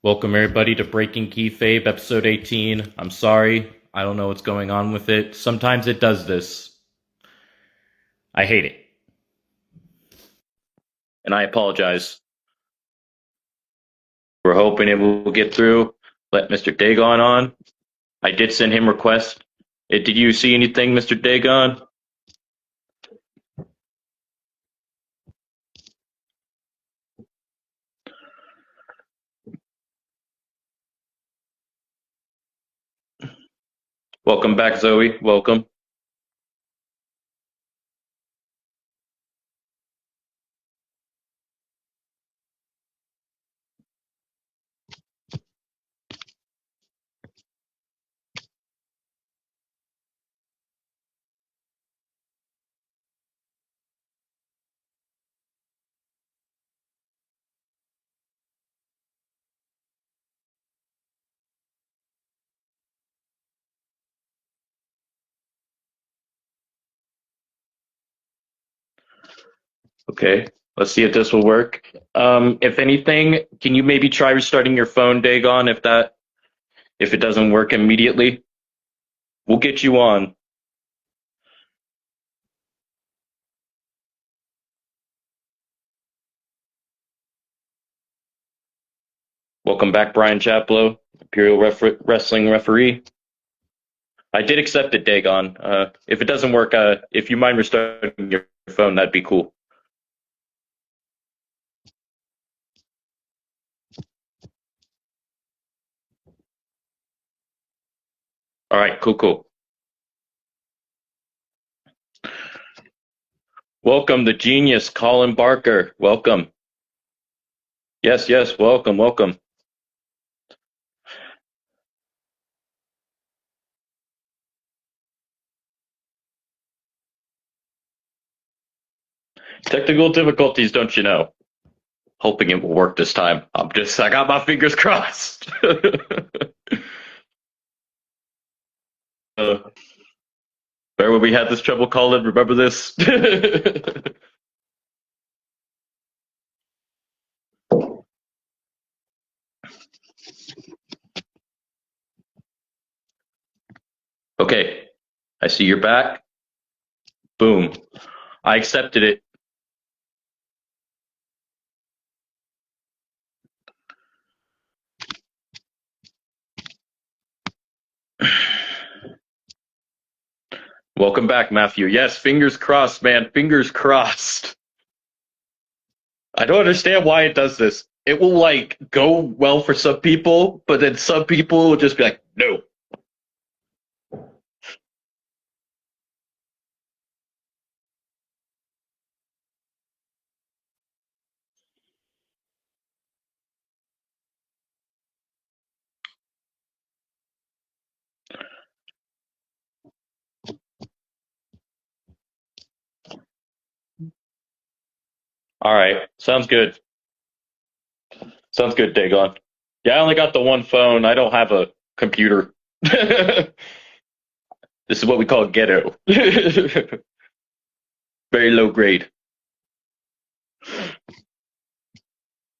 Welcome everybody to Breaking Keyfabe, episode 18. I'm sorry, I don't know what's going on with it. Sometimes it does this. I hate it. And I apologize. We're hoping it will get through. Let Mr. Dagon on. I did send him request. Did you see anything, Mr. Dagon? Welcome back, Zoe. Welcome. Okay, let's see if this will work. If anything, can you maybe try restarting your phone, Dagon, if it doesn't work immediately? We'll get you on. Welcome back, Brian Chaplow, Imperial Wrestling referee. I did accept it, Dagon. If it doesn't work, if you mind restarting your phone, that'd be cool. All right, cool. Welcome, the genius, Colin Barker. Welcome. Yes, welcome. Technical difficulties, don't you know? Hoping it will work this time. I got my fingers crossed. Remember when we had this trouble, Colin? Remember this? Okay, I see you're back. Boom. I accepted it. Welcome back, Matthew. Yes, fingers crossed, man. Fingers crossed. I don't understand why it does this. It will like go well for some people, but then some people will just be like, no. All right, sounds good. Sounds good, Dagon. Yeah, I only got the one phone. I don't have a computer. This is what we call ghetto. Very low grade.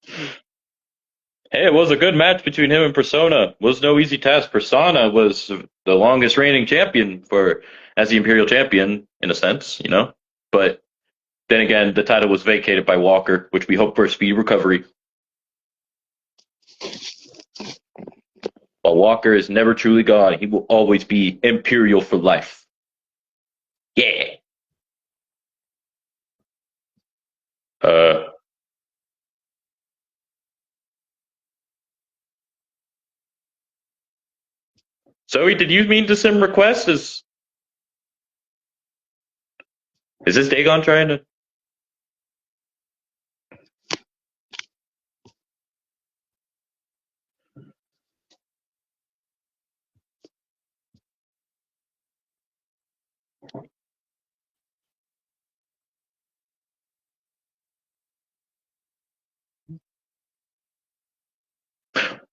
Hey, it was a good match between him and Persona. It was no easy task. Persona was the longest reigning champion for as the Imperial champion in a sense, you know. But then again, the title was vacated by Walker, which we hope for a speedy recovery. But Walker is never truly gone. He will always be Imperial for life. Yeah. Uh. Zoe, did you mean to send requests? Is this Dagon trying to?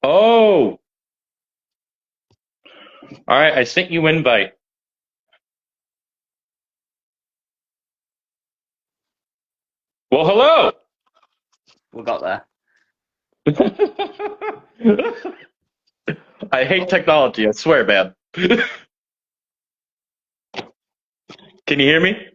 Oh, all right. I sent you invite. Well, hello. We got there. I hate technology, I swear, man. Can you hear me?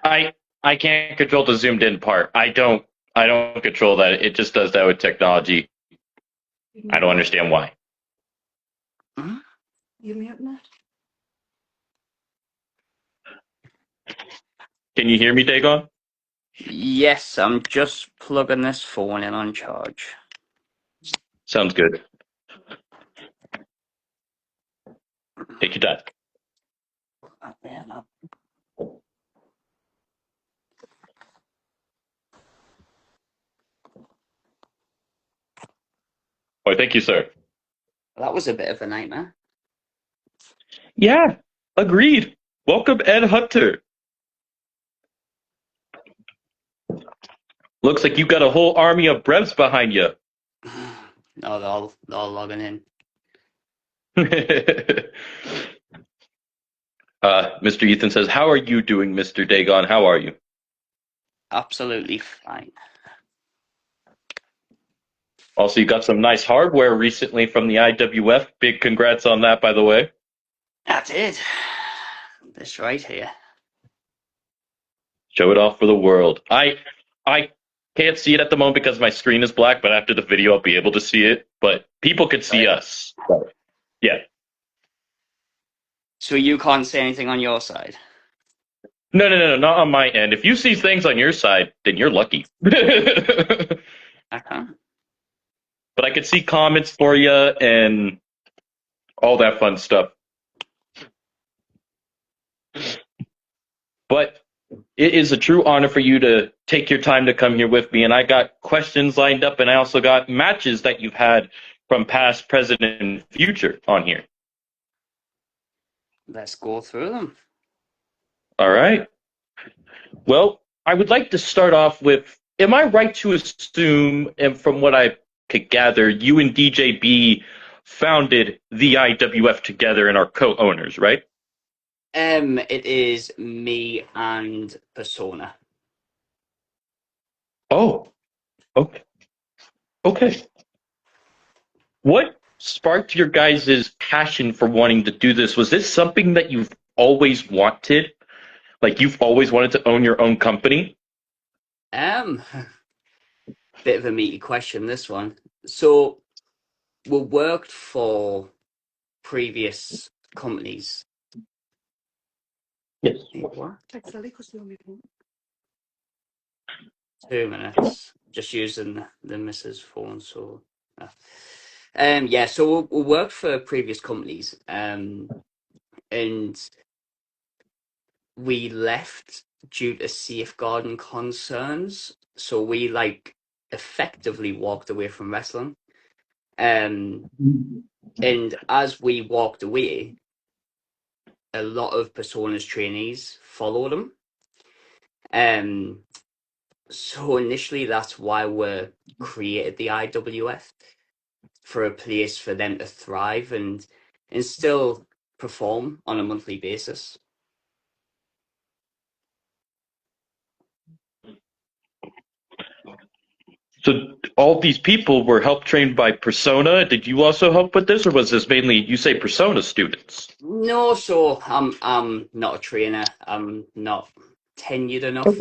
I I can't control the zoomed in part. I don't control that. It just does that with technology. I don't understand why. Hmm? You muting it? Can you hear me, Dagon? Yes, I'm just plugging this phone in on charge. Sounds good. Take your time. Oh, thank you, sir. That was a bit of a nightmare. Yeah, agreed. Welcome, Ed Hunter. Looks like you got a whole army of brevs behind you. No, they're all logging in. Mr. Ethan says, "How are you doing, Mr. Dagon? How are you?" Absolutely fine. Also, you got some nice hardware recently from the IWF. Big congrats on that, by the way. I did. This right here. Show it off for the world. I can't see it at the moment because my screen is black, but after the video I'll be able to see it. But people could see Right. us. Yeah. So you can't say anything on your side? No, not on my end. If you see things on your side, then you're lucky. I can't. But I could see comments for you and all that fun stuff. But it is a true honor for you to take your time to come here with me. And I got questions lined up, and I also got matches that you've had from past, present, and future on here. Let's go through them. All right. Well, I would like to start off with, am I right to assume, and from what I could gather, you and DJB founded the IWF together and are co-owners, right? It is me and Persona. Oh, okay. Okay. What sparked your guys' passion for wanting to do this? Was this something that you've always wanted? Like you've always wanted to own your own company? Bit of a meaty question, this one. So we worked for previous companies. Yes. What? Take silly because you're muting. 2 minutes. Just using the missus phone, so yeah, so we worked for previous companies, and we left due to safeguarding concerns. So we effectively walked away from wrestling. And as we walked away, a lot of Persona's trainees followed them. So initially, that's why we created the IWF, for a place for them to thrive and still perform on a monthly basis. So all these people were help trained by Persona. Did you also help with this, or was this mainly, you say, Persona students? No, so I'm not a trainer. I'm not tenured enough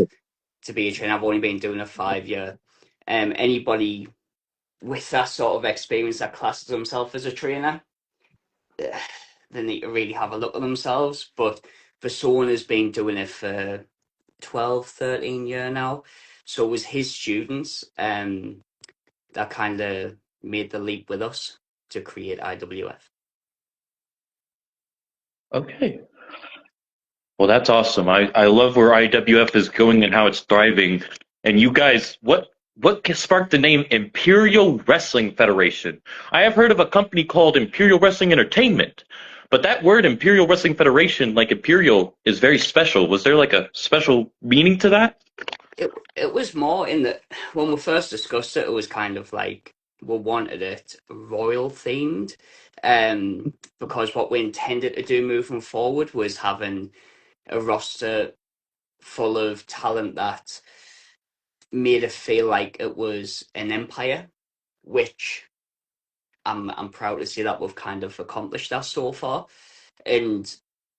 to be a trainer. I've only been doing a 5 year. Anybody with that sort of experience that classes themselves as a trainer, they need to really have a look at themselves. But Persona's been doing it for 12, 13 year now. So it was his students that kind of made the leap with us to create IWF. Okay. Well, that's awesome. I love where IWF is going and how it's thriving. And you guys, what sparked the name Imperial Wrestling Federation? I have heard of a company called Imperial Wrestling Entertainment, but that word Imperial Wrestling Federation, like Imperial, is very special. Was there like a special meaning to that? It was more in that when we first discussed it, it was kind of like we wanted it royal themed, because what we intended to do moving forward was having a roster full of talent that made it feel like it was an empire, which I'm proud to see that we've kind of accomplished that so far. And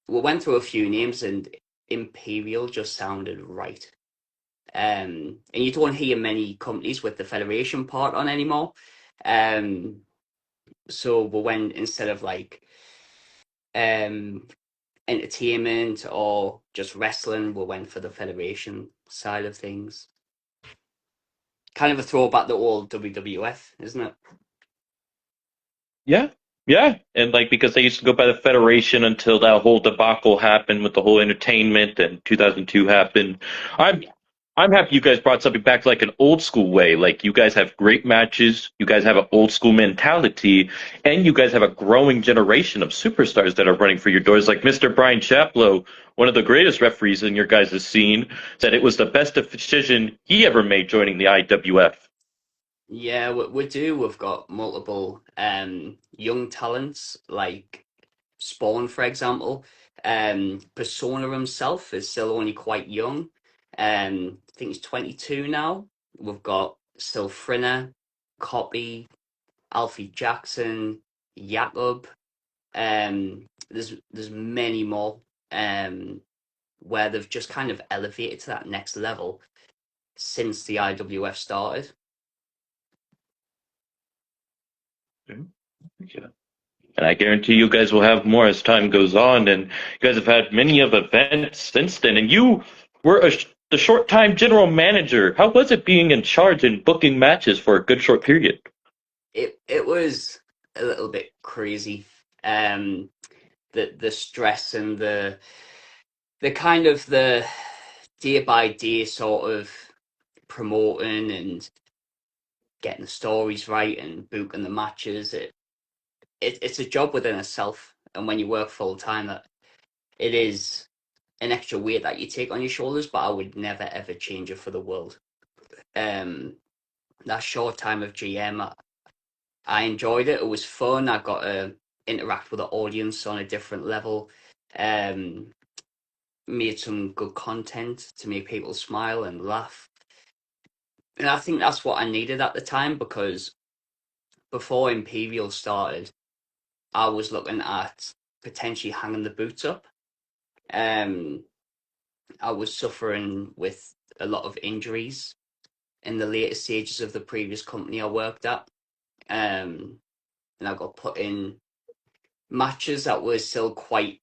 we went through a few names, and Imperial just sounded right. And you don't hear many companies with the Federation part on anymore. Um, so we went instead of like um, entertainment or just wrestling, we went for the Federation side of things. Kind of a throwback to old WWF, isn't it? Yeah, yeah, and like because they used to go by the Federation until that whole debacle happened with the whole entertainment, and 2002 happened. I'm I'm happy you guys brought something back like an old school way. Like you guys have great matches, you guys have an old school mentality, and you guys have a growing generation of superstars that are running for your doors. Like Mr. Brian Chaplow, one of the greatest referees in your guys' scene, said it was the best decision he ever made joining the IWF. Yeah, we do. We've got multiple young talents like Spawn, for example. Persona himself is still only quite young. I think he's 22 now. We've got still Frinner, Copy, Alfie Jackson, Jakob. There's many more where they've just kind of elevated to that next level since the IWF started. Yeah. And I guarantee you guys will have more as time goes on. And you guys have had many of events since then. And you were the short time general manager. How was it being in charge and booking matches for a good short period? It was a little bit crazy. Um, the stress and the kind of the day by day sort of promoting and getting the stories right and booking the matches. It's a job within itself, and when you work full time, that it is an extra weight that you take on your shoulders. But I would never ever change it for the world. Um, that short time of GM, I enjoyed it. It was fun. I got to interact with the audience on a different level. Um, Made some good content to make people smile and laugh. And I think that's what I needed at the time because before Imperial started, I was looking at potentially hanging the boots up. Um, I was suffering with a lot of injuries in the later stages of the previous company I worked at. And I got put in matches that were still quite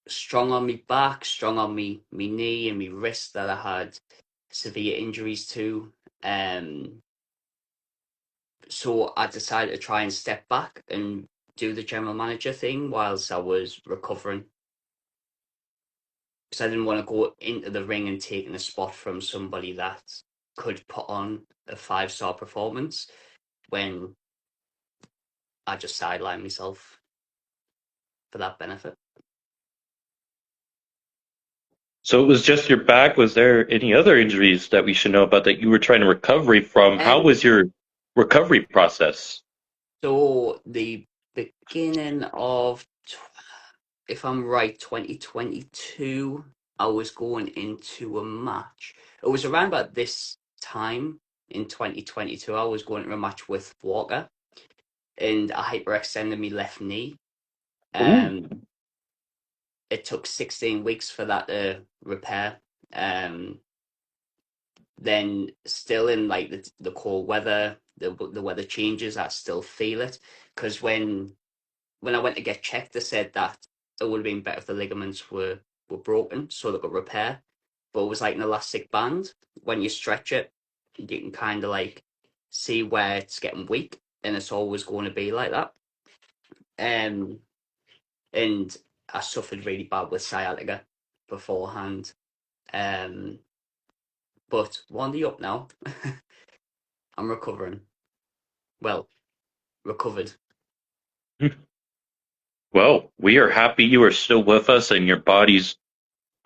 strong on me back, strong on me knee and me wrist that I had severe injuries to. Um, so I decided to try and step back and do the general manager thing whilst I was recovering. Because I didn't want to go into the ring and taking a spot from somebody that could put on a 5-star performance when I just sidelined myself for that benefit. So it was just your back. Was there any other injuries that we should know about that you were trying to recover from? How Um, was your recovery process? so the beginning of, if I'm right, 2022, I was going into a match. It was around about this time in 2022. I was going to a match with Walker, and I hyperextended my left knee. Ooh. Um, it took 16 weeks for that to repair. Um, then still in like the cold weather, the weather changes, I still feel it because when I went to get checked, they said that it would have been better if the ligaments were broken so they could repair. But it was like an elastic band. When you stretch it, you can kind of like see where it's getting weak, and it's always going to be like that. Um, and I suffered really bad with sciatica beforehand. Um, but one day up now, I'm recovering. Well, recovered. Well, we are happy you are still with us and your body's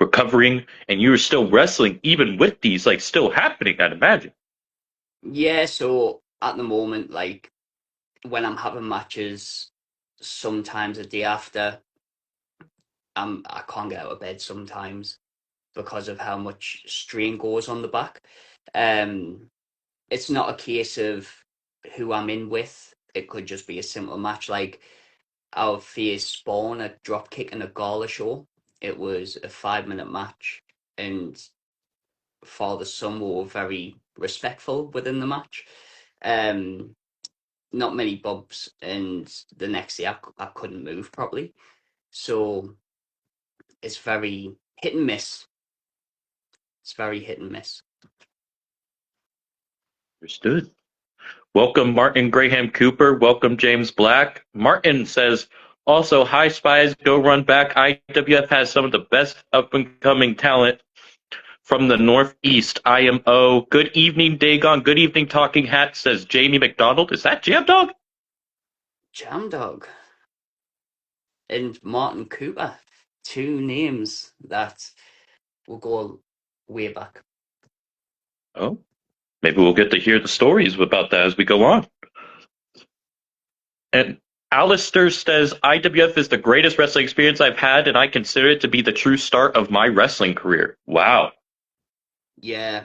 recovering, and you were still wrestling even with these like still happening, I'd imagine. Yeah, so at the moment, like when I'm having matches, sometimes a day after, I can't get out of bed sometimes because of how much strain goes on the back. Um, it's not a case of who I'm in with. It could just be a simple match. Like our face Spawn, a drop kick and a gala show. It was a 5 minute match, and for the some were very respectful within the match. Um, not many bumps, and the next day I couldn't move properly. So it's very hit and miss. It's very hit and miss. Understood. Welcome, Martin Graham Cooper. Welcome, James Black. Martin says, also, hi, Spies, go run back. IWF has some of the best up and coming talent from the Northeast. IMO. Good evening, Dagon. Good evening, Talking Hat, says Jamie McDonald. Is that Jam Dog? Jam Dog and Martin Cooper. Two names that will go way back. Oh, maybe we'll get to hear the stories about that as we go on. And Alistair says, IWF is the greatest wrestling experience I've had, and I consider it to be the true start of my wrestling career. Wow. Yeah.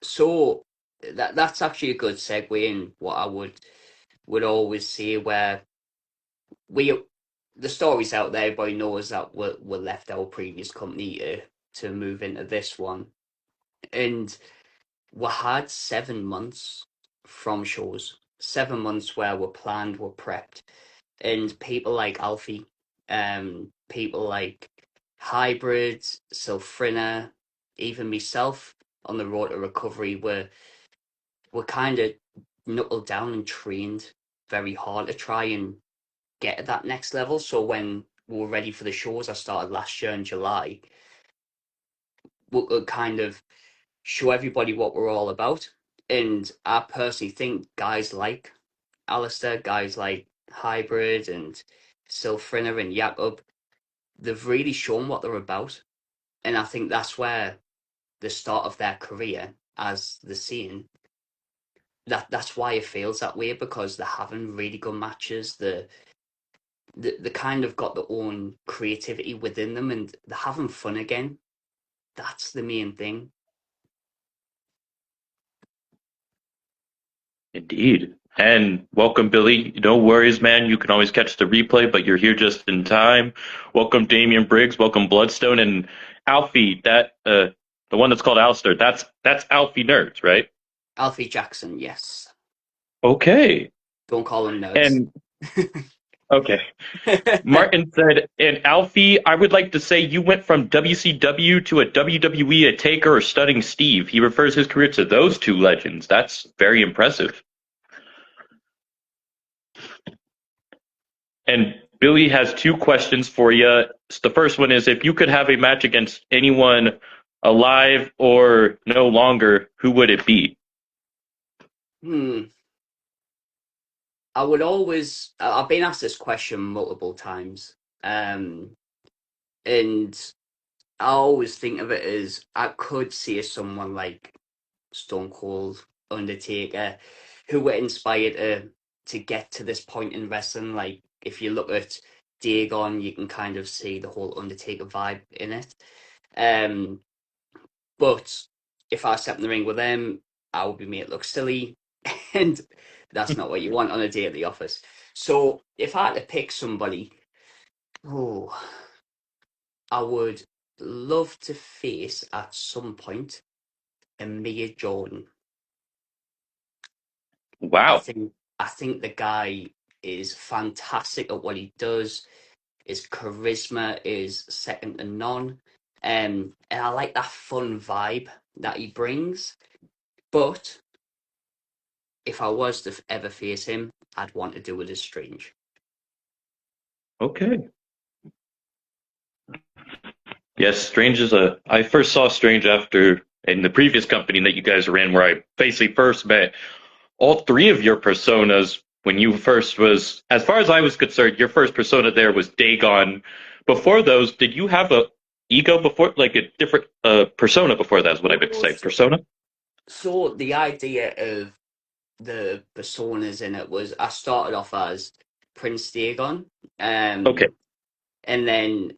So that's actually a good segue in what I would always say, where we the stories out there, everybody knows that we left our previous company to move into this one. And we had 7 months from shows, 7 months where we're planned, we're prepped. And people like Alfie, people like Hybrid, Silfrina, even myself on the road to recovery were kind of knuckled down and trained very hard to try and get to that next level. So when we were ready for the shows I started last year in July, we could kind of show everybody what we're all about. And I personally think guys like Alistair, guys like Hybrid and Silfrina and Jakob, they've really shown what they're about. And I think that's where the start of their career as the scene, that's why it feels that way, because they're having really good matches. They kind of got their own creativity within them, and they're having fun again. That's the main thing. Indeed. And welcome, Billy. No worries, man. You can always catch the replay, but you're here just in time. Welcome, Damian Briggs. Welcome, Bloodstone and Alfie. The one that's called Alistair. That's Alfie Nerds, right? Alfie Jackson, yes. Okay. Don't call him nerds. And okay. Martin said, and Alfie, I would like to say you went from WCW to a WWE, a Taker, or Stunning Steve. He refers his career to those two legends. That's very impressive. And Billy has two questions for you. The first one is, if you could have a match against anyone alive or no longer, who would it be? I would always, I've been asked this question multiple times. And I always think of it as I could see someone like Stone Cold, Undertaker, who were inspired to get to this point in wrestling. Like if you look at Dagon, you can kind of see the whole Undertaker vibe in it. But if I stepped in the ring with them, I would be made look silly, and that's not what you want on a day at the office. So if I had to pick somebody, I would love to face at some point Mia Jordan. Wow. I think the guy is fantastic at what he does. His charisma is second to none. And I like that fun vibe that he brings. But if I was to ever face him, I'd want to do it as Strange. Okay. Yes, Strange is I first saw Strange after in the previous company that you guys were in, where I basically first met all three of your personas when you first was, as far as I was concerned, your first persona there was Dagon. Before those, did you have ego before, like a different persona before that is what I meant to say. Persona. So the idea of the personas in it was I started off as Prince Dagon, Okay. and then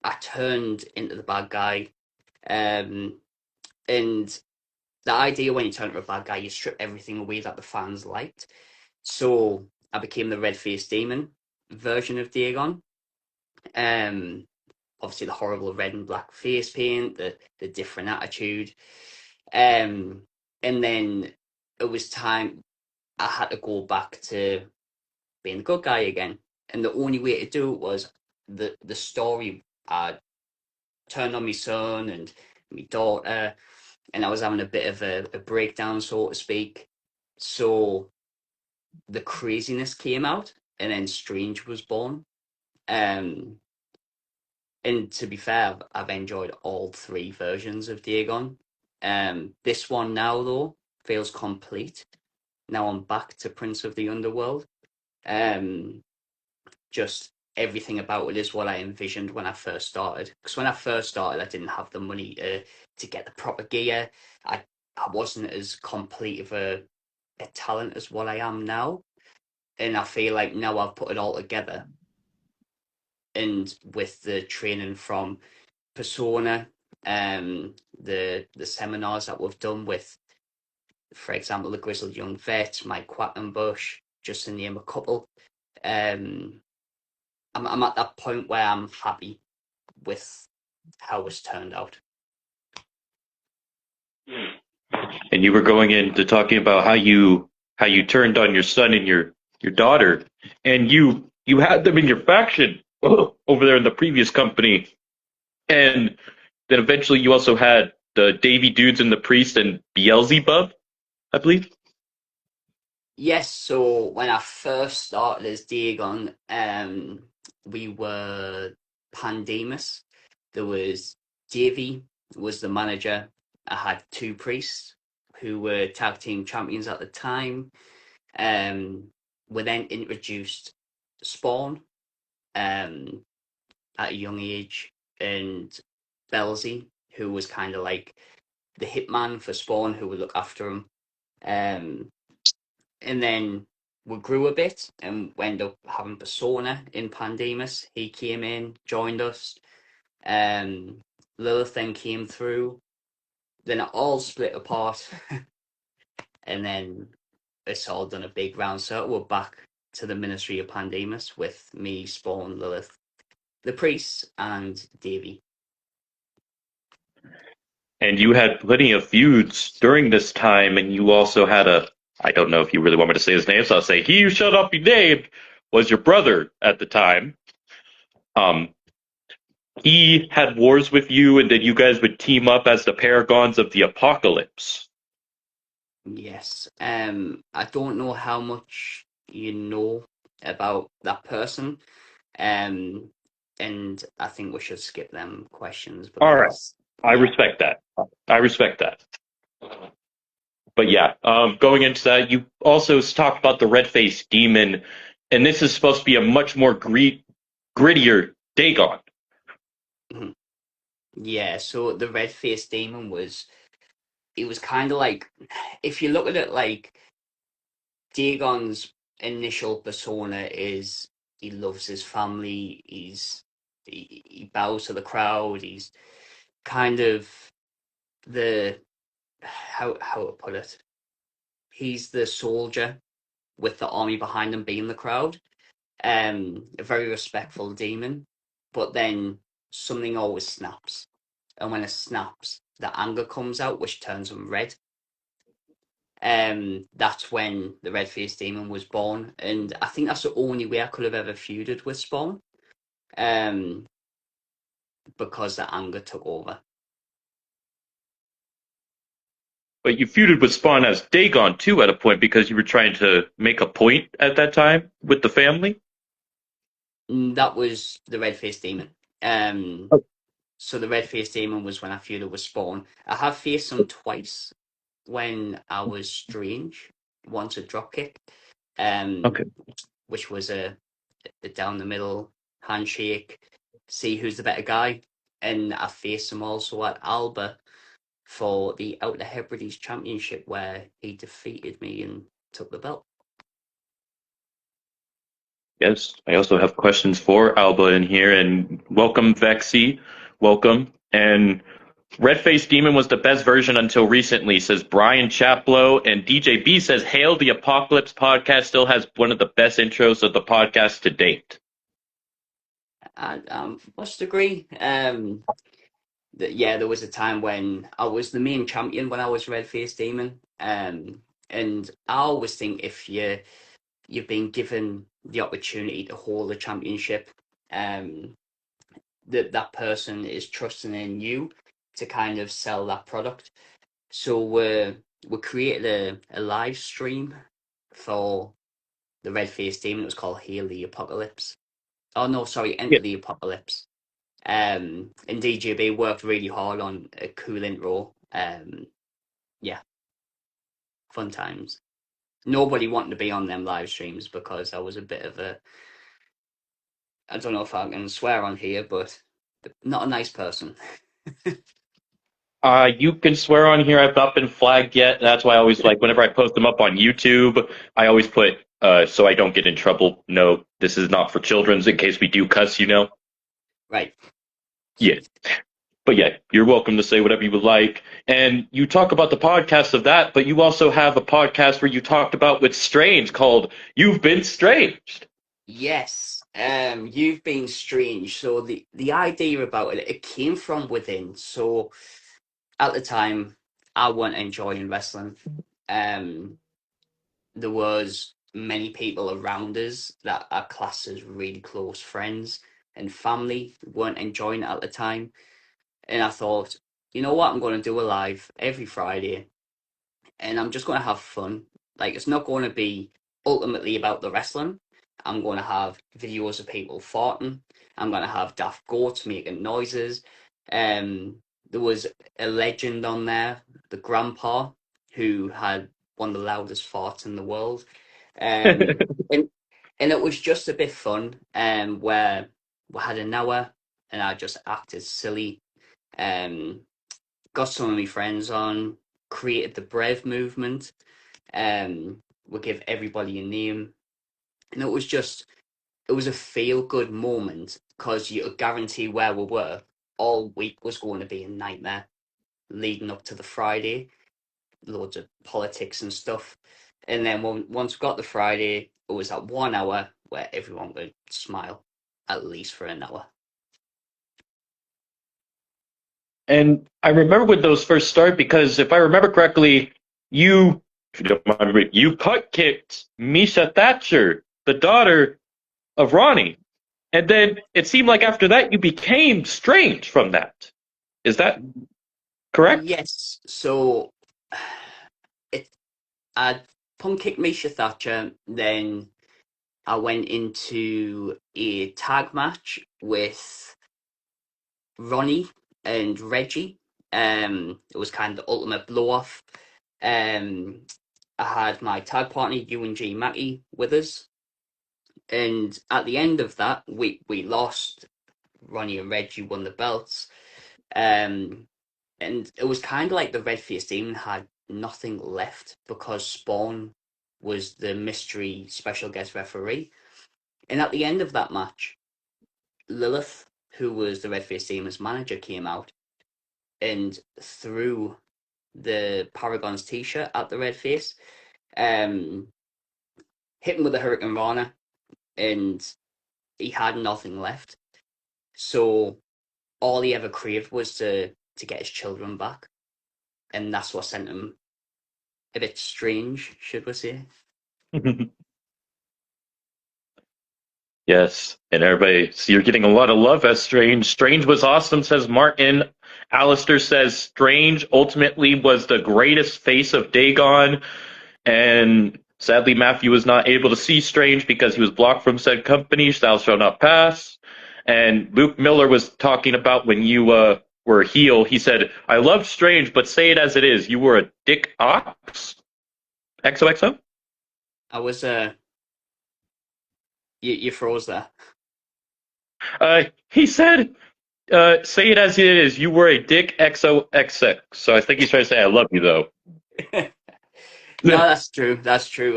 I turned into the bad guy. Um, and the idea when you turn into a bad guy, you strip everything away that the fans liked. So I became the red-faced demon version of Dagon. Um, Obviously the horrible red and black face paint, the different attitude. Um, and then it was time I had to go back to being the good guy again. And the only way to do it was the story. I turned on my son and my daughter, and I was having a bit of a breakdown, so to speak. So the craziness came out, and then Strange was born. Um, and to be fair, I've enjoyed all three versions of Dagon. This one now though feels complete. Now I'm back to Prince of the Underworld. Um, just everything about it is what I envisioned when I first started. Because when I first started, I didn't have the money to get the proper gear. I wasn't as complete of a talent as what I am now, and I feel like now I've put it all together. And with the training from Persona, the seminars that we've done with, for example, the Grizzled Young Vet, Mike Quackenbush, just to name a couple. Um, I'm at that point where I'm happy with how it's turned out. And you were going into talking about how you turned on your son and your daughter, and you had them in your faction over there in the previous company, and then eventually you also had the Davy Dudes and the Priest and Beelzebub, I believe. Yes, so when I first started as Dagon, we were Pandemus. There was Davy was the manager. I had two priests who were tag team champions at the time. Um, we then introduced Spawn at a young age, and Belzy, who was kind of like the hitman for Spawn, who would look after him. Um, and then we grew a bit and we ended up having Persona in Pandemus. He came in, joined us. Um, Lilith then came through. Then it all split apart, and then it's all done a big round circle. We're back to the Ministry of Pandemus with me, Spawn, Lilith, the priests, and Davy. And you had plenty of feuds during this time, and you also had a, I don't know if you really want me to say his name, so I'll say he who shall not be named was your brother at the time. Um, he had wars with you, and then you guys would team up as the Paragons of the Apocalypse. Yes. I don't know how much you know about that person. Um, and I think we should skip them questions All right, because I yeah. respect that. I respect that. But yeah, going into that, you also talked about the red-faced demon, and this is supposed to be a much more grittier Dagon. Mhm. Yeah, so the red faced demon was it was kind of like if you look at it like Dagon's initial persona is he loves his family, he bows to the crowd, he's kind of the how to put it. He's the soldier with the army behind him being the crowd. A very respectful demon, but then something always snaps. And when it snaps, the anger comes out, which turns him red. That's when the red faced demon was born, and I think that's the only way I could have ever feuded with Spawn, um, because the anger took over. But you feuded with Spawn as Dagon too at a point because you were trying to make a point at that time with the family. That was the red faced demon. Um, Oh, so the red faced demon was when I feuded with Spawn. I have faced him twice when I was strange. Once a dropkick, um, okay. which was a down the middle handshake, see who's the better guy. and I faced him also at Alba for the Outer Hebrides Championship, where he defeated me and took the belt. Yes, I also have questions for Alba in here, and welcome Vexy, welcome. And Red Face Demon was the best version until recently, says Brian Chaplow, and DJ B says Hail the Apocalypse podcast still has one of the best intros of the podcast to date. I must agree. Yeah, there was a time when I was the main champion when I was Red Face Demon. And I always think if you've been given the opportunity to hold a championship, that person is trusting in you to kind of sell that product. So we created a live stream for the Red Face Demon. It was called Hail the Apocalypse. Oh no, sorry, Yeah. Enter the Apocalypse. And DJB worked really hard on a cool intro. Yeah, fun times. Nobody wanted to be on them live streams because I was a bit of a, I don't know if I can swear on here, but not a nice person. You can swear on here. I've not been flagged yet. That's why I always like whenever I post them up on YouTube, I always put so I don't get in trouble. No, this is not for children's in case we do cuss, you know. Right. Yeah. But yeah, you're welcome to say whatever you would like. And you talk about the podcast of that, but you also have a podcast where you talked about with Strange called You've Been Stranged. Yes. You've been strange. So the idea about it came from within. So at the time, I wasn't enjoying wrestling. Um, there was many people around us that are classed as really close friends and family weren't enjoying it at the time. And I thought, you know what, I'm going to do a live every Friday and I'm just going to have fun. Like, it's not going to be ultimately about the wrestling. I'm going to have videos of people farting. I'm going to have daft goats making noises. There was a legend on there, the grandpa, who had one of the loudest farts in the world. And and it was just a bit fun. Where we had an hour, and I just acted silly. Um, got some of my friends on, created the Brave movement. We give everybody a name, and it was a feel good moment because you could guarantee where we were all week was going to be a nightmare leading up to the Friday, loads of politics and stuff. And then once we got the Friday, it was that 1 hour where everyone would smile at least for an hour. And I remember when those first started because if I remember correctly, you, if you don't mind me, you putt kicked Misha Thatcher, the daughter of Ronnie. And then it seemed like after that you became strange from that. Is that correct? Yes, so it I punk kicked Misha Thatcher, then I went into a tag match with Ronnie and Reggie. It was kind of the ultimate blow off. Um, I had my tag partner UNG Mackie with us, and at the end of that, we lost. Ronnie and Reggie won the belts. Um, and it was kind of like the Red Face Demon had nothing left because Spawn was the mystery special guest referee. And at the end of that match, Lilith, who was the Red Face Demon's manager, came out and threw the Paragon's t-shirt at the Red Face, um, hit him with a Hurricane Rana, and he had nothing left. So all he ever craved was to get his children back, and that's what sent him a bit strange, should we say? Yes, and everybody, so you're getting a lot of love as Strange. Strange was awesome, says Martin. Alistair says Strange ultimately was the greatest face of Dagon, and sadly Matthew was not able to see Strange because he was blocked from said company. Thou shall not pass. And Luke Miller was talking about when you were a heel. He said, "I loved Strange, but say it as it is. You were a dick ox." XOXO. I was you froze there. He said Say it as it is. You were a dick XOXX. So I think he's trying to say I love you though. No, that's true. That's true.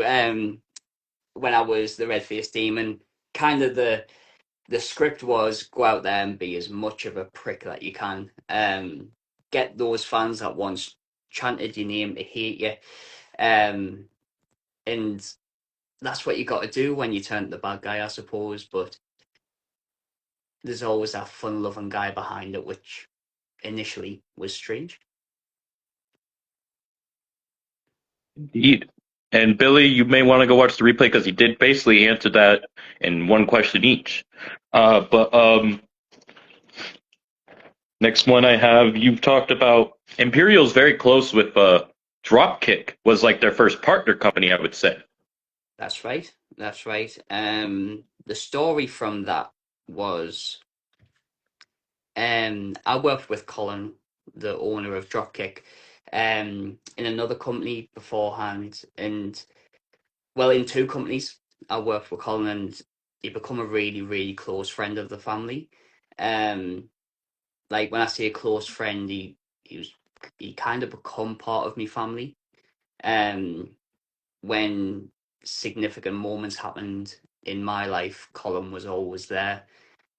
When I was the Red Faced Demon, kind of the script was go out there and be as much of a prick that you can. Get those fans that once chanted your name to hate you. Um, and that's what you got to do when you turn to the bad guy, I suppose. But there's always that fun-loving guy behind it, which initially was strange. Indeed. And Billy, you may want to go watch the replay because he did basically answer that in one question each. But next one I have, you've talked about Imperial's very close with Dropkick was like their first partner company, I would say. That's right. That's right. The story from that was I worked with Colin, the owner of Dropkick, in another company beforehand, and well, in two companies. I worked with Colin, and he become a really, really close friend of the family. Um, like when I say a close friend, he kind of become part of my family. Um, when significant moments happened in my life, Colin was always there.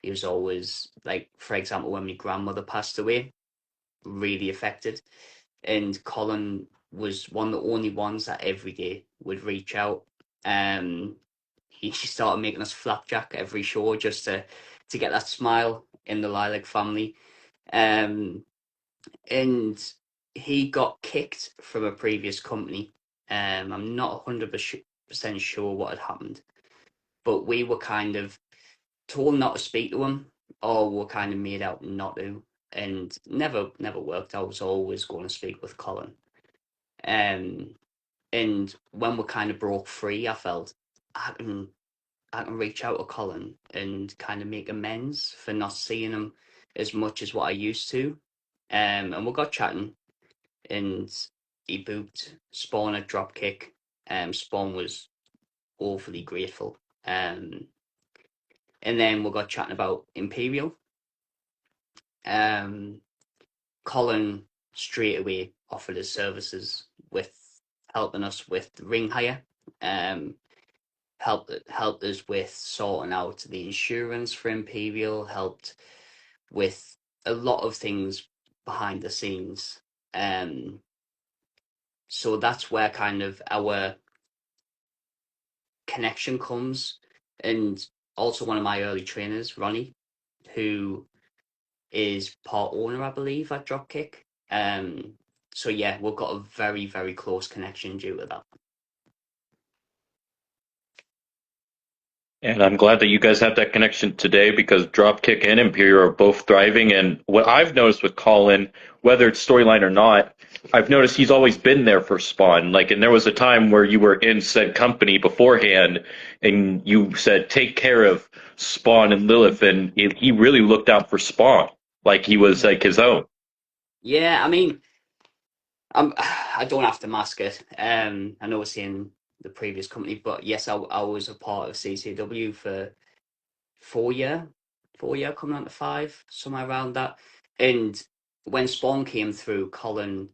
He was always like, for example, when my grandmother passed away, really affected. And Colin was one of the only ones that every day would reach out. He started making us flapjack every show just to get that smile in the Lilac family. Um, and he got kicked from a previous company. I'm not 100% sure what had happened, but we were kind of told not to speak to him, or were kind of made out not to, and never worked. I was always going to speak with Colin. Um, and when we kind of broke free, I felt I can I can reach out to Colin and kind of make amends for not seeing him as much as what I used to. And we got chatting, and he booked Spawn a dropkick. Spawn was awfully grateful. And then we got chatting about Imperial. Um, Colin straight away offered his services with helping us with the ring hire. Um, helped us with sorting out the insurance for Imperial. Helped with a lot of things behind the scenes. So that's where kind of our connection comes. And also one of my early trainers, Ronnie, who is part owner, I believe, at Dropkick. So yeah, we've got a very, very close connection due to that. And I'm glad that you guys have that connection today because Dropkick and Imperial are both thriving. And what I've noticed with Colin, whether it's storyline or not, I've noticed he's always been there for Spawn. Like, and there was a time where you were in said company beforehand, and you said, "Take care of Spawn and Lilith," and he really looked out for Spawn, like he was like his own. Yeah, I mean, I don't have to mask it. I know it's in the previous company, but yes, I was a part of CCW for 4 year, 4 year coming on to five, somewhere around that. And when Spawn came through, Colin,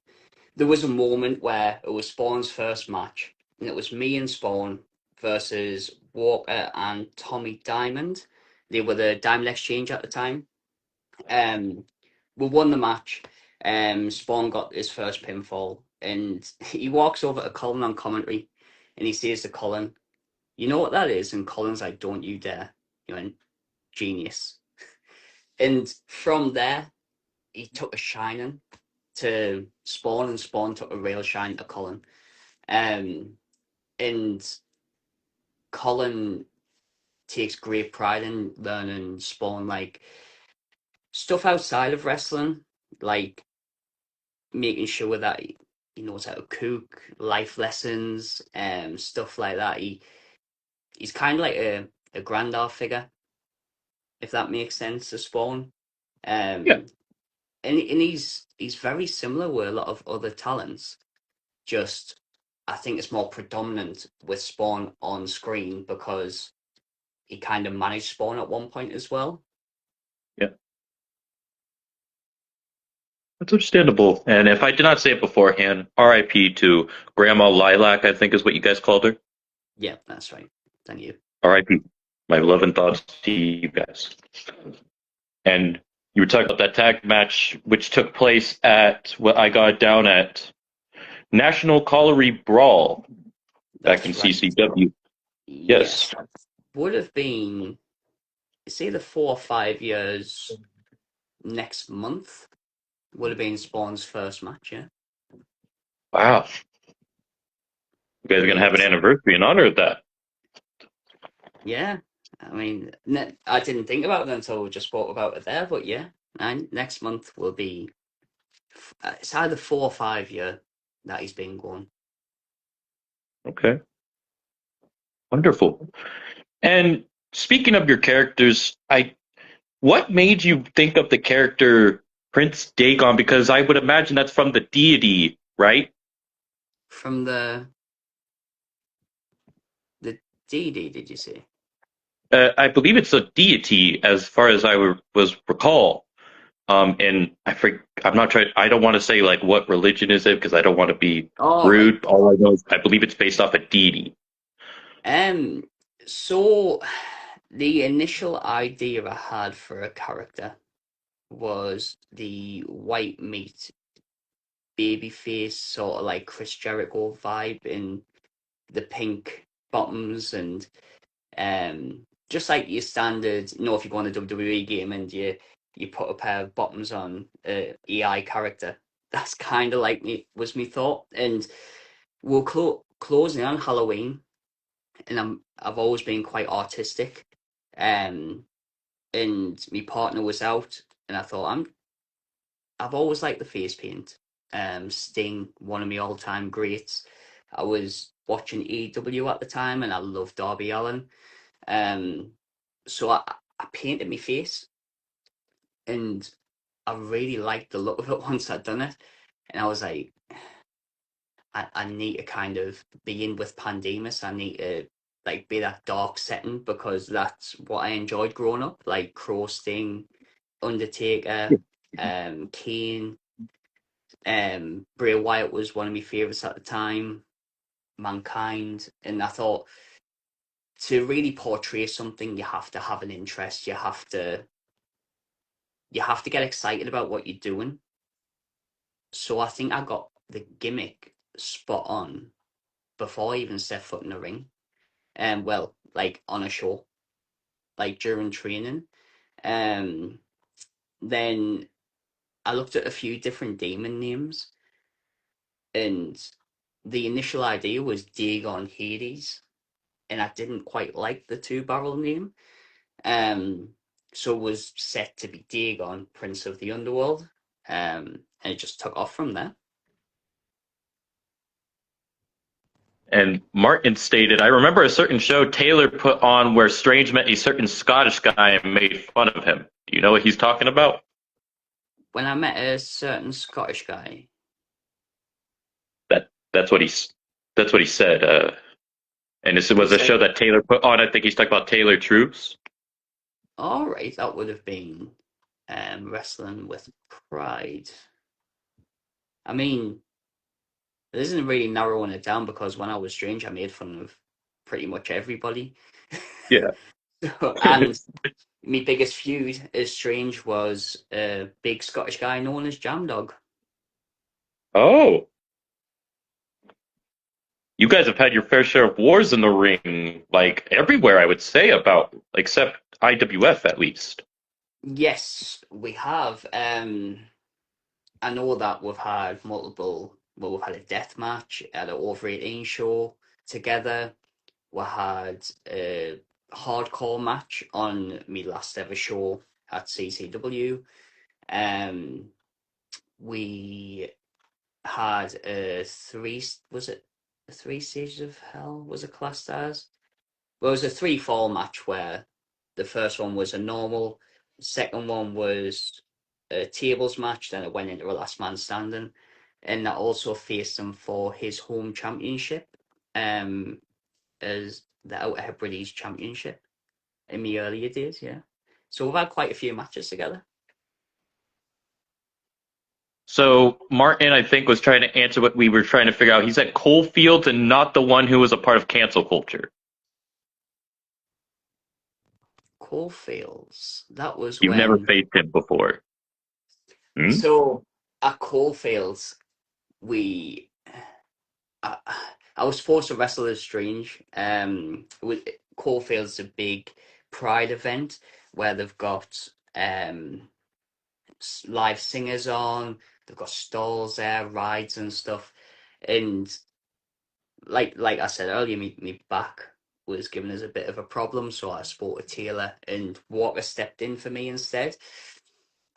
there was a moment where it was Spawn's first match, and it was me and Spawn versus Walker and Tommy Diamond. They were the Diamond Exchange at the time. Um, we won the match. Spawn got his first pinfall, and he walks over to Colin on commentary, and he says to Colin, "You know what that is?" And Colin's like, "Don't you dare!" You know, genius. And from there, he took a shining to Spawn, and Spawn took a real shine to Colin. Um, and Colin takes great pride in learning Spawn like stuff outside of wrestling, like making sure that he knows how to cook, life lessons, stuff like that. He's kind of like a granddad figure, if that makes sense, to Spawn. Yeah. Um, and he's very similar with a lot of other talents. Just I think it's more predominant with Spawn on screen because he kind of managed Spawn at one point as well. Yeah. That's understandable. And if I did not say it beforehand, R.I.P. to Grandma Lilac, I think is what you guys called her. Yeah, that's right. Thank you. R.I.P. My love and thoughts to you guys. And you were talking about that tag match, which took place at what I got down at National Colliery Brawl back in That's right. CCW. Yes, Yes. that would have been, it's either 4 or 5 years next month. Would have been Spawn's first match, yeah. Wow. You guys are going to have an It's, anniversary in honor of that. yeah, I mean, I didn't think about it until we just spoke about it there, but yeah, and next month will be, it's either 4 or 5 year that he's been going. Okay. Wonderful. And speaking of your characters, what made you think of the character Prince Dagon? Because I would imagine that's from the deity, right? From the DD, did you say? I believe it's a deity, as far as was recall. And I'm not trying. I don't want to say like what religion is it because I don't want to be All right. rude. All I know is I believe it's based off a deity. Um, so the initial idea I had for a character was the white meat baby face, sort of like Chris Jericho vibe in the pink bottoms and just like your standard, if you go on a WWE game and you put a pair of bottoms on EI character, that's kind of like me was my thought. And we're closing on Halloween, and I've always been quite artistic. Um, and my partner was out, and I thought I've always liked the face paint. Sting, one of my all-time greats. I was watching EW at the time, and I loved Darby Allin. Um, so I painted my face, and I really liked the look of it once I'd done it. And I was like, I need to kind of be in with Pandemus. I need to like be that dark setting because that's what I enjoyed growing up, like Crow, Sting, Undertaker, Kane, Bray Wyatt was one of my favorites at the time, Mankind, and I thought to really portray something, you have to have an interest. You have to get excited about what you're doing. So I think I got the gimmick spot on before I even set foot in the ring. And well, like on a show, like during training. Um, then I looked at a few different demon names, and the initial idea was Dagon Hades, and I didn't quite like the two barrel name. Um, so it was set to be Dagon, Prince of the Underworld. And it just took off from there. And Martin stated, I remember a certain show Taylor put on where Strange met a certain Scottish guy and made fun of him. Do you know what he's talking about? When I met a certain Scottish guy, That that's what he's that's what he said. And this he was a said, show that Taylor put on. I think he's talking about Taylor Troops. all right, that would have been wrestling with pride. I mean, this isn't really narrowing it down because when I was Strange, I made fun of pretty much everybody. Yeah. And my biggest feud as Strange was a big Scottish guy known as Jam Dog. Oh, you guys have had your fair share of wars in the ring, like everywhere, I would say, about except IWF at least. Yes, we have. I know that we've had multiple. Well, we've had a death match at an over 18 show together. We had a hardcore match on my last ever show at CCW. Um, we had a three. Was it a three stages of hell? Was it classed as? Well, it was a three fall match where the first one was a normal, the second one was a tables match, then it went into a last man standing, and that also faced him for his home championship, um, as the Outer Hebrides Championship in the earlier days. Yeah, so we've had quite a few matches together. So Martin, I think, was trying to answer what we were trying to figure out. He said Coalfields and not the one who was a part of cancel culture. Coalfields. That was You've never when. faced him before. Hmm? So at Coalfields, we. I, I was forced to wrestle as Strange. With Caulfield's a big Pride event where they've got live singers on. They've got stalls there, rides and stuff. And like I said earlier, me back was giving us a bit of a problem, so I spoke to Taylor and Walker stepped in for me instead.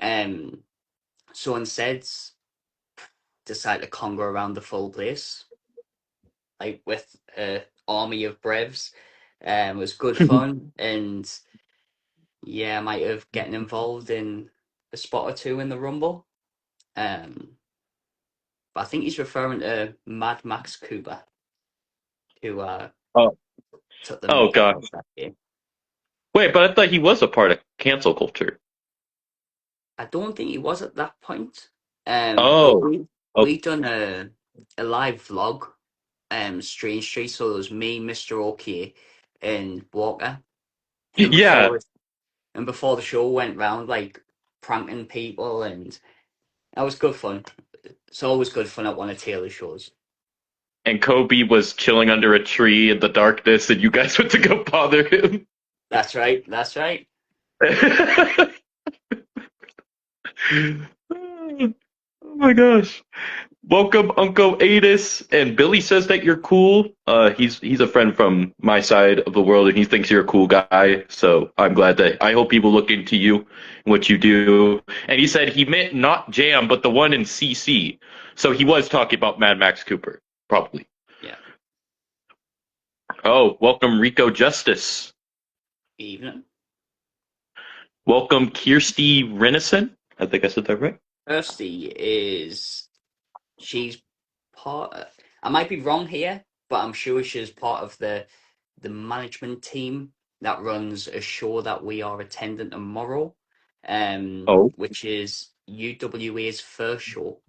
Um, so instead, decided to conga around the full place, like with an army of brevs. It was good fun, and yeah, I might have getting involved in a spot or two in the Rumble. Um, but I think he's referring to Mad Max Cooper, who Oh, took the oh mick out gosh. of that game. Wait, but I thought he was a part of cancel culture. I don't think he was at that point. But Oh, we oh, done a live vlog, Strange Street. So it was me, Mr. OK, and Walker. And yeah. before the show went round, like pranking people, and that was good fun. It's always good fun at one of Taylor's shows. And Kobe was chilling under a tree in the darkness, and you guys went to go bother him. That's right. That's right. Oh my gosh. Welcome, Uncle Adis. And Billy says that you're cool. He's a friend from my side of the world, and he thinks you're a cool guy. So I'm glad that I hope people look into you and what you do. And he said he meant not Jam, but the one in CC. So he was talking about Mad Max Cooper, probably. Yeah. Oh, welcome, Rico Justice. Evening. Welcome, Kirsty Renison. I think I said that right. Kirsty she's part. I might be wrong here, but I'm sure she's part of the management team that runs a show that we are attending tomorrow, Oh, which is UWA's first show,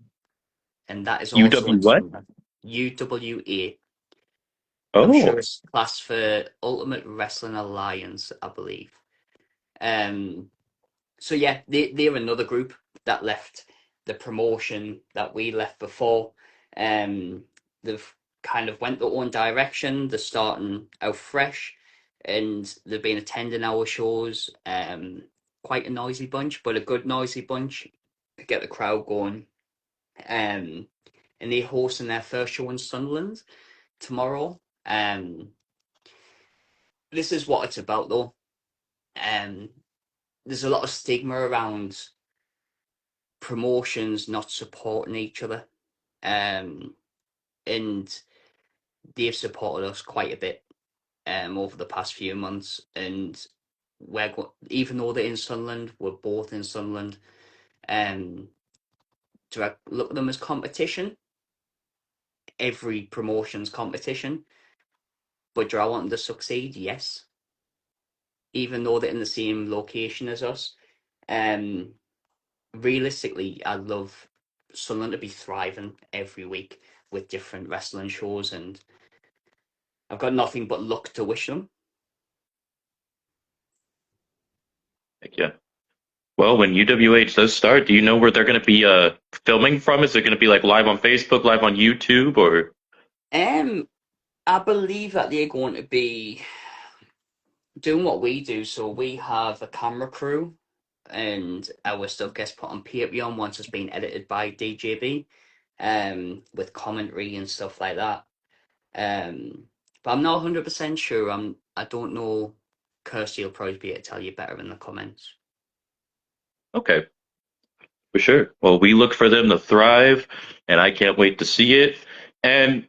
and that is also UW in what? Sunday. UWA. I'm sure Oh, it's classed for Ultimate Wrestling Alliance, I believe. Um, so yeah, they're another group that left the promotion that we left before. Um, they've kind of went their own direction. They're starting out fresh, and they've been attending our shows. Quite a noisy bunch, but a good noisy bunch to get the crowd going. Um, and they're hosting their first show in Sunderland tomorrow. This is what it's about, though. Um, there's a lot of stigma around promotions not supporting each other. Um, and they've supported us quite a bit over the past few months. And even though they're in Sunderland, we're both in Sunderland. Um, do I look at them as competition? Every promotion's competition. But do I want them to succeed? Yes. Even though they're in the same location as us. Um, realistically, I'd love Sunderland to be thriving every week with different wrestling shows, and I've got nothing but luck to wish them. heck yeah. Well, when UWH does start, do you know where they're going to be filming from? Is it going to be like live on Facebook, live on YouTube, or Um, I believe that they're going to be doing what we do. So we have a camera crew, and our stuff gets put on Patreon once it's been edited by DJB, with commentary and stuff like that. Um, but I'm not 100% sure. I don't know. Kirsty will probably be able to tell you better in the comments. okay, for sure. Well, we look for them to thrive, and I can't wait to see it. And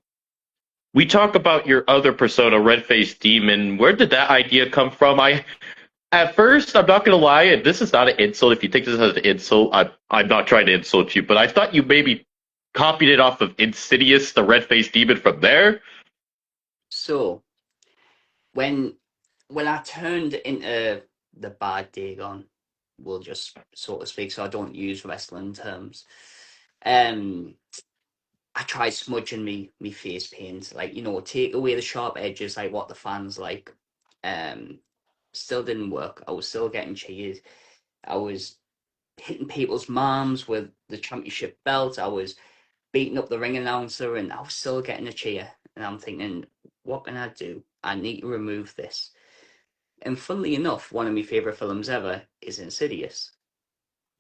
we talk about your other persona, Red Face Demon. Where did that idea come from? At first, I'm not gonna lie, and this is not an insult. If you take this as an insult, I'm not trying to insult you, but I thought you maybe copied it off of Insidious, the Red Face Demon from there. So when I turned into the bad Dagon, we'll just sort of speak, so I don't use wrestling terms. Um, I tried smudging me face paint, like, take away the sharp edges, like what the fans like. Um, Still didn't work. I was still getting cheated. I was hitting people's moms with the championship belt. I was beating up the ring announcer, and I was still getting a cheer. And I'm thinking, what can I do? I need to remove this. And funnily enough, one of my favorite films ever is Insidious.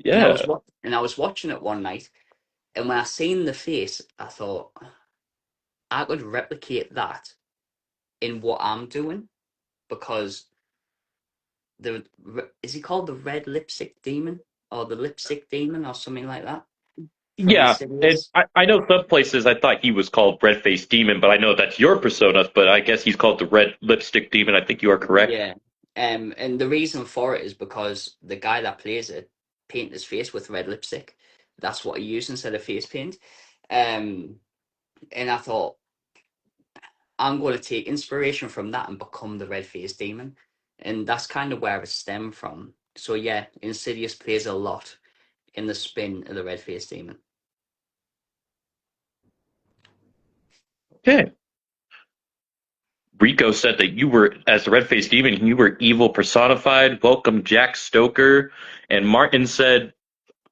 And Yeah. I was watching it one night, and when I seen the face, I thought I could replicate that in what I'm doing, because the is he called the Red Lipstick Demon or the Lipstick Demon or something like that from Yeah. And Insidious? I know some places I thought he was called Red Faced Demon, but I know that's your persona, but I guess he's called the Red Lipstick Demon. I think you are correct. Yeah. And the reason for it is because the guy that plays it painted his face with red lipstick. That's what he used instead of face paint. Um, and I thought, I'm going to take inspiration from that and become the red faced demon. And that's kind of where it stemmed from. So yeah, Insidious plays a lot in the spin of the red faced demon. Okay. Rico said that you were, as the Red Faced Demon, you were evil personified. Welcome, Jack Stoker. And Martin said,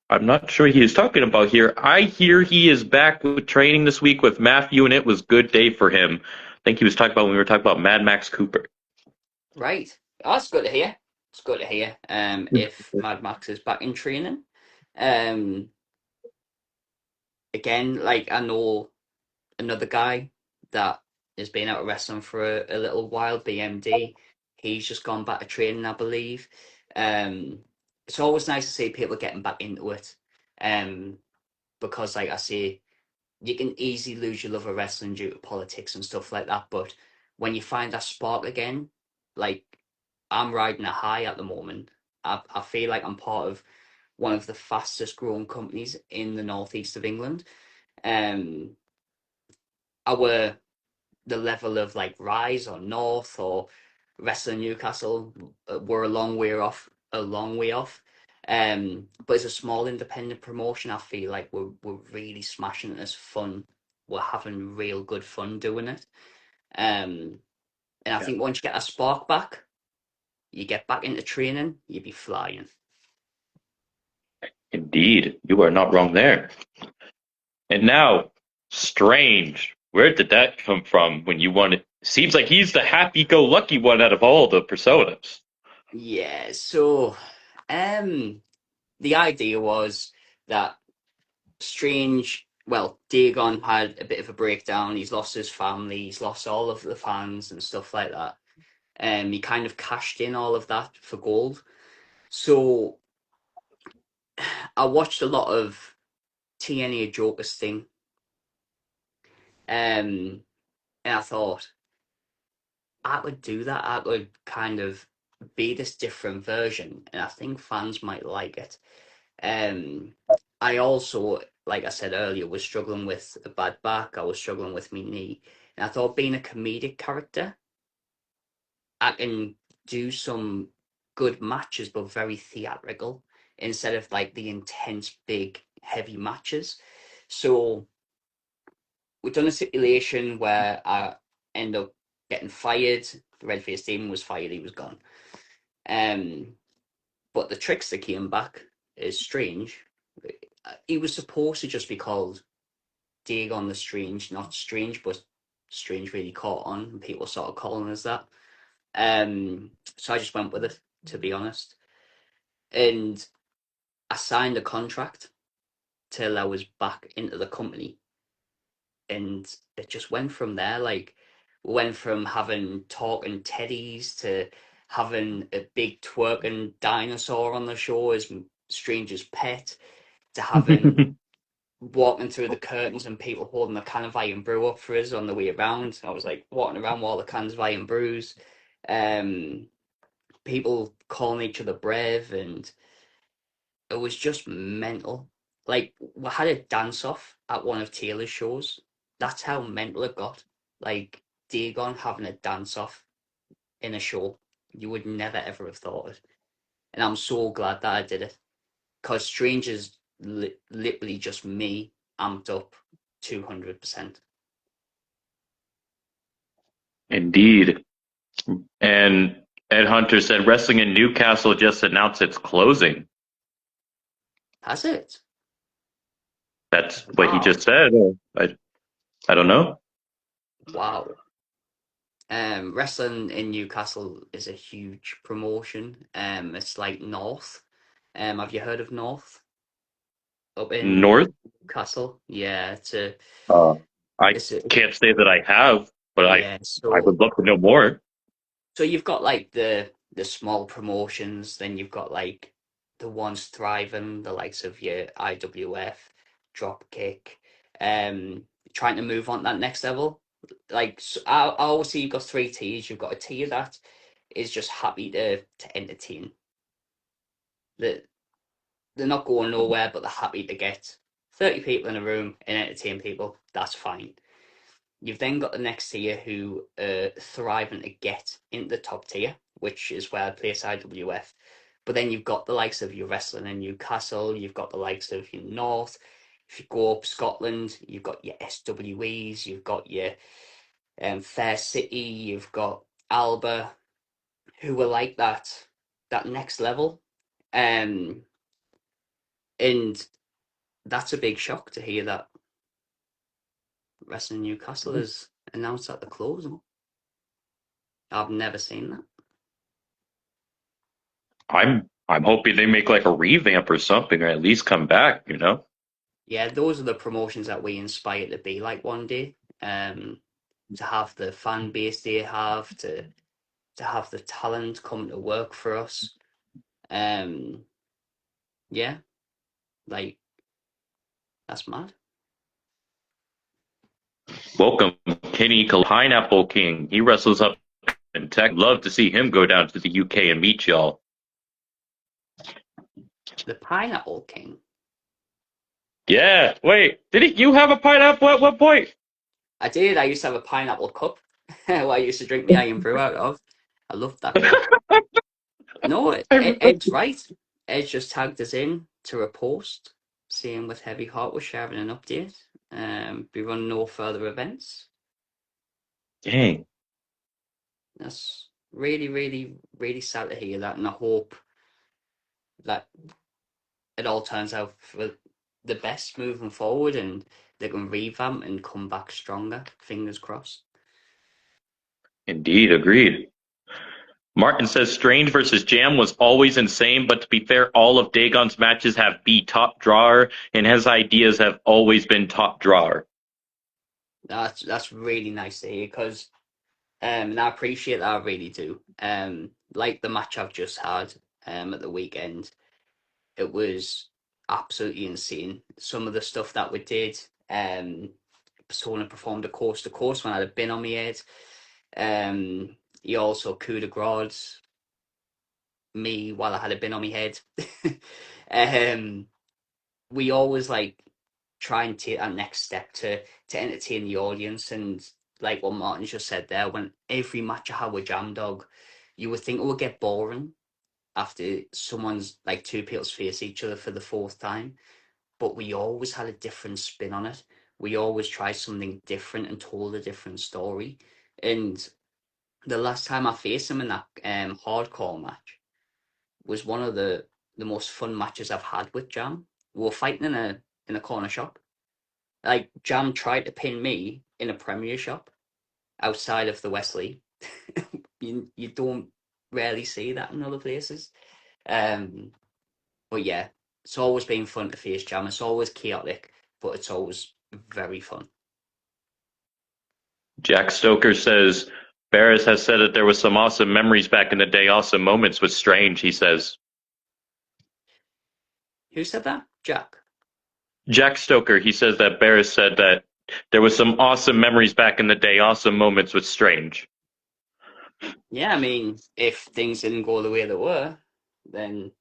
I'm not sure he is talking about here. I hear he is back with training this week with Matthew, and it was good day for him. I think he was talking about when we were talking about Mad Max Cooper. Right. Oh, that's good to hear. It's good to hear. If Mad Max is back in training. Um, Again, like, I know another guy that has been out of wrestling for a little while, BMD. He's just gone back to training, I believe. It's always nice to see people getting back into it. Um, because, like I say, you can easily lose your love of wrestling due to politics and stuff like that. But when you find that spark again, like, I'm riding a high at the moment. I feel like I'm part of one of the fastest growing companies in the northeast of England. Um, our the level of like Rise or North or Wrestling Newcastle were a long way off. But it's a small independent promotion. I feel like we're really smashing it as fun. We're having real good fun doing it. Um, and I Yeah. think once you get a spark back, you get back into training, you'd be flying. Indeed, you are not wrong there. And now, Strange. Where did that come from when you wanted? Seems like he's the happy-go-lucky one out of all the personas. Yeah, so um the idea was that Strange, well, Dagon had a bit of a breakdown. He's lost his family, he's lost all of the fans and stuff like that. He kind of cashed in all of that for gold. So I watched a lot of TNA Joker's thing, and I thought I could do that. I could kind of be this different version, and I think fans might like it. Um, I also, like I said earlier, was struggling with a bad back. I was struggling with my knee, and I thought being a comedic character, I can do some good matches, but very theatrical instead of like the intense, big, heavy matches. So we've done a stipulation where I end up getting fired. The Red Face Demon was fired; he was gone. Um, but the Trickster came back is strange. He was supposed to just be called Dagon the Strange, not Strange, but Strange really caught on, and people sort of calling us that. So I just went with it, to be honest. And I signed a contract till I was back into the company, and it just went from there. Like, we went from having talking teddies to having a big twerking dinosaur on the show as Stranger's pet to having walking through the curtains and people holding a can of iron brew up for us on the way around. I was like walking around with all the cans of iron brews. Um, People calling each other brave, and it was just mental. Like, we had a dance off at one of Taylor's shows. That's how mental it got. Like, Dagon having a dance off in a show. You would never ever have thought it. And I'm so glad that I did it. Because Stranger's literally just me amped up 200%. Indeed. And Ed Hunter said wrestling in Newcastle just announced its closing. Has it? That's what he Wow. just said. I don't know. Wow. Wrestling in Newcastle is a huge promotion. It's like North. Have you heard of North up in North? Newcastle? Yeah, Uh, I it's a, can't say that I have, but yeah. I would love to know more. So you've got like the small promotions, then you've got like the ones thriving, the likes of your IWF, Dropkick, trying to move on to that next level. Like I always see you've got three tiers. You've got a tier that is just happy to entertain. That they're not going nowhere, but they're happy to get 30 people in a room and entertain people. That's fine. You've then got the next tier who are thriving to get into the top tier, which is where I place IWF. But then you've got the likes of your wrestling in Newcastle, you've got the likes of your North. If you go up Scotland, you've got your SWEs, you've got your Fair City, you've got Alba, who are like that next level. Um, and that's a big shock to hear that Wrestling Newcastle is announced at the closing. I've never seen that. I'm hoping they make like a revamp or something, or at least come back. Yeah, those are the promotions that we inspire to be like one day. To have the fan base they have, to have the talent come to work for us. Um, yeah, like that's mad. Welcome, Kenny Pineapple King. He wrestles up in tech. Love to see him go down to the UK and meet y'all. The Pineapple King. Yeah. Wait, you have a pineapple at one point? I did. I used to have a pineapple cup where I used to drink my iron brew out of. I loved that cup. No, Ed's right. Ed just tagged us in to a post saying with heavy heart we're sharing an update. Be running no further events. Dang. That's really, really, really sad to hear that, and I hope that it all turns out for the best moving forward, and they can revamp and come back stronger. Fingers crossed. Indeed, agreed. Martin says Strange versus Jam was always insane, but to be fair, all of Dagon's matches have be top drawer, and his ideas have always been top drawer. That's really nice to hear because, and I appreciate that. I really do. Like the match I've just had, at the weekend, it was absolutely insane. Some of the stuff that we did, Persona performed a course to course when I had been on my head. He also coup de grace me while I had a bin on my head. um, we always like try and take that next step to entertain the audience, and like what Martin just said there, when every match I had with Jam Dog, you would think it would get boring after someone's like two people face each other for the fourth time, but we always had a different spin on it. We always tried something different and told a different story. And the last time I faced him in that hardcore match was one of the most fun matches I've had with Jam. We were fighting in a corner shop. Like Jam tried to pin me in a Premier shop outside of the Wesley. You don't rarely see that in other places. Um, but yeah, it's always been fun to face Jam. It's always chaotic, but it's always very fun. Jack Stoker says Barris has said that there was some awesome memories back in the day, awesome moments with Strange, he says. Who said that? Jack. Jack Stoker, he says that Barris said that there was some awesome memories back in the day, awesome moments with Strange. Yeah, I mean, if things didn't go the way they were, then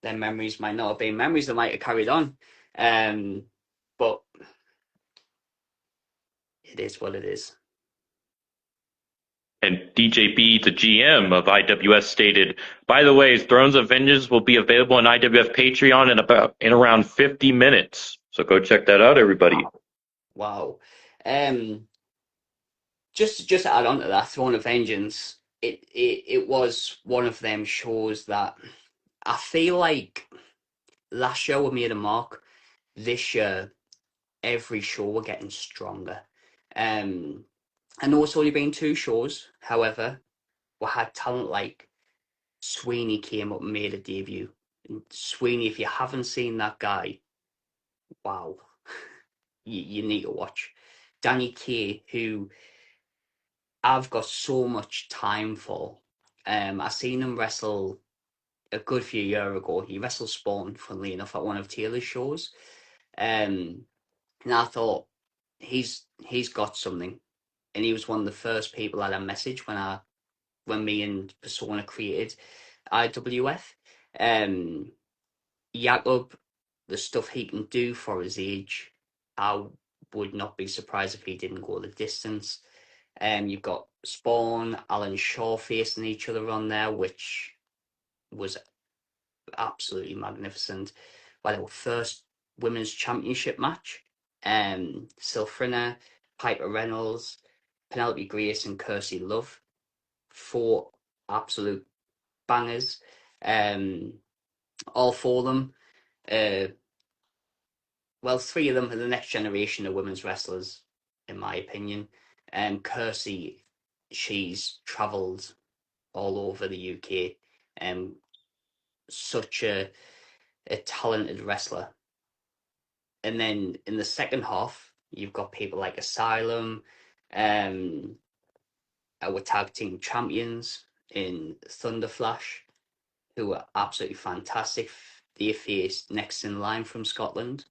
their memories might not have been memories. They might have carried on. But it is what it is. And DJB, the GM of IWS, stated, "By the way, Thrones of Vengeance will be available on IWF Patreon in around 50 minutes." So go check that out, everybody. Wow. Um, just to add on to that, Throne of Vengeance, it was one of them shows that I feel like last year we made a mark. This year, every show we're getting stronger. Um, I know it's only been 2 shows, however, we had talent like Sweeney came up and made a debut. And Sweeney, if you haven't seen that guy, wow, you need to watch. Danny Kay, who I've got so much time for. I seen him wrestle a good few years ago. He wrestled Spawn, funnily enough, at one of Taylor's shows. Um, and I thought he's got something. And he was one of the first people that I messaged when me and Persona created IWF. Um, Jakob, the stuff he can do for his age, I would not be surprised if he didn't go the distance. You've got Spawn, Alan Shaw facing each other on there, which was absolutely magnificent. By the first women's championship match, Silfrina, Piper Reynolds, Penelope Grace, and Kirsty Love, 4 absolute bangers. All 4 of them. Well, 3 of them are the next generation of women's wrestlers, in my opinion. Kirsty, she's travelled all over the UK. Such a talented wrestler. And then in the second half, you've got people like Asylum, our tag team champions in Thunder Flash, who are absolutely fantastic. They faced Next in Line from Scotland,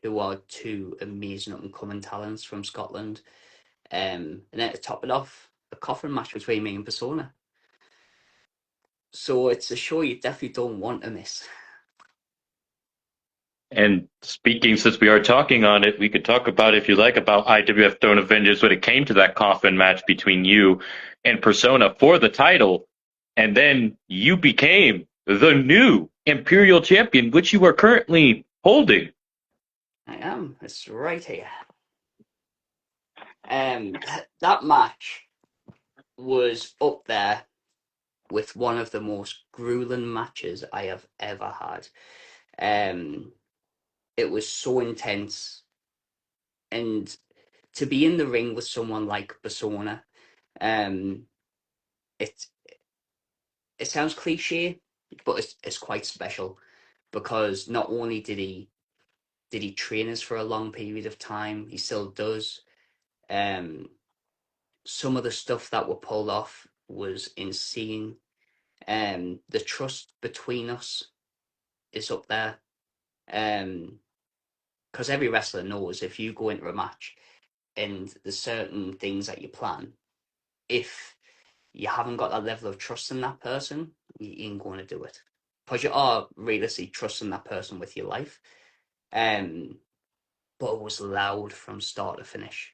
who are 2 amazing up and coming talents from Scotland. And then to top it off, a coffin match between me and Persona. So it's a show you definitely don't want to miss. And speaking, since we are talking on it, we could talk about, if you like, about IWF Throne of Vengeance when it came to that coffin match between you and Persona for the title. And then you became the new Imperial Champion, which you are currently holding. I am. It's right here. That match was up there with one of the most grueling matches I have ever had. It was so intense, and to be in the ring with someone like Persona, um, it it sounds cliche, but it's quite special because not only did he train us for a long period of time, he still does. Um, some of the stuff that were pulled off was insane. The trust between us is up there. Because every wrestler knows if you go into a match and there's certain things that you plan, if you haven't got that level of trust in that person, you ain't going to do it. Because you are realistically trusting that person with your life. Um, but it was loud from start to finish.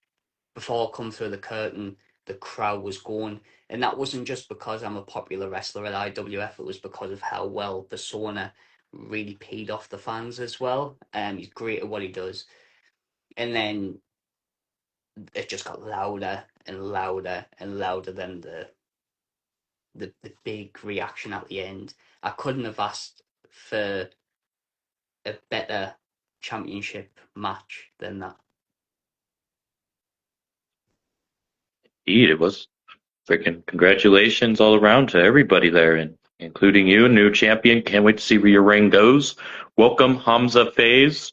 Before I come through the curtain, the crowd was going. And that wasn't just because I'm a popular wrestler at IWF, it was because of how well Persona really paid off the fans as well. He's great at what he does. And then it just got louder and louder and louder than the big reaction at the end. I couldn't have asked for a better championship match than that. Indeed, it was freaking congratulations all around to everybody there, and including you, new champion. Can't wait to see where your reign goes. Welcome, Hamza Faze.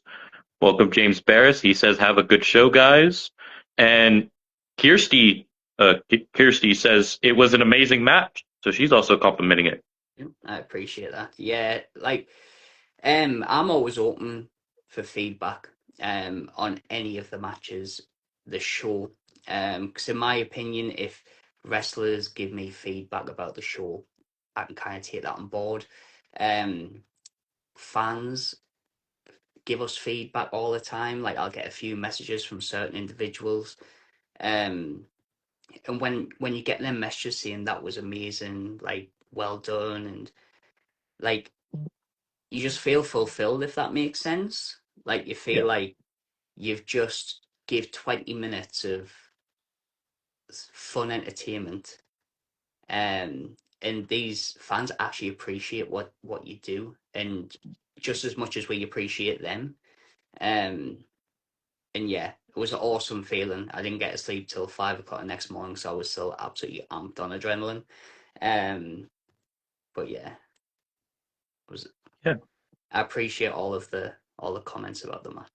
Welcome, James Barris. He says, "Have a good show, guys." And Kirsty, Kirsty says it was an amazing match, so she's also complimenting it. I appreciate that. Yeah, like I'm always open for feedback on any of the matches, the show. Because in my opinion, if wrestlers give me feedback about the show, I can kind of take that on board. Um, Fans give us feedback all the time. Like I'll get a few messages from certain individuals. Um, and when you get them messages saying that was amazing, like well done, and like you just feel fulfilled, if that makes sense. Like you Yeah. feel like you've just give 20 minutes of fun entertainment, and these fans actually appreciate what you do, and just as much as we appreciate them. Um, and yeah, it was an awesome feeling. I didn't get to sleep till 5 o'clock the next morning, so I was still absolutely amped on adrenaline. Um, but yeah, it was. Yeah. I appreciate all the comments about the match.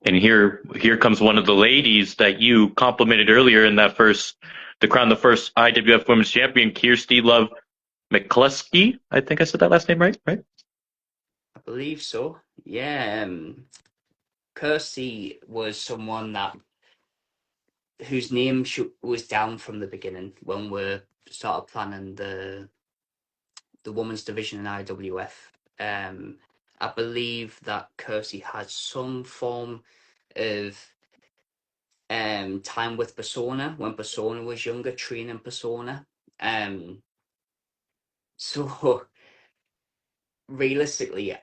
And here comes one of the ladies that you complimented earlier in that to crown the first IWF Women's Champion, Kirsty Love McCluskey. I think I said that last name right, right? I believe so. Yeah. Kirsty was someone that whose name was down from the beginning when we started planning the women's division in IWF. I believe that Kirsty had some form of time with Persona when Persona was younger, training Persona. So realistically,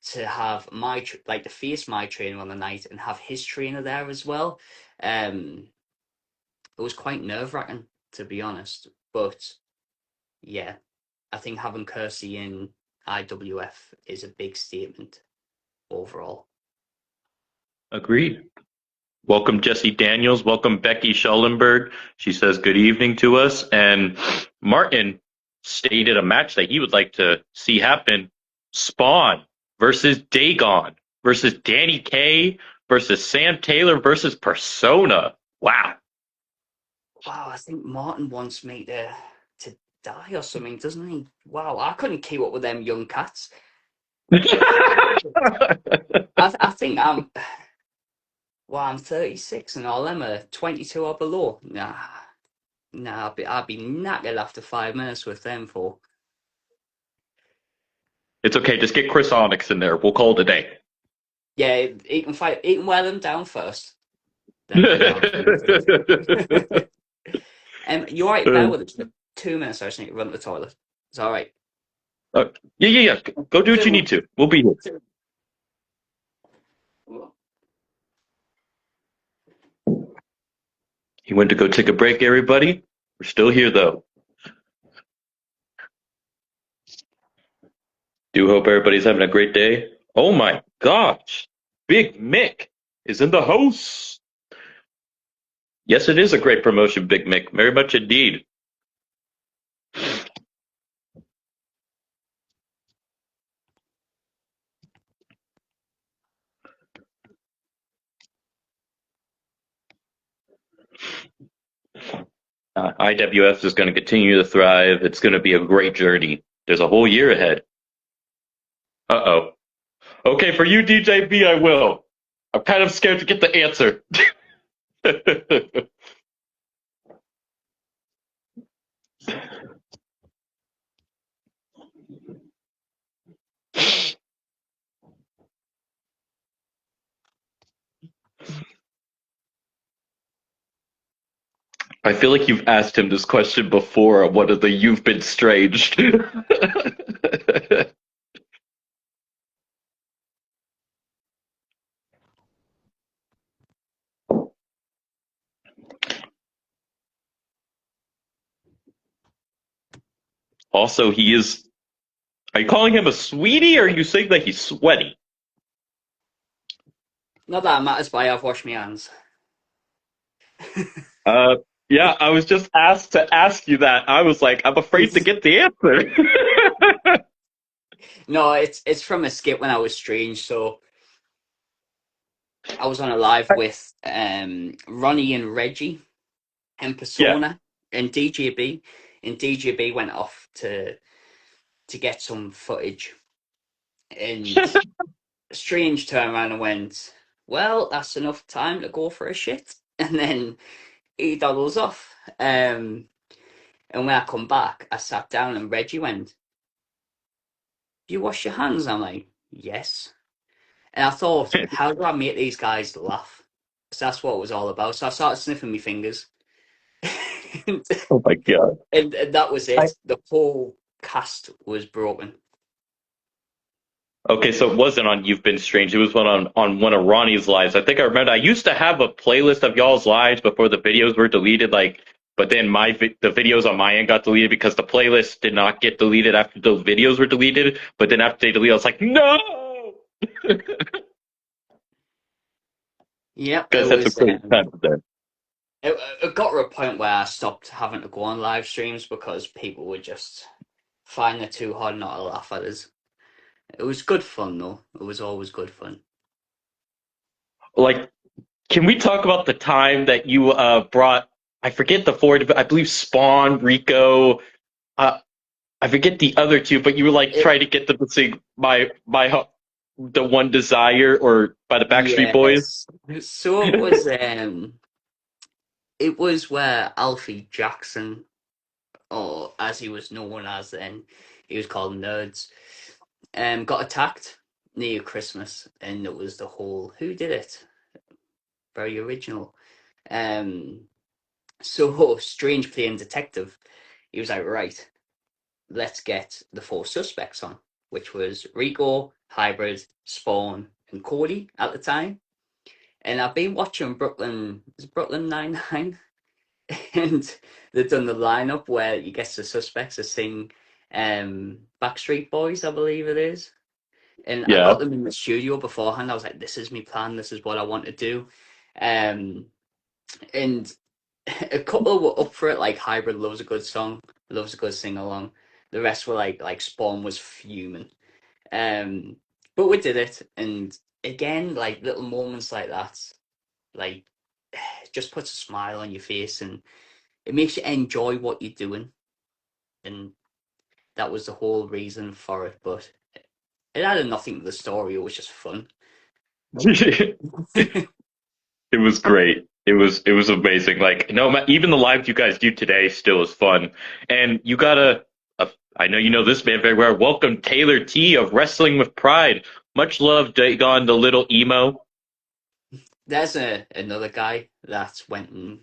to have like to face my trainer on the night and have his trainer there as well, it was quite nerve wracking, to be honest. But yeah, I think having Kersey in IWF is a big statement overall. Agreed. Welcome, Jesse Daniels. Welcome, Becky Schellenberg. She says good evening to us. And Martin stated a match that he would like to see happen. Spawn versus Dagon versus Danny Kaye versus Sam Taylor versus Persona. Wow. Wow, I think Martin wants me to die or something, doesn't he? Wow, I couldn't keep up with them young cats. I think I'm 36 and all them are 22 or below. Nah, I'd be knackered after 5 minutes with them for. It's okay. Just get Chris Onyx in there. We'll call it a day. Yeah, he can fight. He can wear them down first. Then I'm you all right there with it? 2 minutes. I just need to run to the toilet. It's all right. Yeah. Go do what you need to. We'll be here. He went to go take a break, everybody. We're still here, though. Do hope everybody's having a great day. Oh my gosh. Big Mick is in the house. Yes, it is a great promotion, Big Mick. Very much indeed. IWF is going to continue to thrive. It's going to be a great journey. There's a whole year ahead. Uh-oh. Okay, for you, DJB, I will. I'm kind of scared to get the answer. I feel like you've asked him this question before on one of the You've Been Stranged. Also, he is. Are you calling him a sweetie, or are you saying that he's sweaty? Not that it matters, but I've washed my hands. Uh, yeah, I was just asked to ask you that. I was like, I'm afraid to get the answer. No, it's from a skit when I was strange. So I was on a live with Ronnie and Reggie and Yeah. Persona and DJB, and DJB went off to get some footage, and Strange turned around and went, "Well, that's enough time to go for a shit," and then he doddles off. And when I come back, I sat down and Reggie went, "You wash your hands?" I'm like, "Yes." And I thought, how do I make these guys laugh? Because that's what it was all about. So I started sniffing my fingers. and, Oh my god. and that was I, it. The whole cast was broken. Okay, so it wasn't on You've Been Strange. It was on one of Ronnie's lives. I think I remember. I used to have a playlist of y'all's lives before the videos were deleted. But then the videos on my end got deleted because the playlist did not get deleted after the videos were deleted. But then after they deleted, I was like, no, Yep, it guys had some was. crazy times there. It got to a point where I stopped having to go on live streams because people would just find it too hard not to laugh at us. It was good fun though. It was always good fun. Like, can we talk about the time that you brought? I forget the four. I believe Spawn, Rico. Uh, I forget the other two, but you were like It trying to get them to sing the one desire or by the Backstreet Boys. Yes. So it was where Alfie Jackson, or as he was known as then, he was called Nerds, got attacked near Christmas, and it was the whole who did it? Very original. Um, so Strange playing detective, he was like, right, let's get the four suspects on, which was Rico, Hybrid, Spawn, and Cody at the time. And I've been watching Brooklyn Nine-Nine, and they've done the lineup where you guess the suspects to sing Backstreet Boys, I believe it is. And I Yeah. got them in the studio beforehand. I was like, this is my plan, this is what I want to do. Um, and a couple were up for it, like Hybrid loves a good song, loves a good sing along. The rest were like Spawn was fuming. Um, but we did it, and again, like little moments like that, like it just puts a smile on your face, and it makes you enjoy what you're doing. And that was the whole reason for it. But it added nothing to the story. It was just fun. It was great. It was amazing. Like no, even the lives you guys do today still is fun. And you gotta. I know you know this man very well. Welcome Taylor T of Wrestling with Pride. Much love, Dagon, the little emo. There's another guy that went and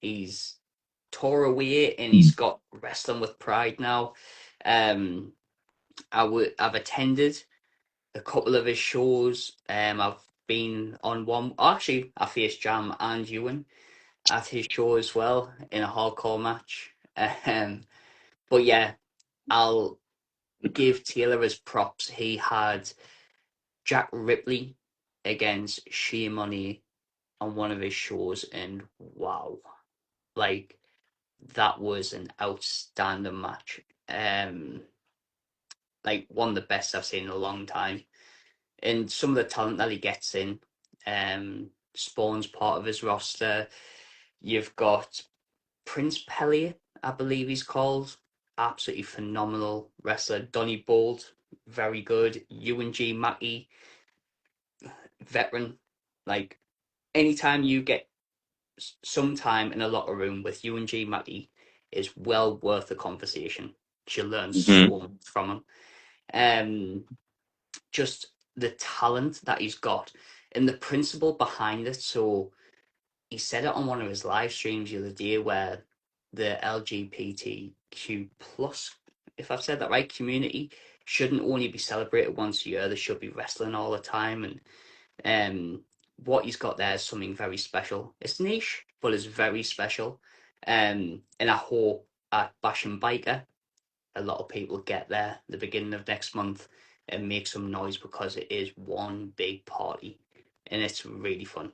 he's tore away and he's got Wrestling with Pride now. Um, I've attended a couple of his shows. I've been on one. Actually, I faced Jam and Ewan at his show as well in a hardcore match. Um, but yeah, I'll give Taylor his props. He had Jack Ripley against Shea Money on one of his shows, and wow, like that was an outstanding match. Um, like one of the best I've seen in a long time. And some of the talent that he gets in, Spawn's part of his roster. You've got Prince Pellier, I believe he's called, absolutely phenomenal wrestler. Donny Bold, very good. Ewan G. Mackey, veteran. Like anytime you get some time in a locker room with Ewan G. Mackey is well worth the conversation. She learns Hmm. so much from him. Um, just the talent that he's got and the principle behind it. So he said it on one of his live streams the other day where the LGBTQ plus, if I've said that right, community shouldn't only be celebrated once a year. They should be wrestling all the time. And what he's got there is something very special. It's niche, but it's very special. And I hope at Bash and Biker, a lot of people get there the beginning of next month and make some noise because it is one big party and it's really fun.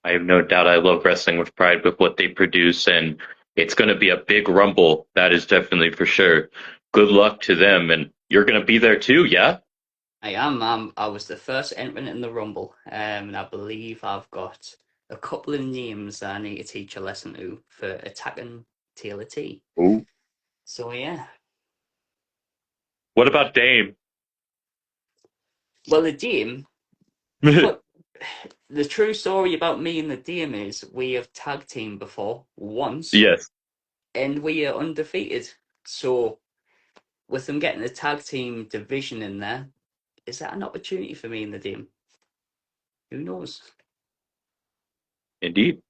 I have no doubt I love Wrestling with Pride with what they produce, and it's going to be a big rumble. That is definitely for sure. Good luck to them, and you're going to be there too, yeah? I am. I was the first entrant in the Rumble, and I believe I've got a couple of names that I need to teach a lesson to for attacking Taylor T. Ooh. So yeah. What about Dame? Well, the Dame, the true story about me and the Dame is we have tag teamed before once, Yes. and we are undefeated. So with them getting the tag team division in there, is that an opportunity for me and the Dame? Who knows? Indeed.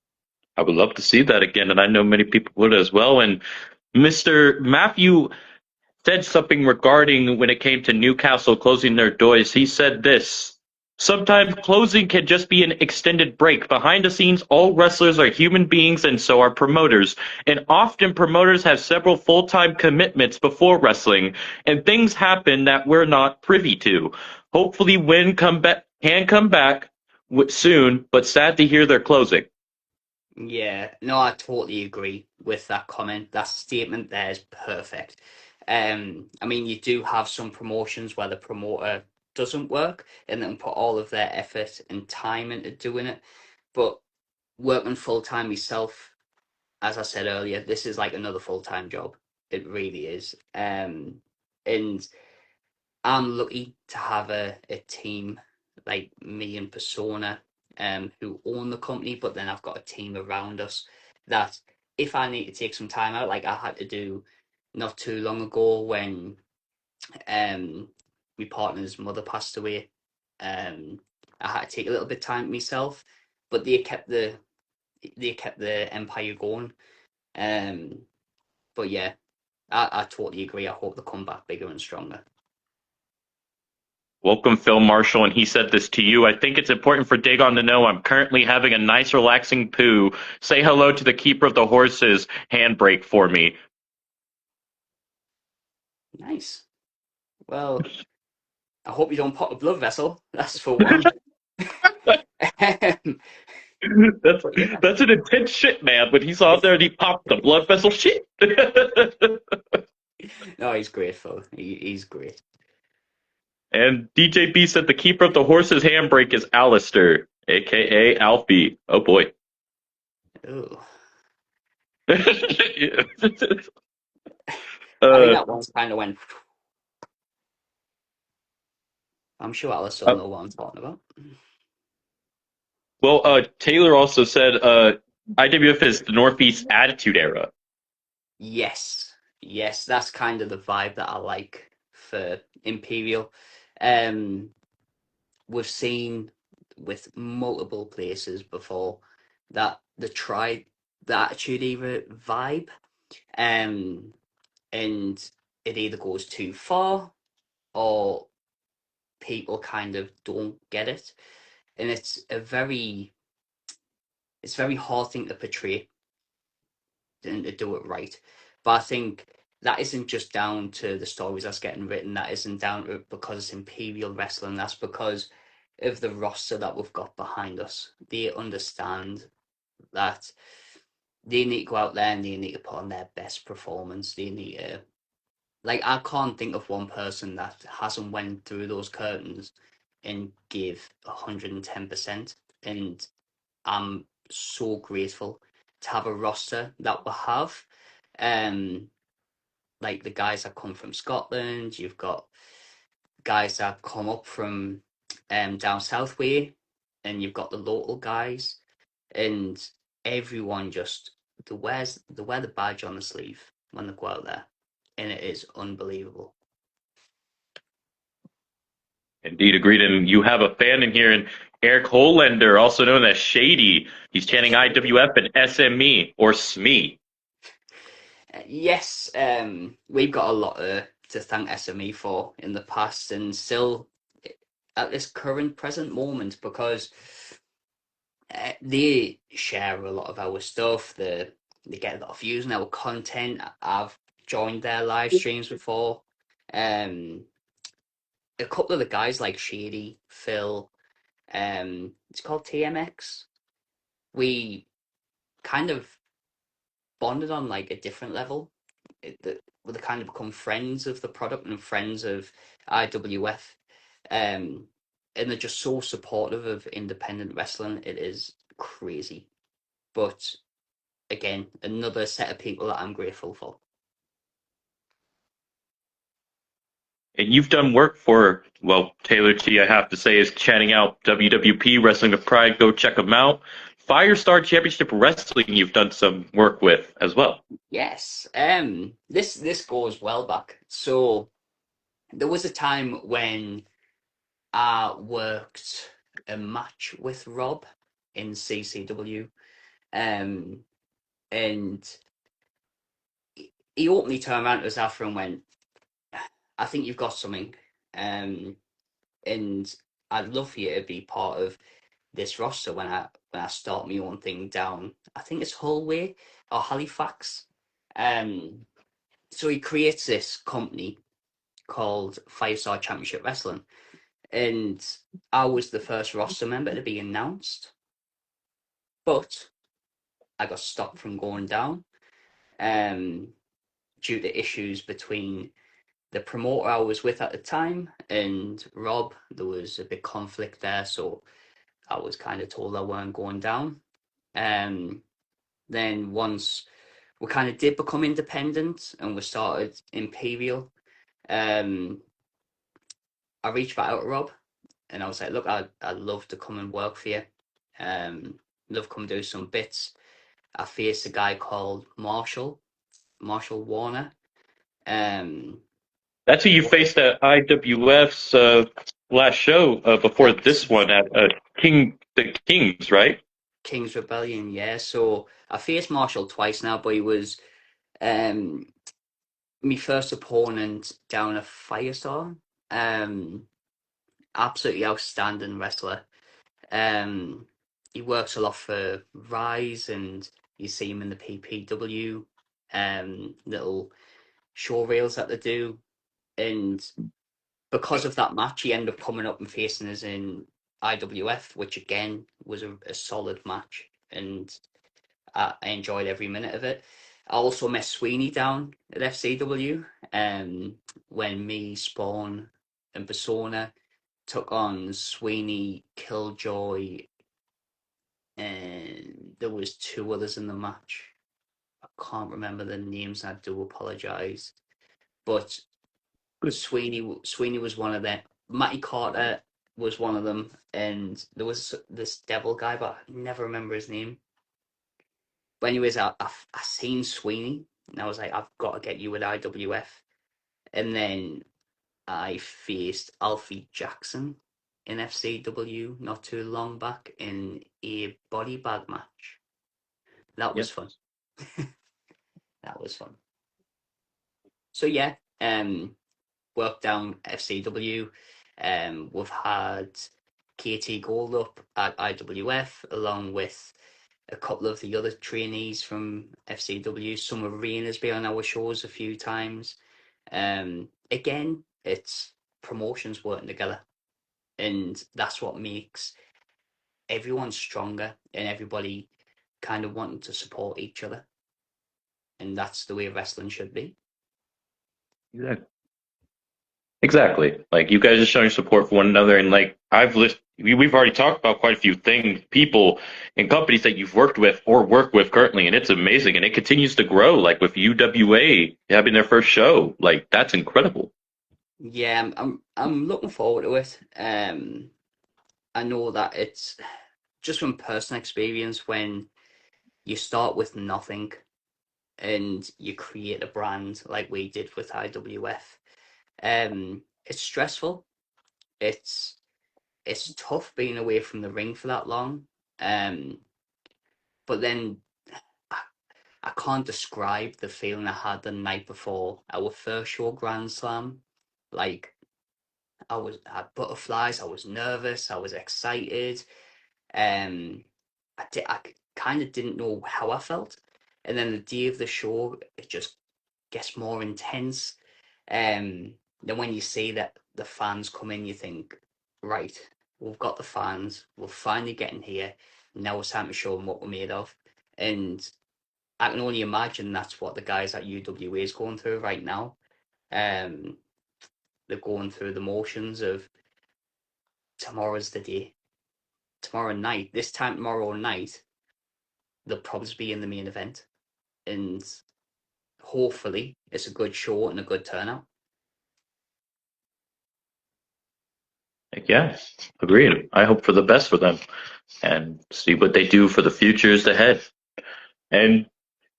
I would love to see that again, and I know many people would as well. And Mr. Matthew, said something regarding when it came to Newcastle closing their doors. He said this: sometimes closing can just be an extended break. Behind the scenes, all wrestlers are human beings and so are promoters. And often promoters have several full-time commitments before wrestling, and things happen that we're not privy to. Hopefully Win can come back soon, but sad to hear they're closing. Yeah, no, I totally agree with that comment. That statement there is perfect. I mean, you do have some promotions where the promoter doesn't work and then put all of their effort and time into doing it. But working full time myself, as I said earlier, this is like another full time job. It really is. And I'm lucky to have a team like me and Persona who own the company, but then I've got a team around us that if I need to take some time out, like I had to do not too long ago when um my partner's mother passed away, I had to take a little bit of time myself, but they kept the empire going. Um, but yeah, I totally agree. I hope they come back bigger and stronger. Welcome, Phil Marshall, and he said this to you. I think it's important for Dagon to know I'm currently having a nice, relaxing poo. Say hello to the keeper of the horses. Handbrake for me. Nice. Well, I hope you don't pop a blood vessel. That's for one. Um, That's but yeah, that's an intense shit, man. When he's out there and he popped the blood vessel shit. no, he's grateful. He's great. And DJB said the keeper of the horses' handbrake is Alistair, aka Alfie. Oh boy. Ooh. Yeah. I think uh, that one's kind of went. I'm sure Alice will know what I'm talking about. well, Taylor also said IWF is the Northeast Attitude Era. Yes, yes, that's kind of the vibe that I like for Imperial. Um, we've seen with multiple places before that they tried the Attitude Era vibe, um, and it either goes too far or people kind of don't get it, and it's very hard thing to portray and to do it right. But I think that isn't just down to the stories that's getting written. That isn't down to it because it's Imperial Wrestling. That's because of the roster that we've got behind us. They understand that they need to go out there and they need to put on their best performance. They need to, like, I can't think of one person that hasn't went through those curtains and give 110%. And I'm so grateful to have a roster that we have. Um, like the guys that come from Scotland, you've got guys that come up from down south way, and you've got the local guys, and everyone just they wear the badge on the sleeve when they go out there, and it is unbelievable. Indeed, agreed. And you have a fan in here, and Eric Hollander, also known as Shady. He's chanting IWF and SME or SME. Yes, we've got a lot to thank SME for in the past, and still at this current present moment because they share a lot of our stuff. They get a lot of views on our content. I've joined their live streams before. Um, a couple of the guys like Shady, Phil, it's called TMX. We kind of bonded on like a different level. We kind of become friends of the product and friends of IWF. And they're just so supportive of independent wrestling. It is crazy. But again, another set of people that I'm grateful for. And you've done work for, well, Taylor T, I have to say, is chanting out WWP Wrestling with Pride. Go check them out. Firestar Championship Wrestling, you've done some work with as well. Yes, this goes well back. So there was a time when I worked a match with Rob in CCW, um, and he openly turned around to us after and went, I think you've got something, and I'd love for you to be part of this roster when I start my own thing down. I think it's Hull way or Halifax. Um, so he creates this company called Five Star Championship Wrestling, and I was the first roster member to be announced, but I got stopped from going down um, due to issues between the promoter I was with at the time and Rob. There was a big conflict there, so I was kind of told I weren't going down. Um, then once we kind of did become independent and we started Imperial, um, I reached back out to Rob and I was like, look, I'd love to come and work for you. Love come do some bits. I faced a guy called Marshall Warner. Um, That's who you faced at IWF's last show before this that's one at the Kings, right? King's Rebellion, yeah. So I faced Marshall twice now, but he was um my first opponent down at Firestorm. Absolutely outstanding wrestler. Um, he works a lot for Rise, and you see him in the PPW little show reels that they do. And because of that match, he ended up coming up and facing us in IWF, which again was a solid match, and I enjoyed every minute of it. I also met Sweeney down at FCW, when me, Spawn, and Persona took on Sweeney, Killjoy, and there was two others in the match. I can't remember the names. I do apologize, but Good. Sweeney was one of them. Matty Carter was one of them, and there was this devil guy, but I never remember his name. But anyways, I seen Sweeney, and I was like, I've got to get you with IWF. And then I faced Alfie Jackson in FCW not too long back in a body bag match. That was Yeah. fun. That was fun. So yeah, worked down FCW. We've had KT Gold up at IWF along with a couple of the other trainees from FCW. Some of Rena's been on our shows a few times. Again, it's promotions working together, and that's what makes everyone stronger and everybody kind of wanting to support each other, and that's the way wrestling should be. Exactly. Exactly. Like you guys are showing support for one another, and like we've already talked about quite a few things, people and companies that you've worked with or work with currently, and it's amazing, and it continues to grow. Like with UWA having their first show, like that's incredible. Yeah, I'm looking forward to it. I know that it's just from personal experience when you start with nothing and you create a brand like we did with IWF. It's stressful. It's it's tough being away from the ring for that long. Um, but then I, I can't describe the feeling I had the night before our first show Grand Slam. Like I had butterflies. I was nervous. I was excited. Um, I kind of didn't know how I felt, and then the day of the show, it just gets more intense. Then when you see that the fans come in, you think, right, we've got the fans. We're finally getting here. Now it's time to show them what we're made of. And I can only imagine that's what the guys at UWA is going through right now. Um, they're going through the motions of tomorrow's the day. Tomorrow night, this time tomorrow night, they'll probably be in the main event. And hopefully it's a good show and a good turnout. Like, yeah, agreed. I hope for the best for them and see what they do for the futures ahead. And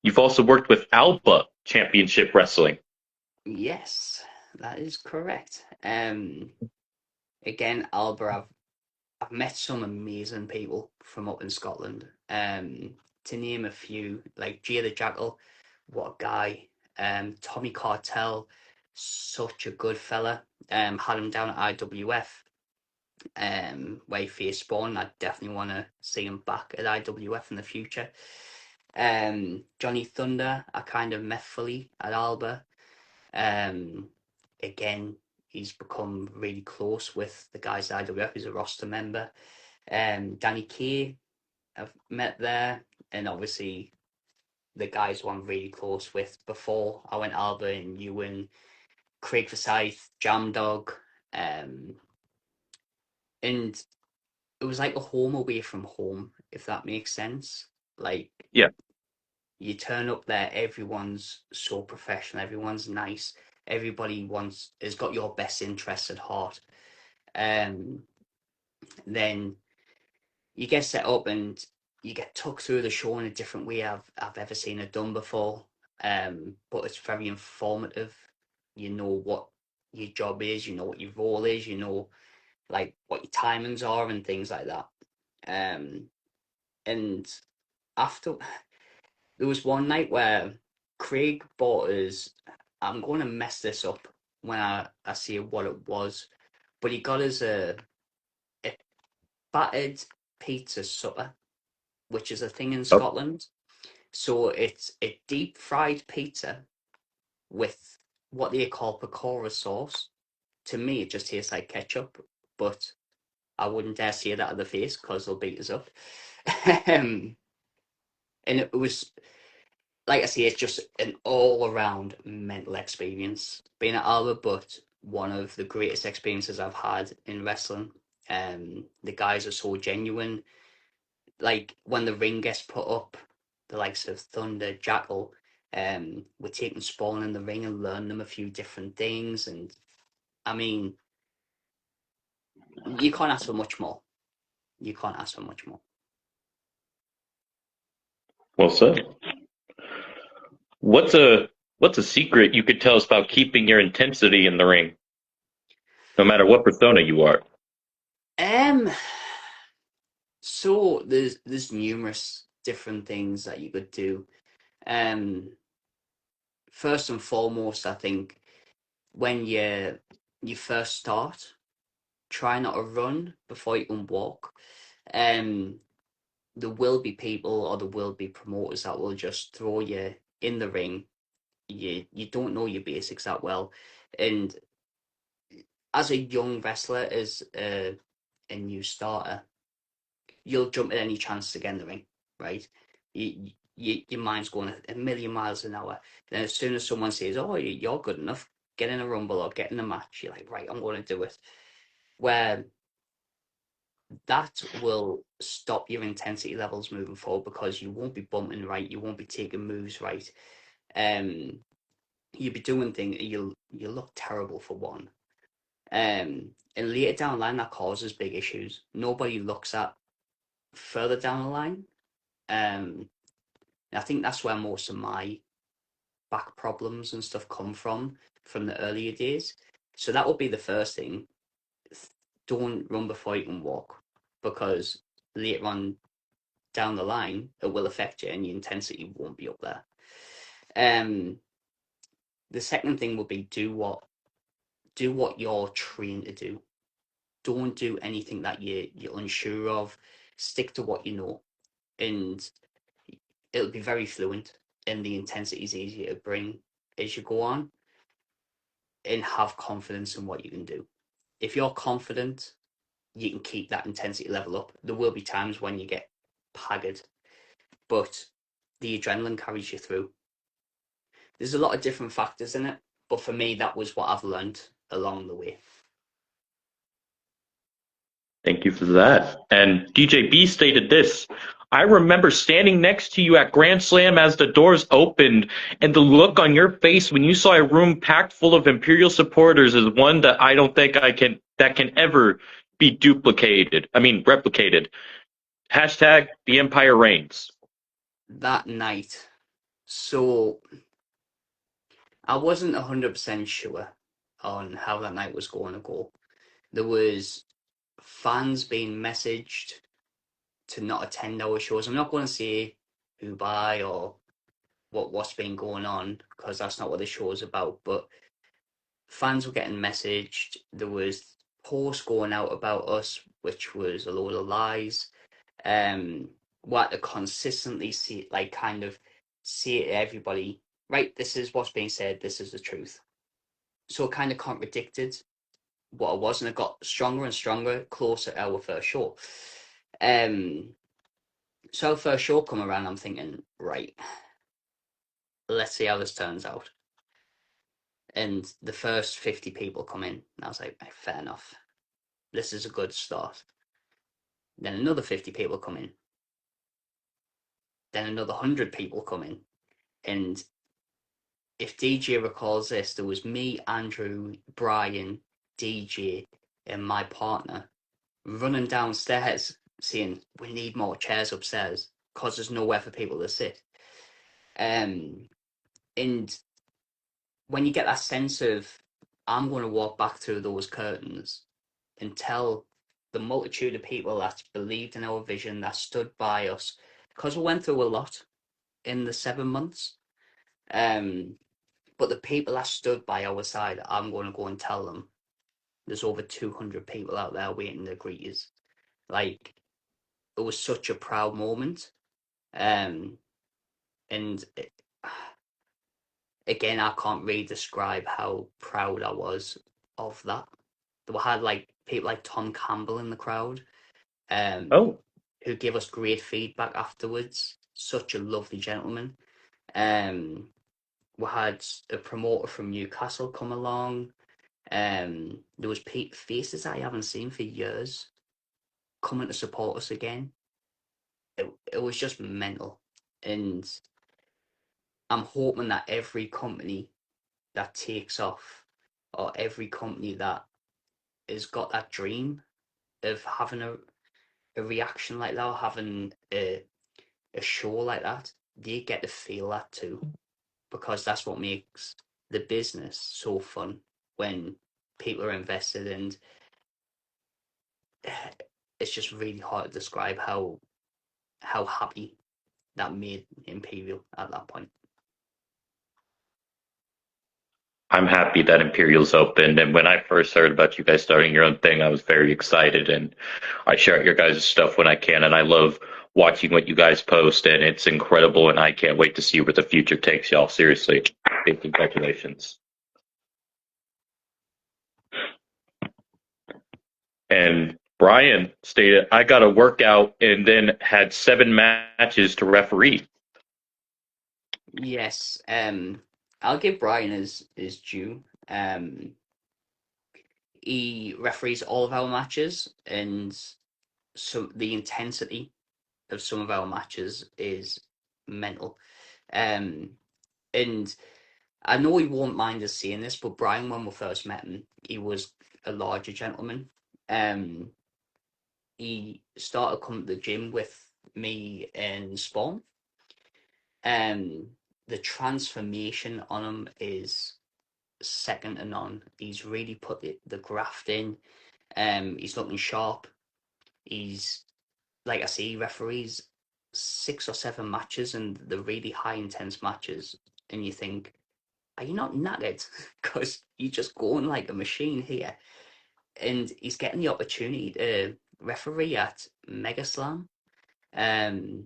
you've also worked with Alba Championship Wrestling. Yes, that is correct. Again, Alba, I've met some amazing people from up in Scotland. To name a few, like Jay the Jackal, what a guy. Tommy Cartel, such a good fella. Had him down at IWF, where he faced Spawn. I definitely want to see him back at IWF in the future. Johnny Thunder, I kind of met fully at Alba. Again, he's become really close with the guys at IWF. He's a roster member. Danny Kay, I've met there, and obviously the guys who I'm really close with before I went Alba and Ewan, Craig Forsyth, Jam Dog, and it was like a home away from home, if that makes sense. Like, Yeah. you turn up there, everyone's so professional, everyone's nice, everybody has got your best interests at heart. Then you get set up and you get tucked through the show in a different way I've ever seen it done before. But it's very informative. You know what your job is, you know what your role is, you know like what your timings are and things like that. And after there was one night where Craig bought us, I'm going to mess this up when I see what it was, but he got us a battered pizza supper, which is a thing in Oh, Scotland. So it's a deep fried pizza with what they call pakora sauce. To me, it just tastes like ketchup, but I wouldn't dare say that to the face because they'll beat us up. And it was, like I say, it's just an all-around mental experience being at Alba, but one of the greatest experiences I've had in wrestling. The guys are so genuine. Like when the ring gets put up, the likes of Thunder, Jackal, we're taking Spawn in the ring and learn them a few different things. And I mean, you can't ask for much more. You can't ask for much more. well said. What's a secret you could tell us about keeping your intensity in the ring, no matter what persona you are? Um, so there's numerous different things that you could do. Um, First and foremost, I think when you first start, try not to run before you can walk. Um, there will be people or there will be promoters that will just throw you in the ring. You don't know your basics that well, and as a young wrestler, as a new starter, you'll jump at any chance to get in the ring, right? Your mind's going a million miles an hour. Then as soon as someone says, "Oh, you're good enough, get in a rumble or get in a match," you're like, "Right, I'm going to do it." Where that will stop your intensity levels moving forward because you won't be bumping right, you won't be taking moves right. Um, you'll be doing things. You'll look terrible for one. And later down the line, that causes big issues. Nobody looks at further down the line. I think that's where most of my back problems and stuff come from the earlier days. So that would be the first thing. Don't run before you can walk, because later on down the line, it will affect you and your intensity won't be up there. The second thing would be do what you're trained to do. Don't do anything that you're unsure of. Stick to what you know, and it'll be very fluent, and the intensity is easier to bring as you go on, and have confidence in what you can do. If you're confident, you can keep that intensity level up. There will be times when you get haggard, but the adrenaline carries you through. There's a lot of different factors in it, but for me, that was what I've learned along the way. Thank you for that. And DJB stated this: I remember standing next to you at Grand Slam as the doors opened, and the look on your face when you saw a room packed full of Imperial supporters is one that I don't think that can ever be duplicated. I mean, replicated. Hashtag the Empire reigns. That night, so I wasn't 100% sure on how that night was going to go. There was fans being messaged to not attend our shows. I'm not going to say who by or what's been going on, because that's not what the show is about. But fans were getting messaged. There was posts going out about us, which was a load of lies. What to consistently see, like kind of say to everybody, right, this is what's being said, this is the truth. So it kind of contradicted what it was, and it got stronger and stronger closer to our first show. So our first show come around, I'm thinking, right, let's see how this turns out. And the first 50 people come in, and I was like, fair enough. This is a good start. Then another 50 people come in. Then another 100 people come in. And if DJ recalls this, there was me, Andrew, Brian, DJ, and my partner running downstairs saying, we need more chairs upstairs because there's nowhere for people to sit. And when you get that sense of, I'm going to walk back through those curtains and tell the multitude of people that believed in our vision, that stood by us, because we went through a lot in the 7 months. But the people that stood by our side, I'm going to go and tell them there's over 200 people out there waiting to greet us. Like, it was such a proud moment. And again, I can't really describe how proud I was of that. We had like people like Tom Campbell in the crowd, Oh, who gave us great feedback afterwards. Such a lovely gentleman. We had a promoter from Newcastle come along. There was faces I haven't seen for years coming to support us again. It was just mental, and I'm hoping that every company that takes off, or every company that has got that dream of having a reaction like that, or having a show like that, they get to feel that too, because that's what makes the business so fun when people are invested, and it's just really hard to describe how happy that made Imperial at that point. I'm happy that Imperial's opened. And when I first heard about you guys starting your own thing, I was very excited. And I share your guys' stuff when I can. And I love watching what you guys post. And it's incredible. And I can't wait to see where the future takes y'all. Seriously. Big congratulations. And Brian stated, I got a workout and then had 7 matches to referee. Yes, I'll give Brian his due. He referees all of our matches, and so the intensity of some of our matches is mental. And I know he won't mind us saying this, but Brian, when we first met him, he was a larger gentleman. He started coming to the gym with me and Spawn. The transformation on him is second to none. He's really put the graft in. He's looking sharp. He's, like I say, he referees 6 or 7 matches, and the really high intense matches, and you think, are you not knackered? Because you're just going like a machine here. And he's getting the opportunity to referee at Mega Slam. Um,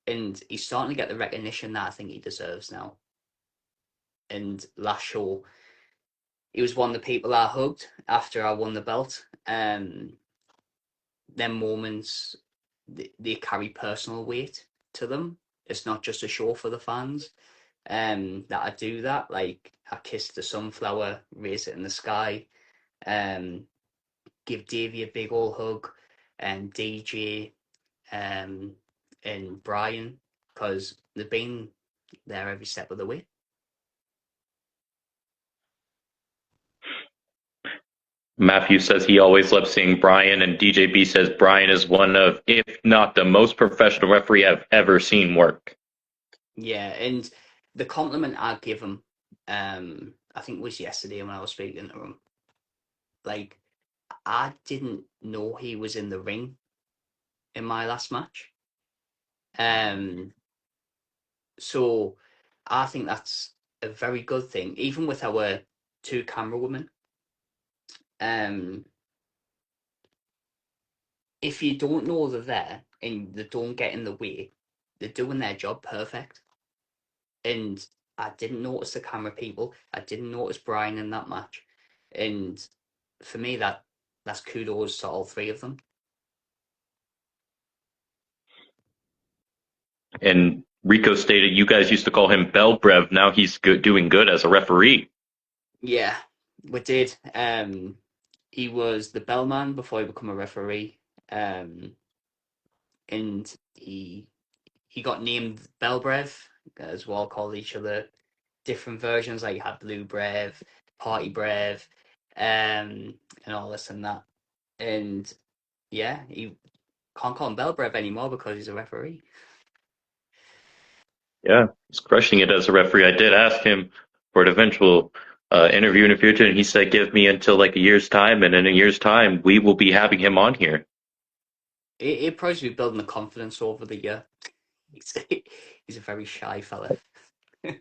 and he's starting to get the recognition that I think he deserves now. And last show, he was one of the people I hugged after I won the belt. Them moments, they carry personal weight to them. It's not just a show for the fans. That I do that. Like, I kissed the sunflower, raise it in the sky, give Davey a big old hug, and DJ, and Brian, because they've been there every step of the way. Matthew says he always loves seeing Brian, and DJB says Brian is one of, if not the most professional referee I've ever seen work. Yeah, and the compliment I give him, I think it was yesterday when I was speaking to him. Like, I didn't know he was in the ring in my last match. So I think that's a very good thing. Even with our two camera women. If you don't know they're there and they don't get in the way, they're doing their job perfect. And I didn't notice the camera people. I didn't notice Brian in that match. And for me, that's kudos to all three of them. And Rico stated you guys used to call him Belbrev. Now he's doing good as a referee. Yeah, we did. He was the bellman before he became a referee. And he got named Belbrev, as well, called each other different versions. Like you had Blue Brev, Party Brev, and all this and that. And yeah, he can't call him Belbrev anymore because he's a referee. Yeah, he's crushing it as a referee. I did ask him for an eventual interview in the future, and he said, "Give me until like a year's time, and in a year's time, we will be having him on here." It probably be building the confidence over the year. He's a very shy fella. I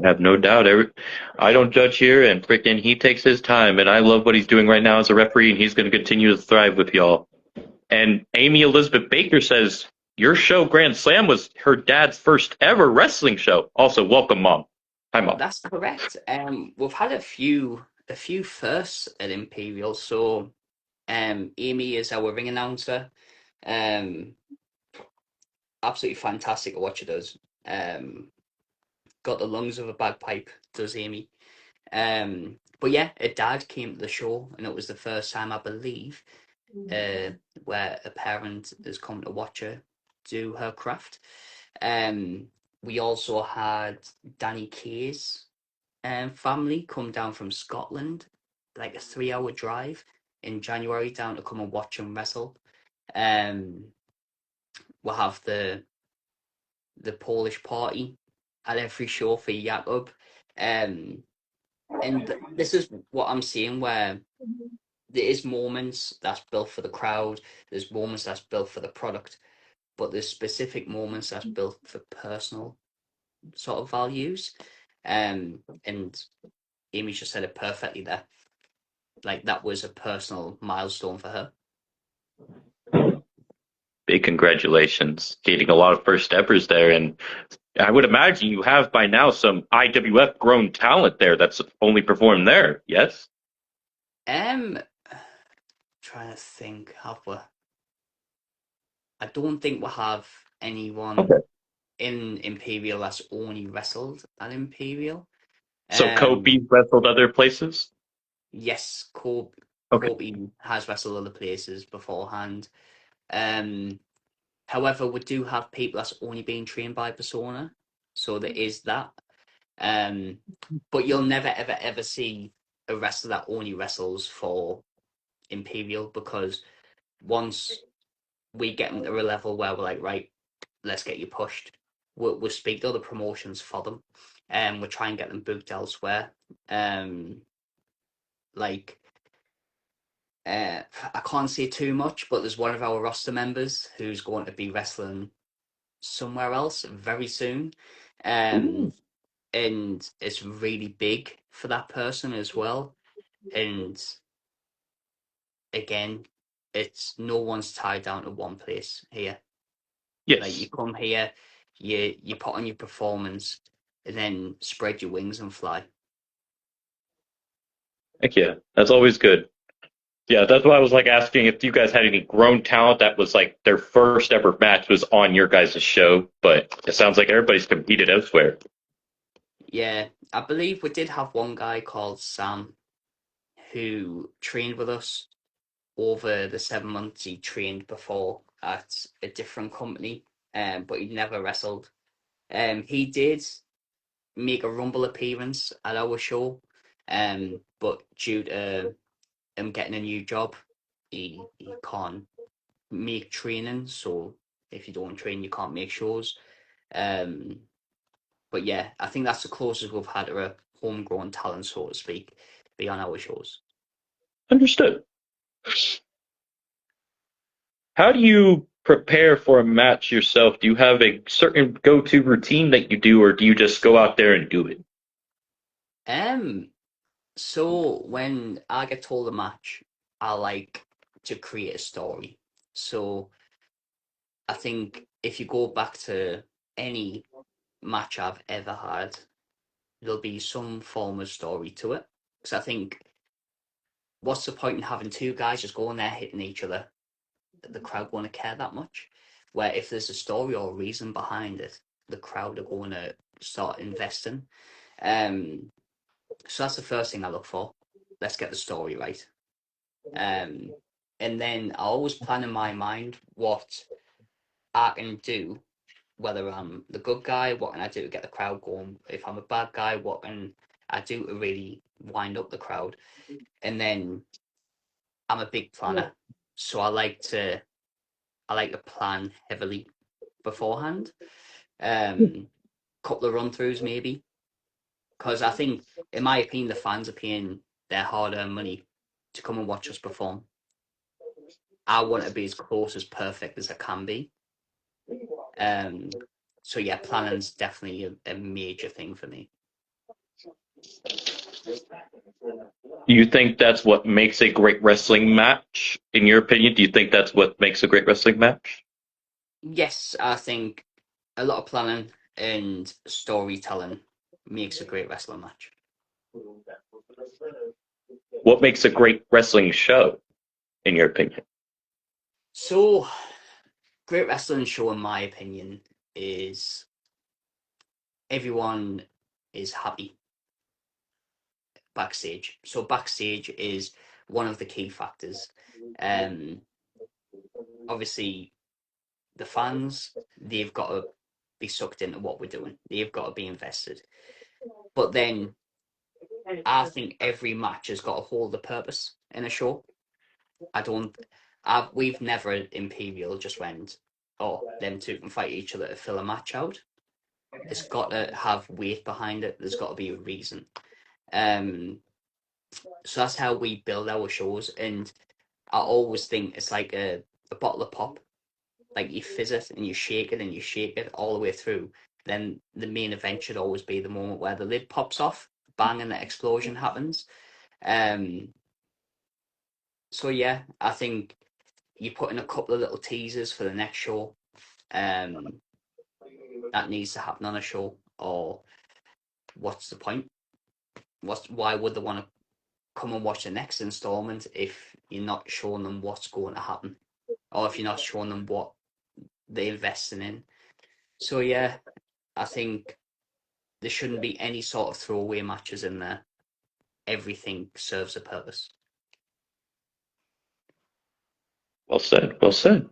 have no doubt. I don't judge here, and freaking he takes his time, and I love what he's doing right now as a referee, and he's going to continue to thrive with y'all. And Amy Elizabeth Baker says your show Grand Slam was her dad's first ever wrestling show. Also, welcome, Mom. Hi, Mom. That's correct. We've had a few firsts at Imperial. So, Amy is our ring announcer. Absolutely fantastic at what she does. Got the lungs of a bagpipe, does Amy. But yeah, her dad came to the show, and it was the first time, I believe, where a parent has come to watch her do her craft. We also had Danny Kay's family come down from Scotland, like a 3-hour drive in January down to come and watch him wrestle. We'll have the Polish party at every show for Jakob. And this is what I'm seeing, where there is moments that's built for the crowd, there's moments that's built for the product, but there's specific moments that's built for personal sort of values. And Amy just said it perfectly there. Like, that was a personal milestone for her. Big congratulations. Getting a lot of first steppers there, and I would imagine you have by now some IWF grown talent there that's only performed there, yes? Trying to think, have we? I don't think we have anyone in Imperial that's only wrestled at Imperial. So Kobe wrestled other places? Yes, Kobe has wrestled other places beforehand. However, we do have people that's only been trained by Persona, so there is that. But you'll never, ever, ever see a wrestler that only wrestles for Imperial, because once we get them to a level where we're like, right, let's get you pushed, we'll speak to other promotions for them, and we'll try and get them booked elsewhere. I can't say too much, but there's one of our roster members who's going to be wrestling somewhere else very soon. And it's really big for that person as well. And again, it's no one's tied down to one place here. Yes. Like, you come here, you put on your performance, and then spread your wings and fly. Heck yeah, that's always good. Yeah, that's why I was like asking if you guys had any grown talent that was like their first ever match was on your guys' show, but it sounds like everybody's competed elsewhere. Yeah, I believe we did have one guy called Sam who trained with us over the 7 months he trained before at a different company, but he'd never wrestled. He did make a Rumble appearance at our show, but due to him getting a new job, he can't make training. So if you don't train, you can't make shows. But yeah, I think that's the closest we've had to a homegrown talent, so to speak, be on our shows. Understood. How do you prepare for a match yourself? Do you have a certain go-to routine that you do, or do you just go out there and do it? So when I get told a match, I like to create a story. So I think if you go back to any match I've ever had, there'll be some form of story to it. Because I think, what's the point in having two guys just going there hitting each other? The crowd won't care that much. Where if there's a story or a reason behind it, the crowd are going to start investing. Um, so that's the first thing I look for. Let's get the story right. And then I always plan in my mind what I can do, whether I'm the good guy, what can I do to get the crowd going? If I'm a bad guy, what can I do to really wind up the crowd? And then I'm a big planner, so I like to plan heavily beforehand. Couple of run throughs maybe, because I think, in my opinion, the fans are paying their hard-earned money to come and watch us perform. I want to be as close as perfect as I can be. So yeah, planning's definitely a major thing for me. Do you think that's what makes a great wrestling match? In your opinion, do you think that's what makes a great wrestling match? Yes, I think a lot of planning and storytelling makes a great wrestling match. What makes a great wrestling show, in your opinion? So, great wrestling show, in my opinion, is everyone is happy backstage. So backstage is one of the key factors. Um, Obviously, the fans, they've got to be sucked into what we're doing. They've got to be invested. But then I think every match has got to hold a purpose in a show. I don't. We've never Imperial just went, oh, them two can fight each other to fill a match out. It's got to have weight behind it. There's got to be a reason. Um, so that's how we build our shows. And I always think it's like a bottle of pop. Like, you fizz it and you shake it and you shake it all the way through. Then the main event should always be the moment where the lid pops off, bang, and the explosion happens. Um, so yeah, I think you put in a couple of little teasers for the next show. Um, that needs to happen on a show, or what's the point? Why would they want to come and watch the next installment if you're not showing them what's going to happen, or if you're not showing them what they're investing in? So yeah, I think there shouldn't be any sort of throwaway matches in there. Everything serves a purpose. Well said. Well said.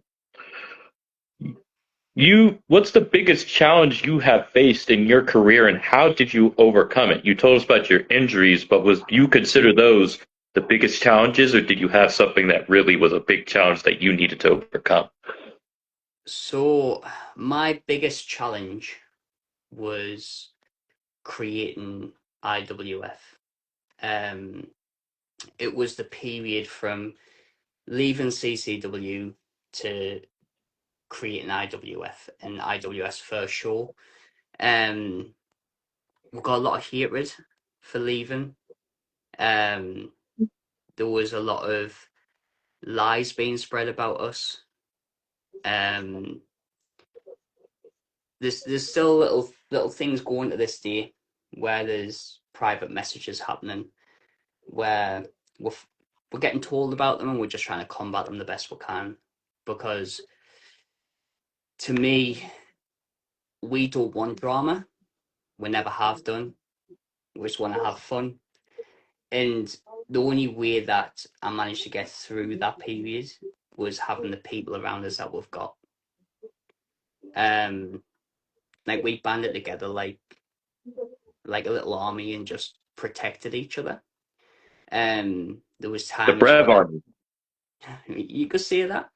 What's the biggest challenge you have faced in your career, and how did you overcome it? You told us about your injuries, but was you consider those the biggest challenges, or did you have something that really was a big challenge that you needed to overcome? So my biggest challenge was creating IWF. Um, it was the period from leaving CCW to creating IWF and IWF's first show. Um, we got a lot of hatred for leaving. Um, there was a lot of lies being spread about us. Um, there's still little things going to this day where there's private messages happening where we're getting told about them and we're just trying to combat them the best we can, because to me, we don't want drama. We never have done. We just want to have fun. And the only way that I managed to get through that period was having the people around us that we've got. Um, like, we banded together like a little army and just protected each other. There was The times Brev where Army. you could say that.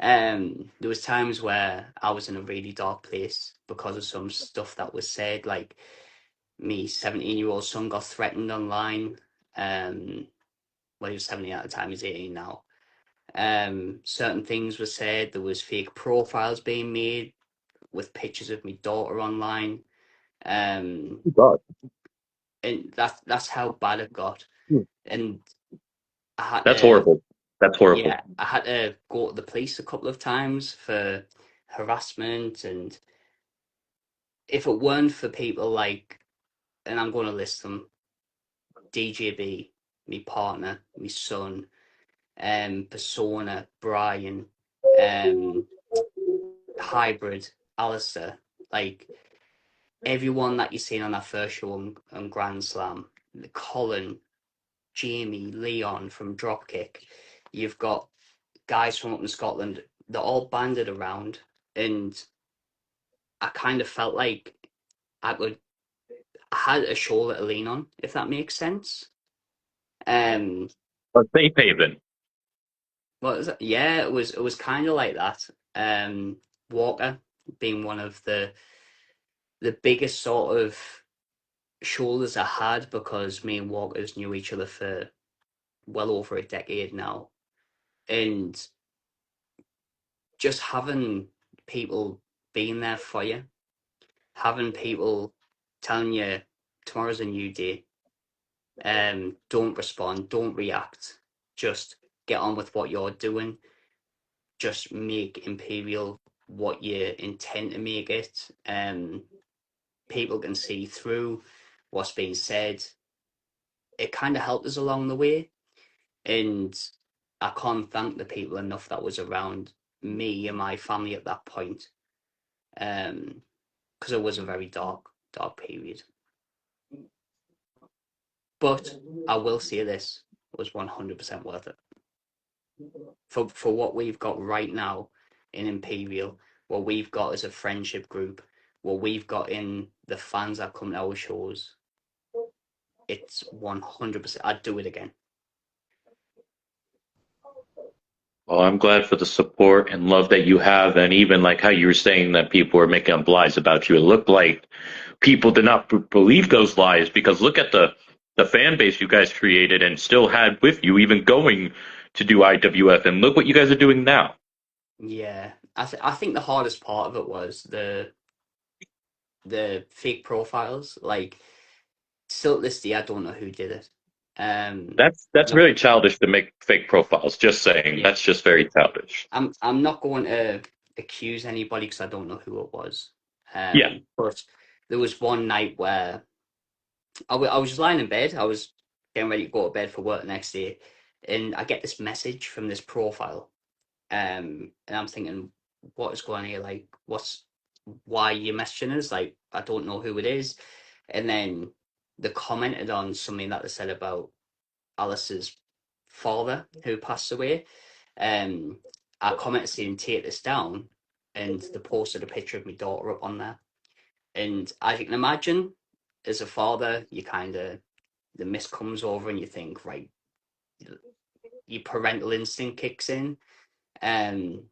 There was times where I was in a really dark place because of some stuff that was said, like me 17-year-old son got threatened online. Well, he was 17 at the time, he's 18 now. Certain things were said. There was fake profiles being made with pictures of my daughter online. Um, God. and that's how bad it got. and I had That's to, horrible. That's horrible. yeah, I had to go to the police a couple of times for harassment, and if it weren't for people like, and I'm going to list them, DJB, me partner, me son, Persona, Brian, um, Hybrid, Alistair, like everyone that you've seen on that first show on Grand Slam, Colin, Jamie, Leon from Dropkick, you've got guys from up in Scotland, they're all banded around, and I kind of felt like I could, I had a shoulder to lean on, if that makes sense. Um, A safe haven. what was it? Yeah, it was kind of like that. Walker being one of the biggest sort of shoulders I had because me and Walkers knew each other for well over a decade now, and just having people being there for you, having people telling you tomorrow's a new day, don't respond, don't react, just get on with what you're doing, just make Imperial what you intend to make it. People can see through what's being said. It kind of helped us along the way, and I can't thank the people enough that was around me and my family at that point, because it was a very dark period. But I will say this was 100% worth it for what we've got right now in Imperial, what we've got as a friendship group, what we've got in the fans that come to our shows. It's 100%. I'd do it again. Well, I'm glad for the support and love that you have, and even like how you were saying that people were making up lies about you. It looked like people did not believe those lies because look at the fan base you guys created and still had with you, even going to do IWF, and look what you guys are doing now. Yeah, I think the hardest part of it was the fake profiles. Like, still to this day, I don't know who did it. That's Not really childish to make fake profiles. Just saying, Yeah, that's just very childish. I'm not going to accuse anybody because I don't know who it was. Yeah, But there was one night where I was just lying in bed. I was getting ready to go to bed for work the next day, and I get this message from this profile. And I'm thinking, what is going on here? Like, why are you messaging us? Like, I don't know who it is. And then they commented on something that they said about Alice's father who passed away. Um, I commented saying, take this down, and they posted a picture of my daughter up on there. And as you can imagine, as a father, you kind of, the mist comes over and you think, right, your parental instinct kicks in. Um,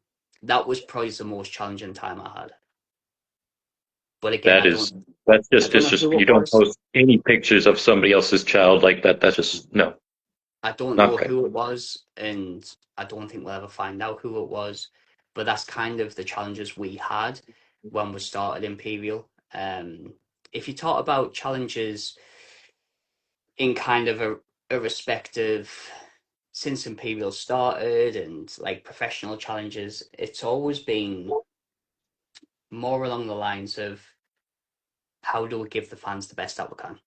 that was probably the most challenging time I had. But again, that is that's I just don't it's know just who it you don't was. post any pictures of somebody else's child like that. That's just no, I don't know not right. who it was, and I don't think we'll ever find out who it was. But that's kind of the challenges we had when we started Imperial. If you talk about challenges in kind of a respective since Imperial started and like professional challenges, it's always been more along the lines of how do we give the fans the best that we can.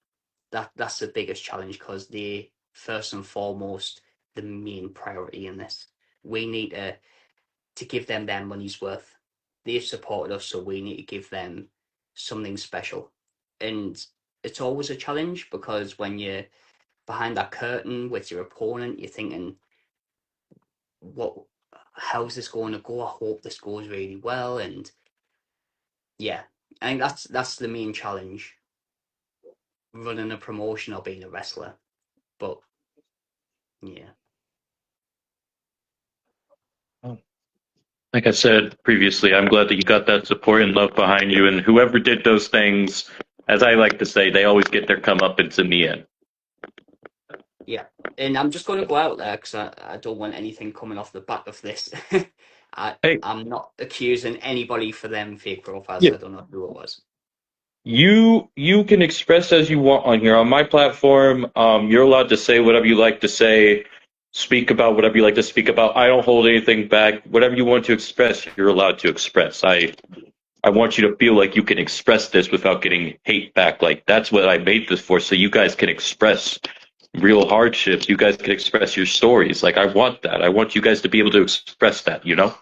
That's the biggest challenge because they first and foremost the main priority in this. We need to give them their money's worth. They've supported us, so we need to give them something special. And it's always a challenge because when you're behind that curtain with your opponent, you're thinking, what how's this going to go? I hope this goes really well. And yeah, I think that's the main challenge, running a promotion or being a wrestler. But yeah. Like I said previously, I'm glad that you got that support and love behind you, and whoever did those things, as I like to say, they always get their comeuppance in the end. Yeah, and I'm just going to go out there because I don't want anything coming off the back of this. I Hey, I'm not accusing anybody for them fake profiles. yeah, I don't know who it was. You can express as you want on here. On my platform, you're allowed to say whatever you like to say, speak about whatever you like to speak about. I don't hold anything back. Whatever you want to express, you're allowed to express. I want you to feel like you can express this without getting hate back. Like that's what I made this for, so you guys can express real hardships. You guys can express your stories. Like I want that. I want you guys to be able to express that, you know?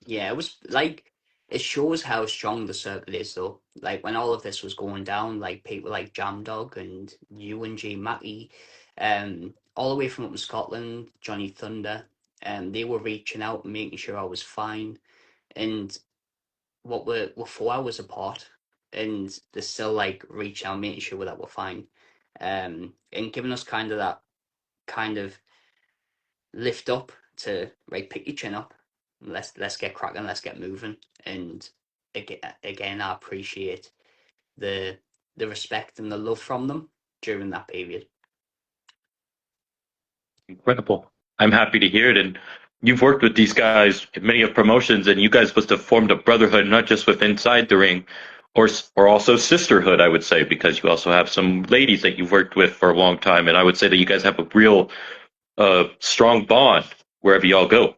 Yeah, it was like it shows how strong the circle is though. Like when all of this was going down, like people like Jamdog and you and G Matty, all the way from up in Scotland, Johnny Thunder, they were reaching out and making sure I was fine. And what we're 4 hours apart, and they're still like reaching out, making sure that we're fine, and giving us kind of that kind of lift up to right, pick your chin up, let's get cracking, let's get moving. And again, I appreciate the respect and the love from them during that period. Incredible. I'm happy to hear it. And you've worked with these guys in many of promotions, and you guys must have formed a brotherhood, not just with inside the ring, or also sisterhood, I would say, because you also have some ladies that you've worked with for a long time. And I would say that you guys have a real strong bond wherever y'all go.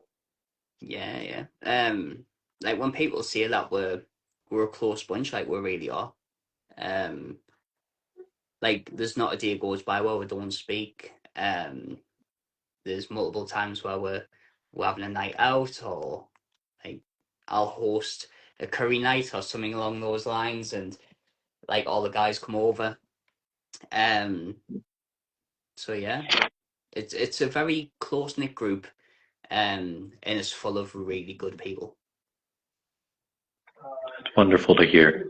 Yeah. Like when people say that we're a close bunch, like we really are. Um, like there's not a day goes by where we don't speak. There's multiple times where we're having a night out, or like I'll host a curry night or something along those lines, and like all the guys come over. Um, so yeah, it's a very close knit group, and it's full of really good people. It's wonderful to hear.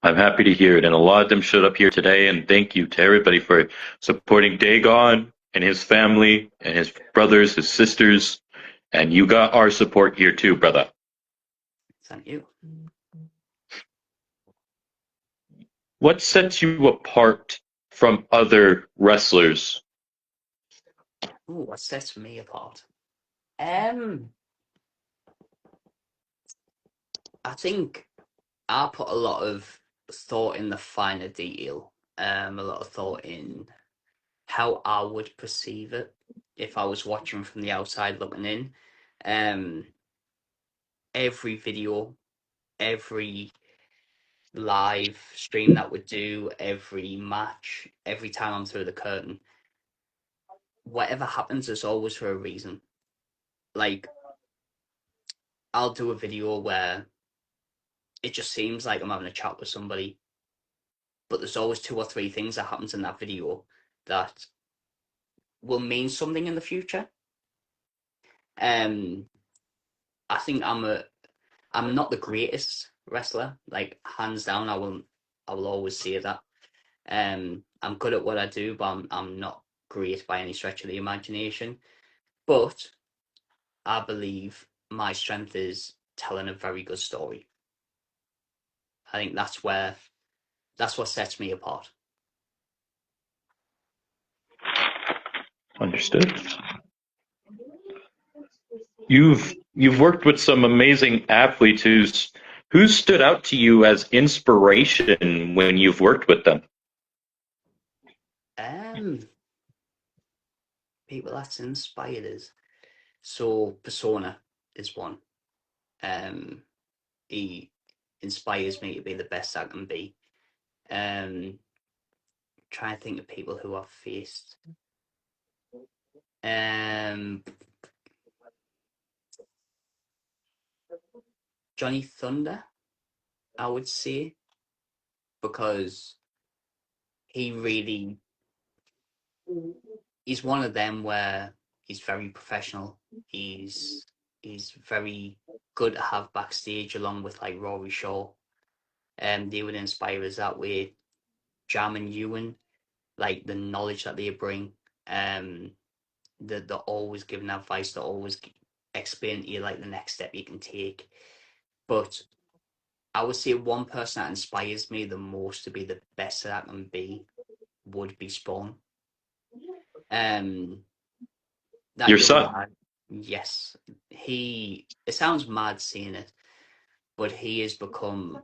I'm happy to hear it. And a lot of them showed up here today. And thank you to everybody for supporting Dagon and his family and his brothers, his sisters. And you got our support here too, brother. Thank you. What sets you apart from other wrestlers? Ooh, what sets me apart? Um, I think I put a lot of thought in the finer detail. A lot of thought in how I would perceive it if I was watching from the outside looking in. Um, every video, every live stream that we do, every match, every time I'm through the curtain, whatever happens is always for a reason. Like, I'll do a video where it just seems like I'm having a chat with somebody, but there's always 2 or 3 things that happens in that video that will mean something in the future. Um, I think I'm not the greatest wrestler, like hands down. I will always say that. I'm good at what I do, but I'm not great by any stretch of the imagination. But I believe my strength is telling a very good story. I think that's what sets me apart. Understood. You've worked with some amazing athletes who's stood out to you as inspiration when you've worked with them. Um, People that's inspired us. So Persona is one. Um, he inspires me to be the best I can be. Trying to think of people who I've faced. Johnny Thunder, I would say, because he really he's one of them where he's very professional. He's very good to have backstage along with like Rory Shaw. They would inspire us that way. Jam and Ewan, like the knowledge that they bring, they're always giving advice, they're always explaining to you like the next step you can take. But I would say one person that inspires me the most to be the best that I can be would be Spawn. Um, that Your young son. lad, yes, it sounds mad saying it, but he has become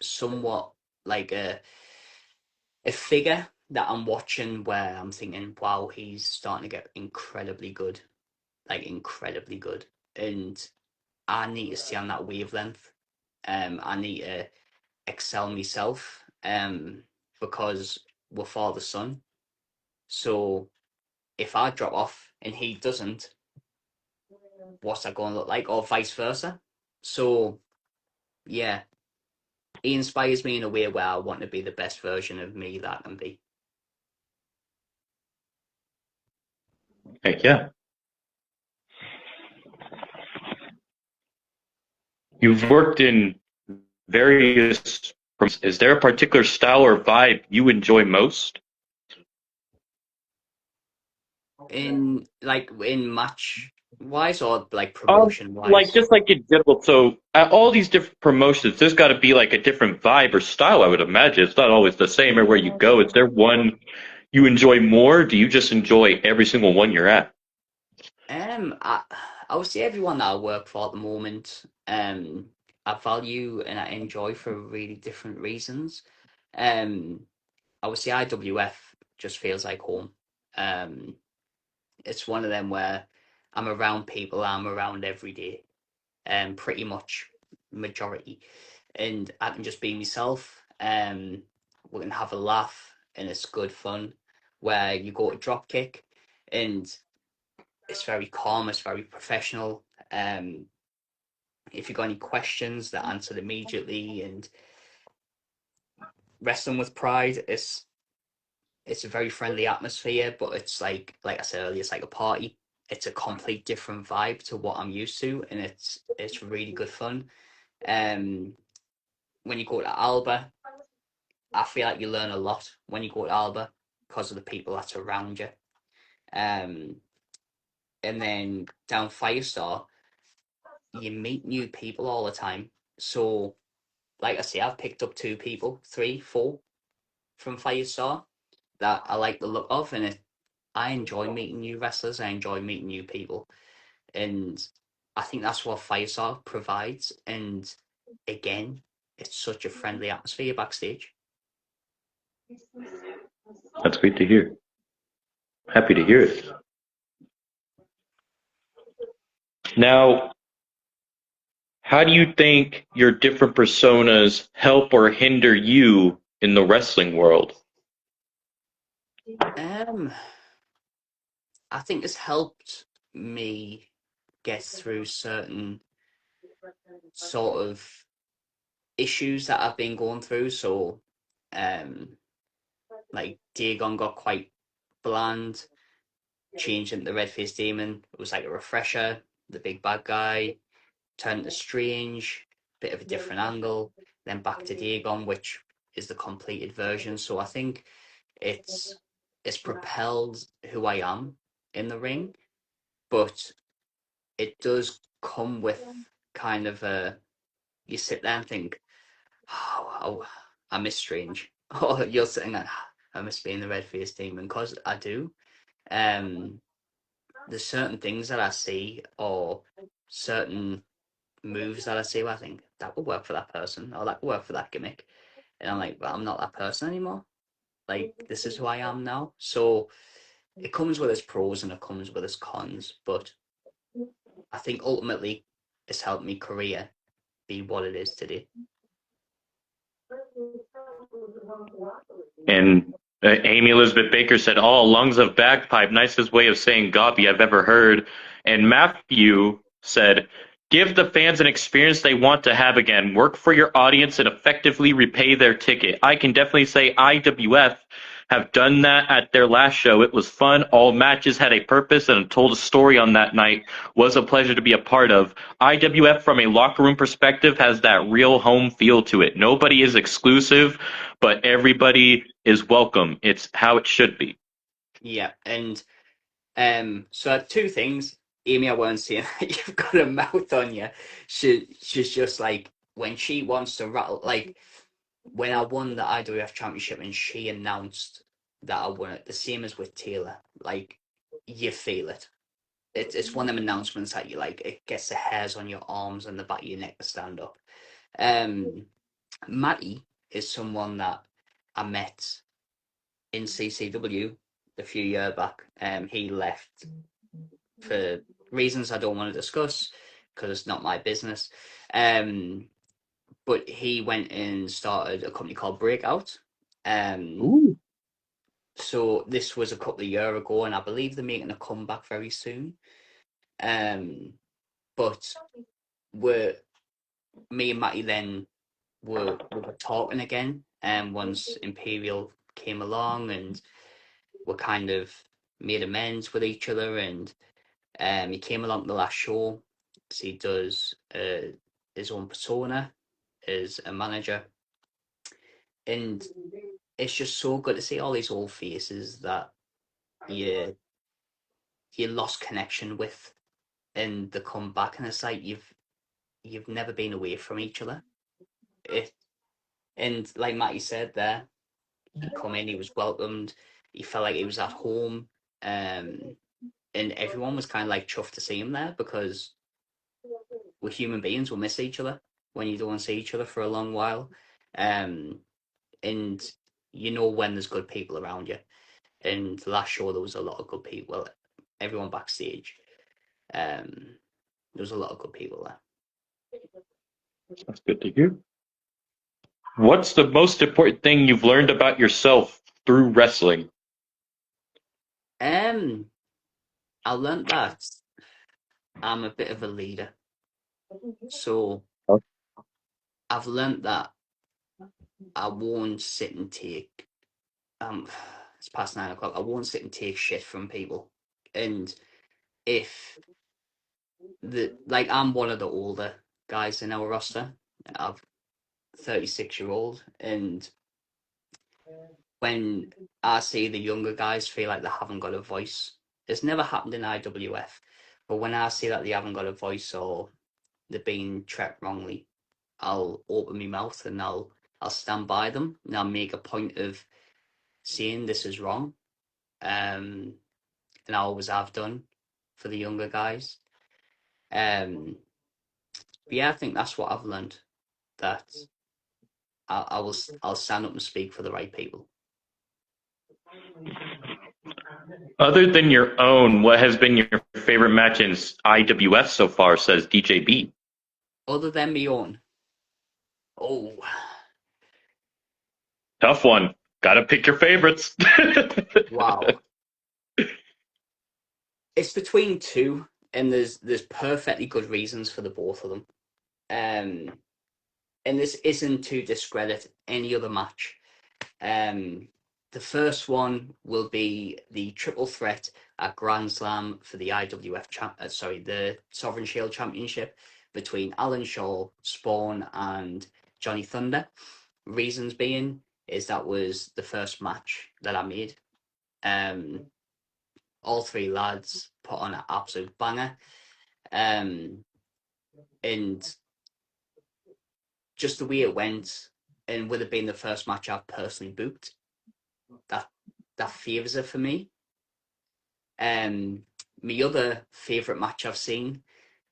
somewhat like a figure that I'm watching where I'm thinking, wow, he's starting to get incredibly good, like incredibly good, and I need to stay on that wavelength. I need to excel myself. Because we're father son. So if I drop off and he doesn't, what's that going to look like, or vice versa? So yeah, he inspires me in a way where I want to be the best version of me that I can be. Heck yeah. You've worked in various. Is there a particular style or vibe you enjoy most? In match wise or like Um, promotion like wise? just like in general. So at all these different promotions, there's got to be like a different vibe or style. I would imagine it's not always the same everywhere you go. Is there one you enjoy more? Or do you just enjoy every single one you're at? I would say everyone that I work for at the moment, I value and I enjoy for really different reasons. Um, I would say IWF just feels like home. Um, it's one of them where I'm around people I'm around every day, pretty much majority, and I can just be myself. We can have a laugh, and it's good fun. Where you go to dropkick, and it's very calm, it's very professional. Um, if you've got any questions, they're answered immediately. And wrestling with pride, it's a very friendly atmosphere, but it's like I said earlier, it's like a party. It's a complete different vibe to what I'm used to, and it's really good fun. Um, when you go to Alba, I feel like you learn a lot when you go to Alba because of the people that's around you. Um, and then down Firestar, you meet new people all the time. So, like I say, I've picked up two people, three, four from Firestar that I like the look of, and I enjoy meeting new wrestlers. I enjoy meeting new people, and I think that's what Firestar provides. And again, it's such a friendly atmosphere backstage. That's great to hear. Happy to hear it. Now, how do you think your different personas help or hinder you in the wrestling world? Um, I think it's helped me get through certain sort of issues that I've been going through. So, um, like Dagon got quite bland, changed into the Red Face Demon. It was like a refresher. The big bad guy turned to Strange, bit of a different angle. Then back to Dagon, which is the completed version. So I think it's it's propelled who I am in the ring, but it does come with kind of a you sit there and think, oh, I miss Strange. Or you're sitting there, I miss being the red faced demon because I do. Um, there's certain things that I see or certain moves that I see where I think that would work for that person or that would work for that gimmick. And I'm like, but I'm not that person anymore. Like, this is who I am now. So it comes with its pros and it comes with its cons. But I think ultimately it's helped me career be what it is today. And Amy Elizabeth Baker said, "Oh, lungs of bagpipe, nicest way of saying Gobby I've ever heard." And Matthew said, "Give the fans an experience they want to have again. Work for your audience and effectively repay their ticket." I can definitely say IWF have done that at their last show. It was fun. All matches had a purpose and told a story on that night. Was a pleasure to be a part of. IWF from a locker room perspective has that real home feel to it. Nobody is exclusive, but everybody is welcome. It's how it should be. Yeah, and so two things. Amy, I won't say you've got a mouth on you. She's just like when she wants to rattle. Like when I won the IWF Championship and she announced that I won it, the same as with Taylor. Like you feel it. It's one of them announcements that you like. It gets the hairs on your arms and the back of your neck to stand up. Um, Matty is someone that I met in CCW a few years back. He left for reasons I don't want to discuss because it's not my business. But he went and started a company called Breakout. Ooh. So this was a couple of years ago, and I believe they're making a comeback very soon. But me and Matty then were talking again, and once Imperial came along, and we kind of made amends with each other, and he came along to the last show. So he does his own persona as a manager, and it's just so good to see all these old faces that you lost connection with, and they come back, and it's like you've never been away from each other. And like Matty said there, he come in, he was welcomed, he felt like he was at home, and everyone was kind of like chuffed to see him there because we're human beings, we'll miss each other when you don't see each other for a long while, and you know when there's good people around you. And the last show there was a lot of good people, everyone backstage. There was a lot of good people there. That's good to hear. What's the most important thing you've learned about yourself through wrestling? I learned that I'm a bit of a leader. So Oh. I've learned that I won't sit and take it's past 9 o'clock. I won't sit and take shit from people. And if I'm one of the older guys in our roster. I'm 36-year-old, and when I see the younger guys feel like they haven't got a voice, it's never happened in IWF, but when I see that they haven't got a voice or they're being treated wrongly, I'll open my mouth and I'll stand by them, and I'll make a point of saying this is wrong, and I always have done for the younger guys. But yeah, I think that's what I've learned, that I'll stand up and speak for the right people. Other than your own, what has been your favorite match in IWF so far, says DJB? Other than my own, oh, Tough one. Gotta pick your favorites. wow. It's between two, and there's perfectly good reasons for the both of them. And this isn't to discredit any other match. The first one will be the triple threat at Grand Slam for the the Sovereign Shield Championship between Alan Shaw, Spawn, and Johnny Thunder. Reasons being is that was the first match that I made. All three lads put on an absolute banger. And just the way it went, and with it being the first match I've personally booked, that favours it for me. My other favourite match I've seen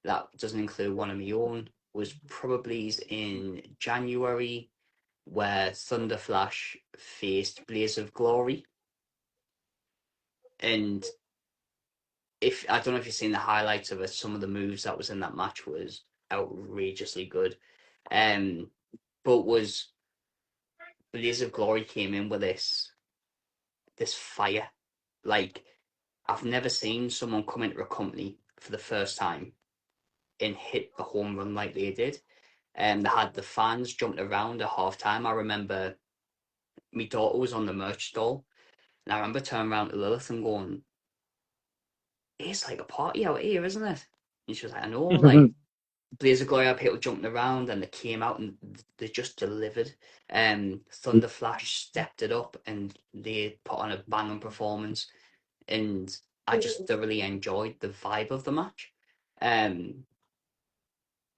that doesn't include one of my own was probably in January, where Thunder Flash faced Blaze of Glory. And if I don't know if you've seen the highlights of it, some of the moves that was in that match was outrageously good. But was Blaze of Glory came in with this fire. Like, I've never seen someone come into a company for the first time and hit a home run like they did. They had the fans jumping around at half time. I remember my daughter was on the merch stall, and I remember turning around to Lilith and going, "It's like a party out here, isn't it?" And she was like, "I know." Like, Blaze of Glory had people jumping around, and they came out and they just delivered. Thunder Flash stepped it up, and they put on a banging performance. And I just thoroughly enjoyed the vibe of the match.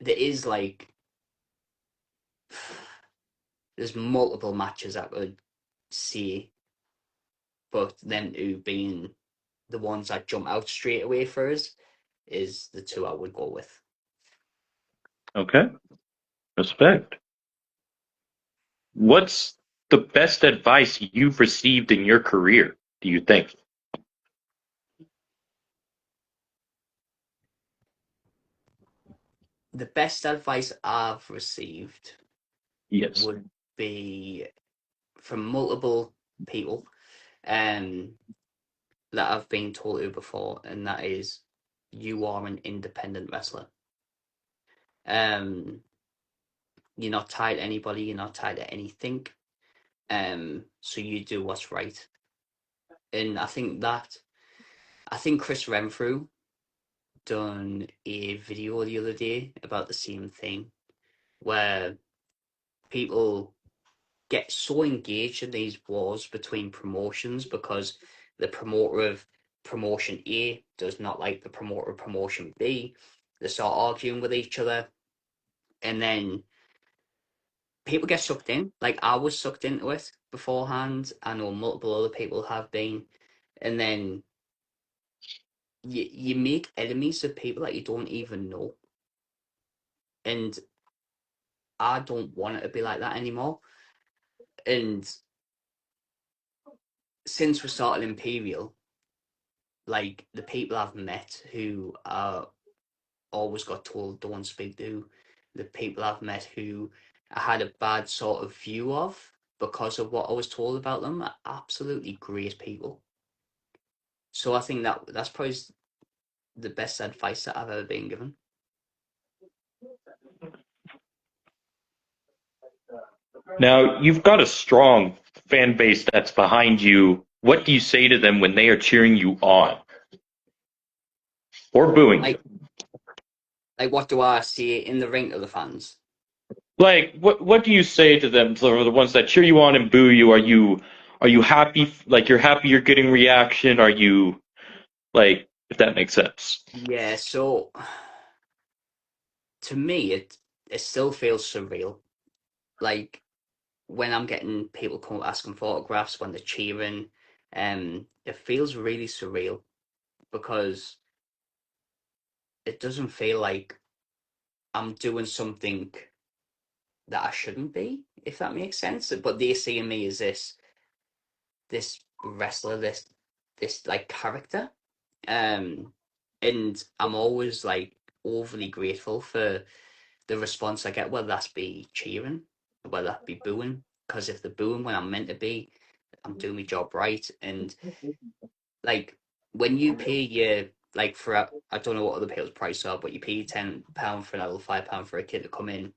There is like there's multiple matches I could see, but them two being the ones that jump out straight away for us is the two I would go with. Okay. Respect. What's the best advice you've received in your career, do you think? The best advice I've received Yes. would be from multiple people um, that I've been told to before, and that is you are an independent wrestler. Um, you're not tied to anybody, you're not tied to anything. So you do what's right. And I think Chris Renfrew done a video the other day about the same thing, where people get so engaged in these wars between promotions because the promoter of promotion A does not like the promoter of promotion B. They start arguing with each other, and then people get sucked in. Like I was sucked into it beforehand. I know multiple other people have been, and then you make enemies of people that you don't even know, and I don't want it to be like that anymore. And since we started Imperial, like the people I've met who are always got told don't speak to, the people I've met who I had a bad sort of view of because of what I was told about them are absolutely great people. So I think that's probably the best advice that I've ever been given. Now, you've got a strong fan base that's behind you. What do you say to them when they are cheering you on or booing you? Like like what do I see in the ring to the fans? Like, what do you say to them, to the ones that cheer you on and boo you? Are you happy? Like, you're happy you're getting reaction? Are you like, if that makes sense? Yeah, so to me it still feels surreal. Like when I'm getting people come asking for autographs when they're cheering, it feels really surreal because it doesn't feel like I'm doing something that I shouldn't be, if that makes sense. But they see in me as this wrestler, this like character. Um and I'm always like overly grateful for the response I get, whether that's be cheering, whether that be booing. Because if they're booing when I'm meant to be, I'm doing my job right. And like when you pay your like for I don't know what other people's prices are, but you pay £10 for an adult, £5 for a kid to come in.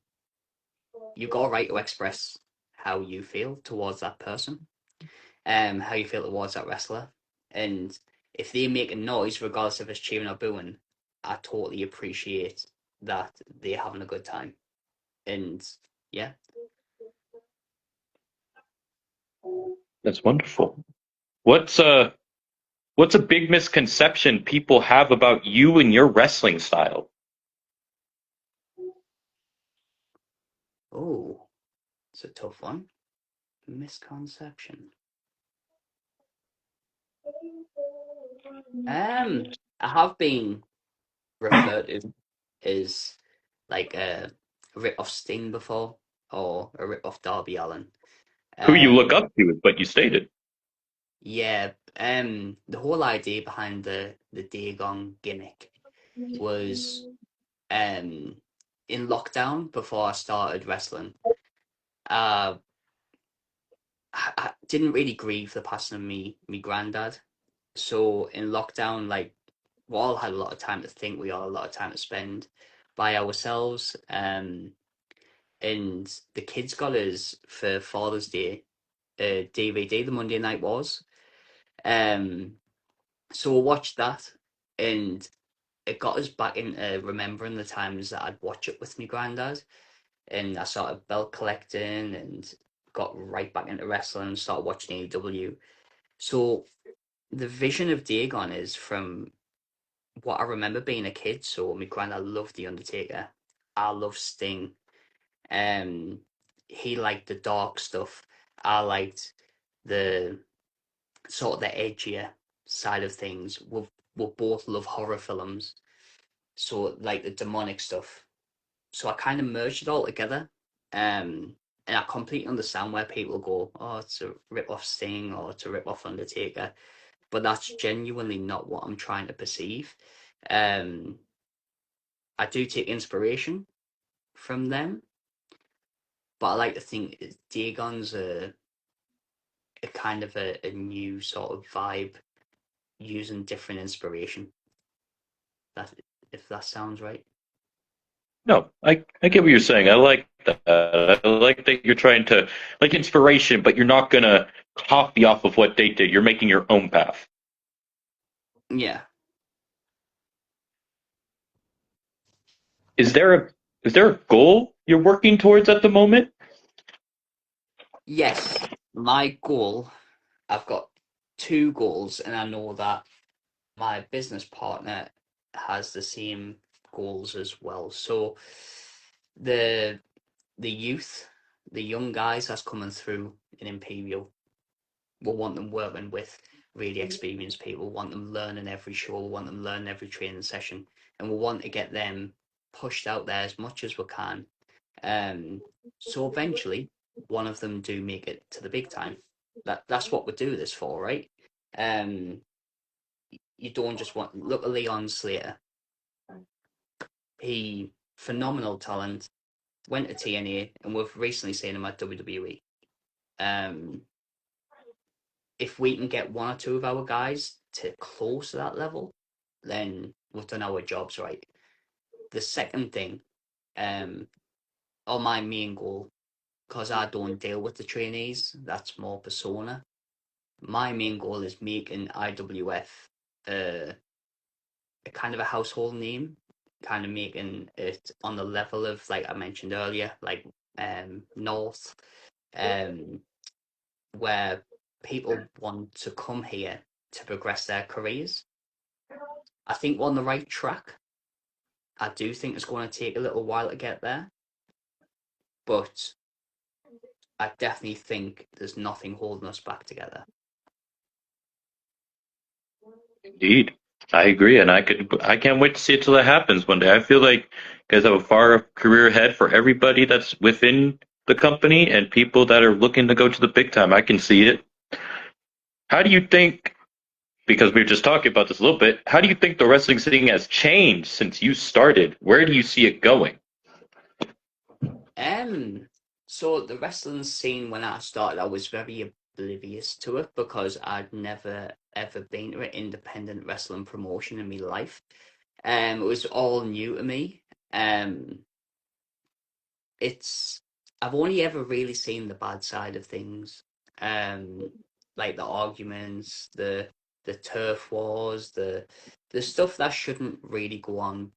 You got a right to express how you feel towards that person, how you feel towards that wrestler, and if they make a noise, regardless if it's cheering or booing, I totally appreciate that they're having a good time. And yeah, That's wonderful. What's a big misconception people have about you and your wrestling style? oh, it's a tough one. Misconception. I have been referred to as like a rip off Sting before, or a rip off Darby Allin. Who you look Um, up to is what you stated. yeah, the whole idea behind the Dagon gimmick was um in lockdown before I started wrestling. Uh, I didn't really grieve the passing of me granddad. So in lockdown, like we all had a lot of time to think, we all had a lot of time to spend by ourselves. And the kids got us for Father's Day DVD, the Monday Night Wars. Um, so we watched that, and it got us back into remembering the times that I'd watch it with my granddad. And I started belt collecting and got right back into wrestling and started watching AEW. So the vision of Dagon is from what I remember being a kid. So my granddad loved The Undertaker. I love Sting. Um, he liked the dark stuff. I liked the sort of the edgier side of things. We both love horror films, so like the demonic stuff. So I kind of merged it all together. Um, I completely understand where people go, oh, it's a rip off Sting or it's a rip off Undertaker, but that's genuinely not what I'm trying to perceive. I do take inspiration from them, but I like to think Dagon's a kind of a new sort of vibe using different inspiration. That if that sounds right. No, I get what you're saying. I like that. I like that you're trying to like inspiration, but you're not gonna copy off of what they did. You're making your own path. Yeah. Is there a is there a goal you're working towards at the moment? Yes. My goal, I've got two goals, and I know that my business partner has the same goals as well. So the the youth, the young guys that's coming through in Imperial, we'll want them working with really experienced people, we'll want them learning every show, we'll want them learning every training session, and we'll want to get them pushed out there as much as we can. So eventually, one of them do make it to the big time. That's what we do this for, right? Um, you don't just want look at Leon Slater. He phenomenal talent, went to TNA, and we've recently seen him at WWE. Um, if we can get one or two of our guys to close to that level, then we've done our jobs right. The second thing, um, or my main goal, because I don't deal with the trainees, that's more persona. My main goal is making IWF a kind of a household name, kind of making it on the level of, like I mentioned earlier, like North, um, where people want to come here to progress their careers. I think we're on the right track. I do think it's going to take a little while to get there, but I definitely think there's nothing holding us back together. Indeed. I agree, and I can't wait to see it till it happens one day. I feel like you guys have a far career ahead for everybody that's within the company and people that are looking to go to the big time. I can see it. How do you think, because we were just talking about this a little bit, how do you think the wrestling scene has changed since you started? Where do you see it going? Um, so the wrestling scene when I started, I was very oblivious to it because I'd never ever been to an independent wrestling promotion in my life. It was all new to me. Um, it's I've only ever really seen the bad side of things. Um, like the arguments, the turf wars, the stuff that shouldn't really go on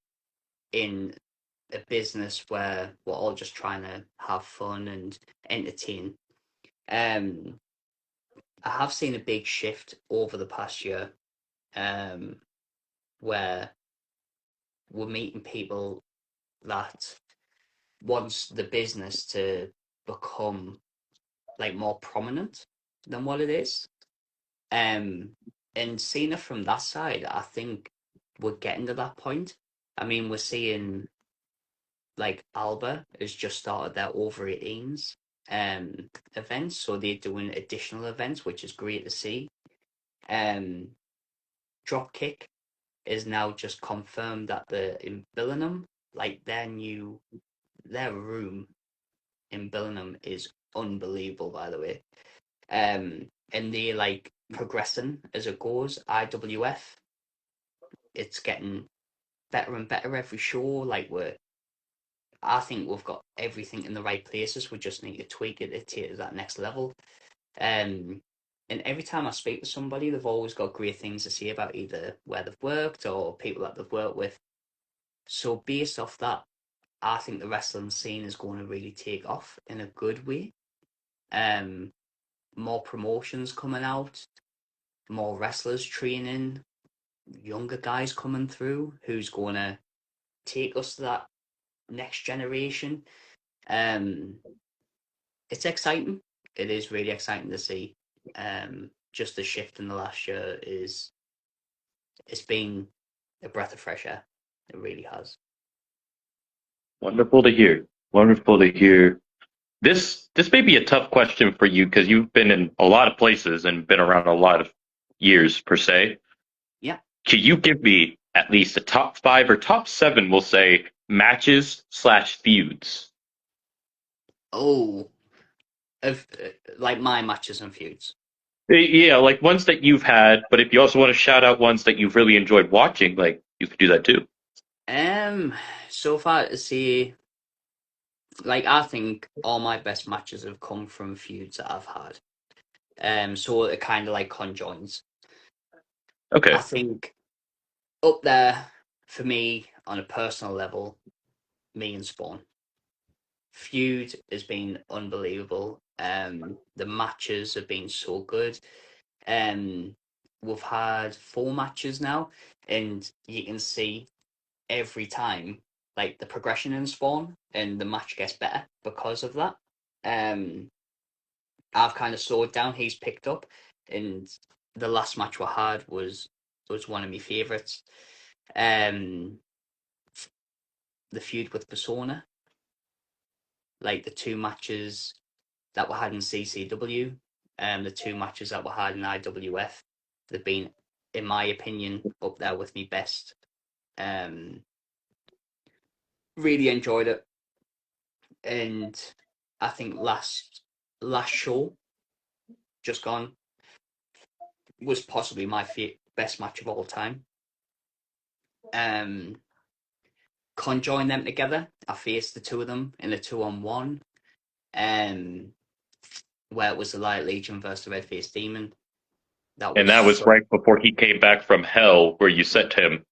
in a business where we're all just trying to have fun and entertain. Um, I have seen a big shift over the past year, um, where we're meeting people that wants the business to become like more prominent than what it is. Um, and seeing it from that side, I think we're getting to that point. I mean, we're seeing like Alba has just started their over 18s events, so they're doing additional events, which is great to see. Um, Dropkick is now just confirmed that the in Billingham, like their room in Billingham is unbelievable, by the way. And they like progressing as it goes. IWF, it's getting better and better every show. I think we've got everything in the right places. We just need to tweak it to take it to that next level. Um, and every time I speak to somebody, they've always got great things to say about either where they've worked or people that they've worked with. So based off that, I think the wrestling scene is going to really take off in a good way. Um, More promotions coming out, more wrestlers training, younger guys coming through who's going to take us to that next generation. Um, it's exciting. It is really exciting to see. Just the shift in the last year it's been a breath of fresh air. It really has. Wonderful to hear. Wonderful to hear This may be a tough question for you because you've been in a lot of places and been around a lot of years per se. Yeah. Could you give me at least a top five or top seven, we'll say, matches slash feuds? Oh, of like my matches and feuds. Yeah, like ones that you've had, but if you also want to shout out ones that you've really enjoyed watching, like you could do that too. Um, so far to see, like I think all my best matches have come from feuds that I've had. So it kind of like conjoins. I Okay. think up there for me on a personal level, me and Spawn. Feud has been unbelievable. The matches have been so good. Um, we've had 4 matches now, and you can see every time like the progression in Spawn, and the match gets better because of that. Um, I've kind of slowed down. He's picked up, and the last match we had was one of my favorites. Um, the feud with Persona, like the 2 matches that we had in CCW, and the 2 matches that we had in IWF, they've been, in my opinion, up there with me best. Um, really enjoyed it, and I think last show just gone was possibly my best match of all time. Um, conjoin them together. I faced the 2 of them in a 2-on-1. Um, where it was the Light Legion versus the Red Faced Demon. That And was that was so. right before he came back from hell, where you sent him.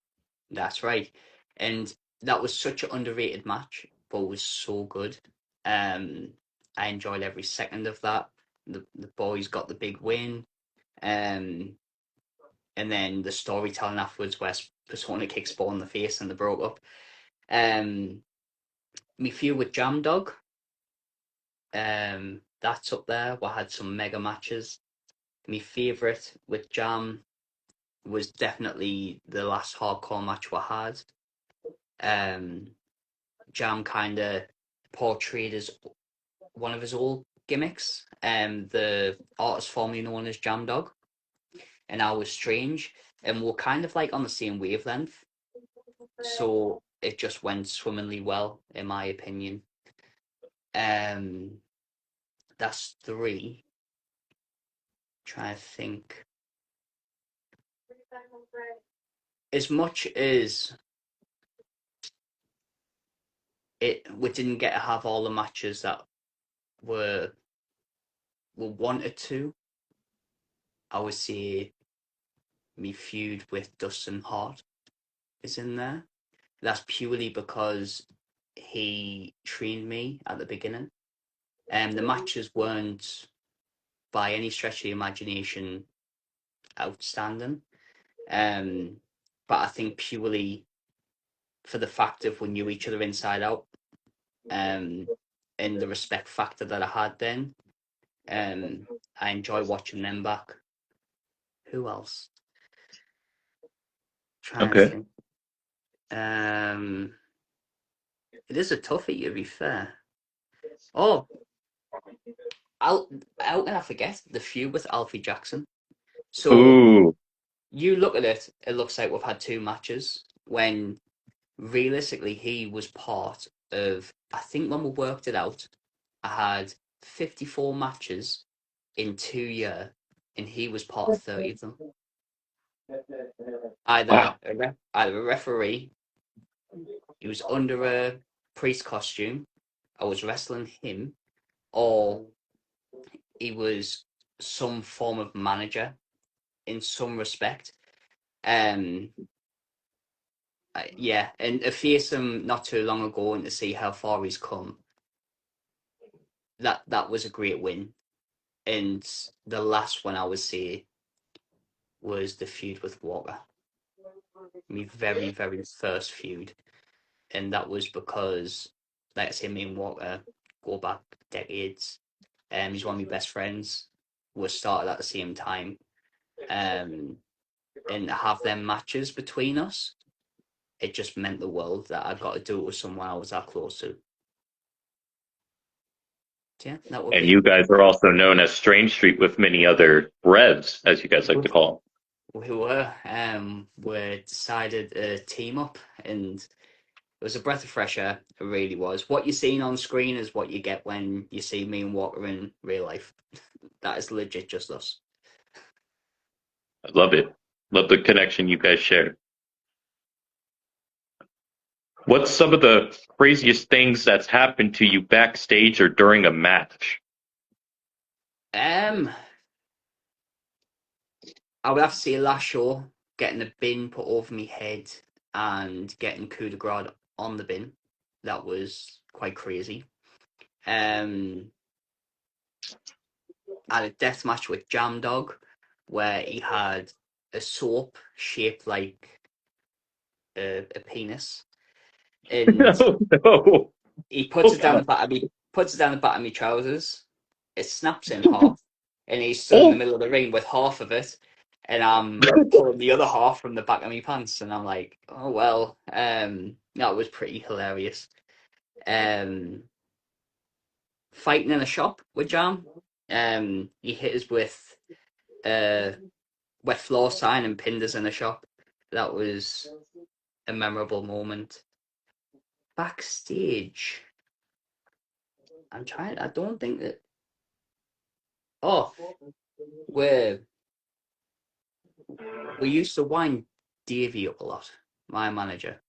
That's right, and that was such an underrated match, but it was so good. Um, I enjoyed every second of that. The boys got the big win. Um, and then the storytelling afterwards, where Persona kicks Spawn in the face and they broke up. Me feud with Jam Dog. That's up there. We had some mega matches. My favorite with Jam was definitely the last hardcore match we had. Um, Jam kind of portrayed as one of his old gimmicks, the artist formerly known as Jam Dog, and I was Strange, and we're kind of like on the same wavelength, so it just went swimmingly well, in my opinion. Um, that's 3. Trying to think. As much as we didn't get to have all the matches that were wanted to, I would say me feud with Dustin Hart is in there. That's purely because he trained me at the beginning. The matches weren't by any stretch of the imagination outstanding. But I think purely for the fact of we knew each other inside out, and the respect factor that I had then, I enjoy watching them back. Who else? Trying to Okay. think. Um, it is a toughie, to be fair. Oh, how can I forget the feud with Alfie Jackson? So Ooh. you look at it, it looks like we've had 2 matches when realistically he was part of, I think when we worked it out, I had 54 matches in 2 years, and he was part of 30 of them. Wow. Either a referee, he was under a priest costume, I was wrestling him, or he was some form of manager in some respect. Um, yeah, and I faced him not too long ago, and to see how far he's come, that was a great win. And the last one I would say was the feud with Walker, my very very first feud, and that was because, like I say, me and Walker go back decades. He's one of my best friends. We started at the same time, um, and to have them matches between us, it just meant the world that I got to do it with someone I was that close to. Yeah, that would And be. you guys are also known as Strange Street with many other revs, as you guys like to call We we decided to team up, and it was a breath of fresh air. It really was. What you're seeing on screen is what you get when you see me and Walker in real life. That is legit just us. them. I love it. Love the connection you guys share. What's some of the craziest things that's happened to you backstage or during a match? Um, I would have to say last show, getting the bin put over my head and getting coup de grace on the bin. That was quite crazy. Um, I had a death match with Jam Dog where he had a soap shaped like a penis, and No, no. he puts Oh, it down the God. back of me, puts it down the back of my trousers. It snaps in half, and he's stood in the Oh, middle of the ring with half of it, and I'm pulling the other half from the back of my pants, and I'm like, oh well. That was pretty hilarious. Um, Fighting in a shop with Jam. He hit us with uh wet floor sign and pinned us in a shop. That was a memorable moment. Backstage, I'm trying. I don't think that. Oh, we we used to wind Davey up a lot. My manager.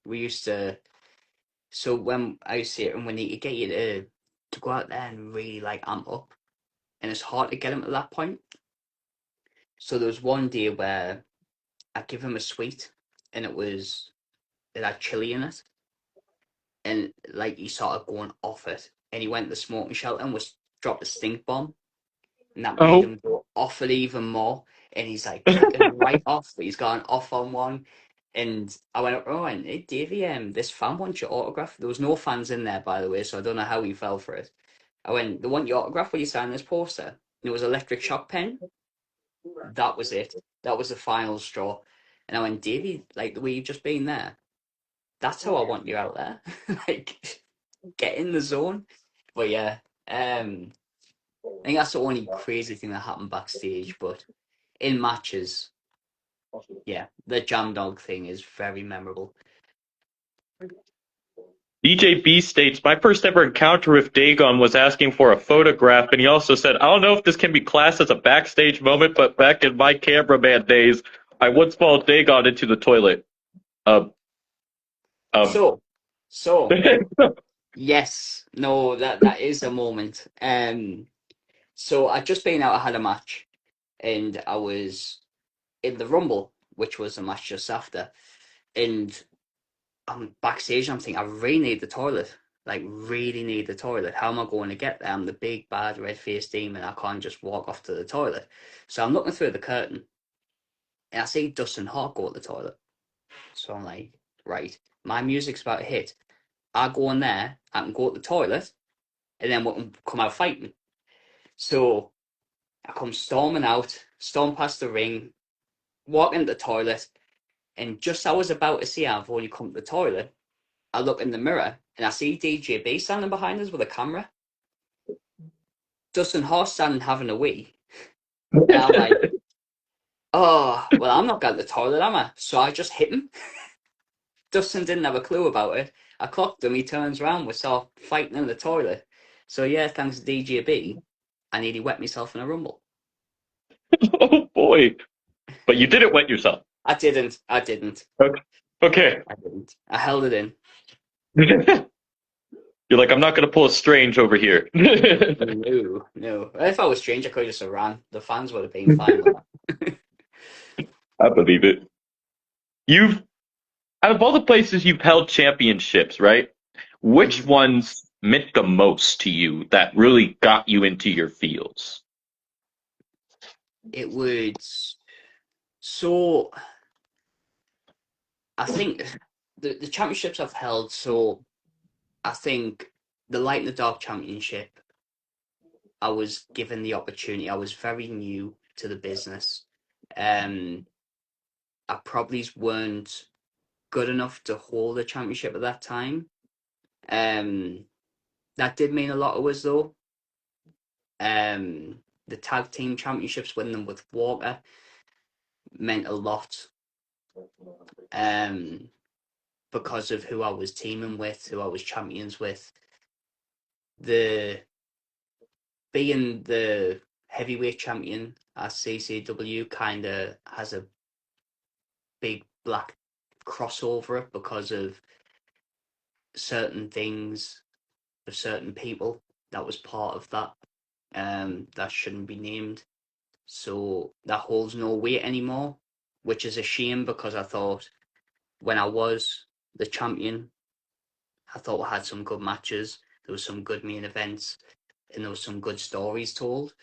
We used to. So when I used to see it, and when he get you to go out there and really like amp up, and it's hard to get him at that point. So there was one day where I give him a sweet, and it had chili in it, and like he started going off it, and he went to the smoking shelter and was dropped a stink bomb, and that made oh. him go off it even more. And he's like kicking right off, but he's gone off on one. And I went up, oh, and hey, Davey, this fan wants your autograph. There was no fans in there, by the way, so I don't know how he fell for it. I went, they want your autograph. Will you sign this poster? And it was electric shock pen. That was it. That was the final straw. And I went, Davey, like the way you've just been there, that's how I want you out there. Like, get in the zone. But yeah, I think that's the only crazy thing that happened backstage. But in matches, yeah, the Jam Dog thing is very memorable. DJ B states, my first ever encounter with Dagon was asking for a photograph, and he also said, I don't know if this can be classed as a backstage moment, but back in my cameraman days, I once followed Dagon into the toilet. Um, um, So, so yes, no, that is a moment. So I'd just been out, I had a match, and I was in the Rumble, which was a match just after, and I'm backstage. I'm thinking, I really need the toilet. Like, really need the toilet. How am I going to get there? I'm the big, bad, red faced demon. I can't just walk off to the toilet. So I'm looking through the curtain and I see Dustin Hawk go to the toilet. So I'm like, right, my music's about to hit. I go in there, I can go to the toilet, and then we can come out fighting. So I come storming out, storm past the ring, walk into the toilet, and just as I was about to see I've already come to the toilet, I look in the mirror and I see DJB standing behind us with a camera. Dustin Horse standing having a wee. And I'm like, oh, well, I'm not going to the toilet, am I? So I just hit him. Dustin didn't have a clue about it. I clocked him. He turns around. We saw fighting in the toilet. So yeah, thanks to DJB, I nearly wet myself in a rumble. oh boy. But you didn't wet yourself. I didn't. I didn't. Okay. Okay. I didn't. I held it in. You're like, I'm not going to pull a strange over here. No, no. If I was strange, I could have just ran. The fans would have been fine with that. I believe it. You've, out of all the places you've held championships, right? Which Mhm. ones meant the most to you that really got you into your feels? It would. So I think the championships I've held. So I think the Light in the Dark Championship, I was given the opportunity. I was very new to the business. Um, I probably weren't good enough to hold a championship at that time. Um, that did mean a lot to us though. The tag team championships, winning them with Walker, meant a lot. Because of who I was teaming with, who I was champions with. Being the heavyweight champion at CCW kind of has a big black cross over it because of certain things of certain people that was part of that that shouldn't be named. So that holds no weight anymore, which is a shame because I thought when I was the champion, I thought we had some good matches. There was some good main events, and there was some good stories told.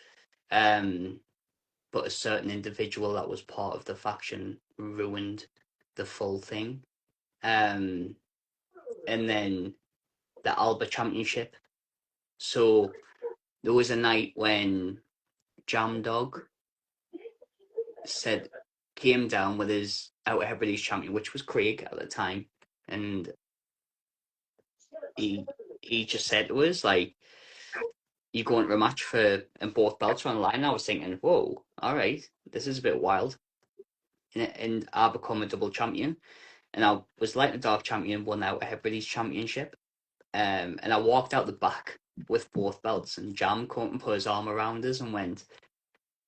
But a certain individual that was part of the faction ruined the full thing. And then the Alba Championship. So there was a night when Jam Dog came down with his Out Hebrides champion, which was Craig at the time, and he just said to us like, "You going to a match for and both belts are on the line." And I was thinking, "Whoa, all right, this is a bit wild." And I become a double champion, and I was light and dark champion, won Out Hebrides championship, and I walked out the back with both belts, and Jam came and put his arm around us and went,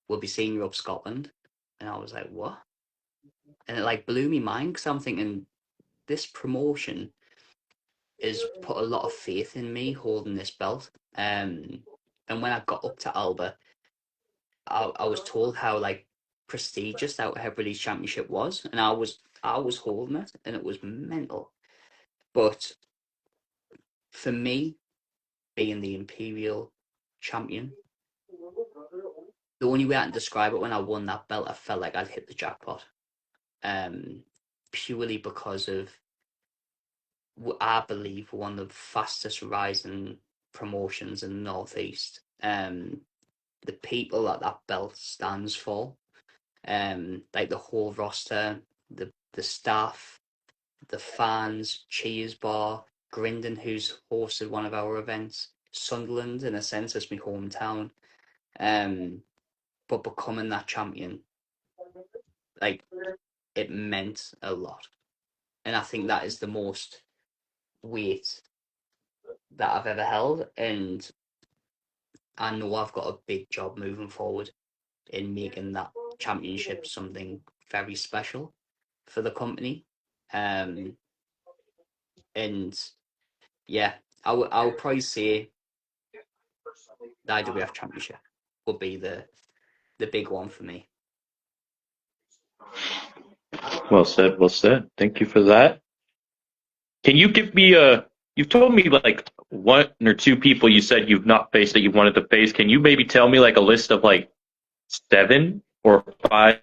"We'll be seeing you up Scotland." And I was like, "What?" And it like blew me mind because I'm thinking this promotion has put a lot of faith in me holding this belt. And when I got up to Alba, I was told how like prestigious that Hebrides Championship was, and I was holding it, and it was mental. But for me, being the Imperial Champion, the only way I can describe it, when I won that belt, I felt like I'd hit the jackpot. Purely because of, I believe, one of the fastest rising promotions in the Northeast. The people that belt stands for, like the whole roster, the staff, the fans, Cheers Bar, Grindon, who's hosted one of our events, Sunderland, in a sense, it's my hometown. But becoming that champion, like, it meant a lot. And I think that is the most weight that I've ever held. And I know I've got a big job moving forward in making that championship something very special for the company. And yeah, I would probably say the IWF Championship would be the big one for me. Well said, well said. Thank you for that. Can you give me you've told me like one or two people you said you've not faced that you wanted to face. Can you maybe tell me like a list of like 7 or 5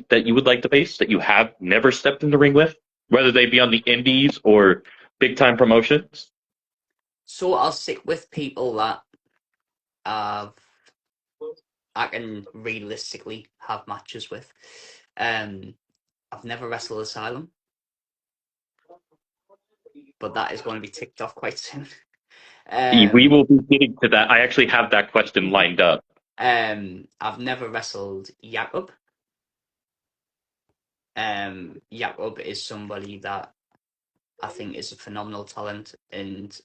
that you would like to face that you have never stepped in the ring with, whether they be on the indies or big time promotions? So I'll stick with people that I can realistically have matches with. I've never wrestled Asylum, but that is going to be ticked off quite soon. We will be getting to that. I actually have that question lined up. I've never wrestled Jakob. Jakob is somebody that I think is a phenomenal talent, and